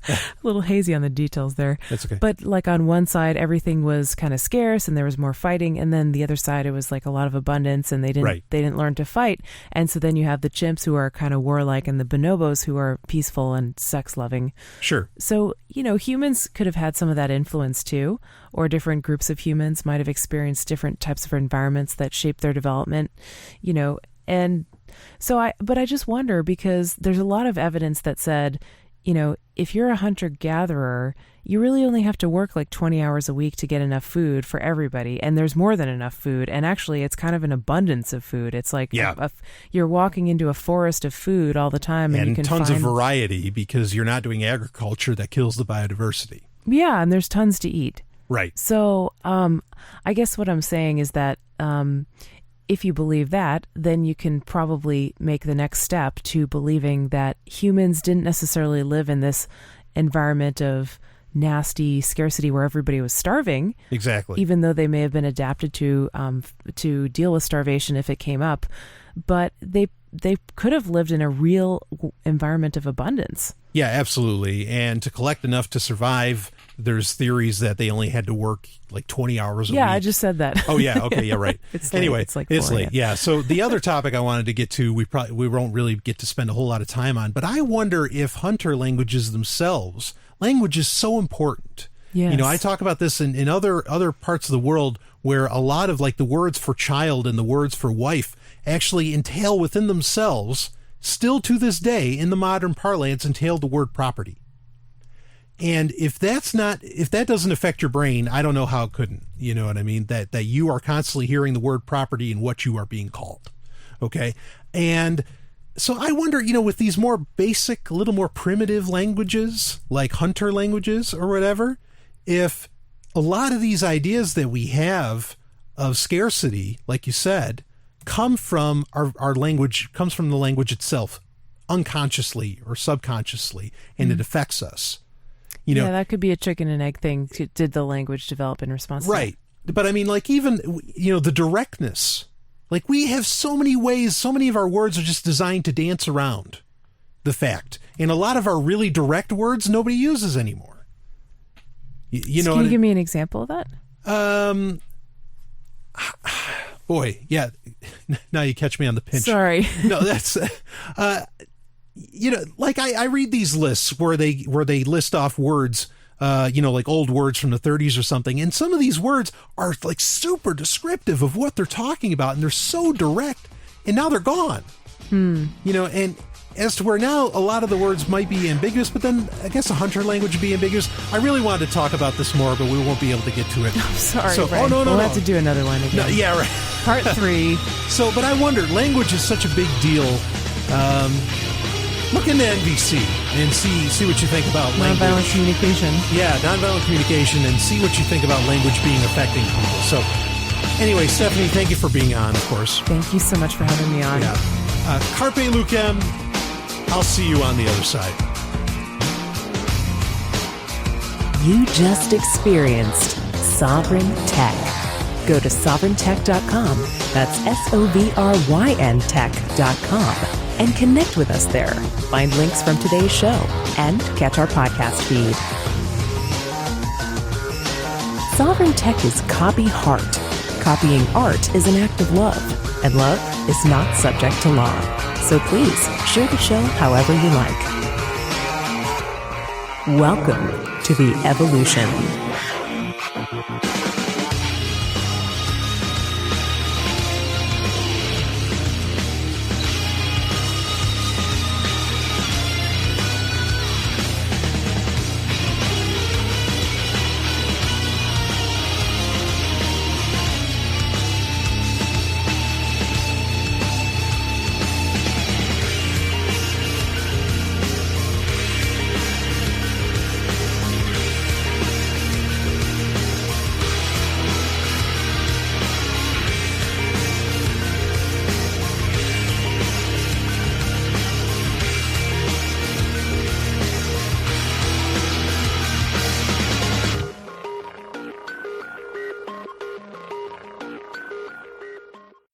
B: A little hazy on the details there.
C: That's okay.
B: But on one side, everything was kind of scarce and there was more fighting, and then the other side, it was a lot of abundance, and they didn't learn to fight. And so then you have the chimps, who are kind of warlike, and the bonobos, who are peaceful and sex loving.
C: Sure.
B: So, humans could have had some of that influence too, or different groups of humans might have experienced different types of environments that shaped their development, and so I just wonder, because there's a lot of evidence that said, if you're a hunter-gatherer, you really only have to work 20 hours a week to get enough food for everybody. And there's more than enough food. And actually, it's kind of an abundance of food. It's you're walking into a forest of food all the time. And you can
C: tons of variety, because you're not doing agriculture that kills the biodiversity.
B: Yeah, and there's tons to eat.
C: Right.
B: So I guess what I'm saying is that if you believe that, then you can probably make the next step to believing that humans didn't necessarily live in this environment of nasty scarcity where everybody was starving.
C: Exactly.
B: Even though they may have been adapted to deal with starvation if it came up, but they could have lived in a real environment of abundance.
C: Yeah, absolutely. And to collect enough to survive, there's theories that they only had to work 20 hours a week.
B: Yeah, I just said that.
C: Oh, yeah. Okay. Yeah, right.
B: Anyway, it's
C: late. Yeah. So the other topic I wanted to get to, we won't really get to spend a whole lot of time on, but I wonder if hunter languages themselves, language is so important.
B: Yes.
C: I talk about this in other parts of the world, where a lot of the words for child and the words for wife actually entail within themselves, still to this day in the modern parlance, entail the word property. And if that doesn't affect your brain, I don't know how it couldn't. You know what I mean? That you are constantly hearing the word property and what you are being called. Okay. And so I wonder, with these more basic, a little more primitive languages, like hunter languages or whatever, if a lot of these ideas that we have of scarcity, like you said, come from our language, comes from the language itself, unconsciously or subconsciously, and it affects us.
B: Yeah, that could be a chicken and egg thing. Did the language develop in response to
C: right. that? But I mean, even, the directness, we have so many ways, so many of our words are just designed to dance around the fact. And a lot of our really direct words, nobody uses anymore. Can
B: you give me an example of that?
C: Boy, yeah. Now you catch me on the pinch.
B: Sorry.
C: No, that's, I read these lists where they list off words, old words from the 30s or something. And some of these words are super descriptive of what they're talking about. And they're so direct, and now they're gone. And as to where now a lot of the words might be ambiguous, but then I guess a hunter language would be ambiguous. I really wanted to talk about this more, but we won't be able to get to it.
B: I'm sorry.
C: So,
B: Ray. We'll have to do another one again.
C: No, yeah, right.
B: Part 3.
C: So, but I wonder, language is such a big deal. Look into NVC and see what you think about language.
B: Nonviolent communication.
C: Yeah, nonviolent communication, and see what you think about language being affecting people. So, anyway, Stephanie, thank you for being on, of course.
B: Thank you so much for having me on.
C: Yeah. Carpe Lucem. I'll see you on the other side.
B: You just experienced Sovryn Tech. Go to sovryntech.com, that's SOVRYN tech.com, and connect with us there. Find links from today's show and catch our podcast feed. Sovryn Tech is copy heart. Copying art is an act of love, and love is not subject to law. So please share the show however you like. Welcome to the evolution.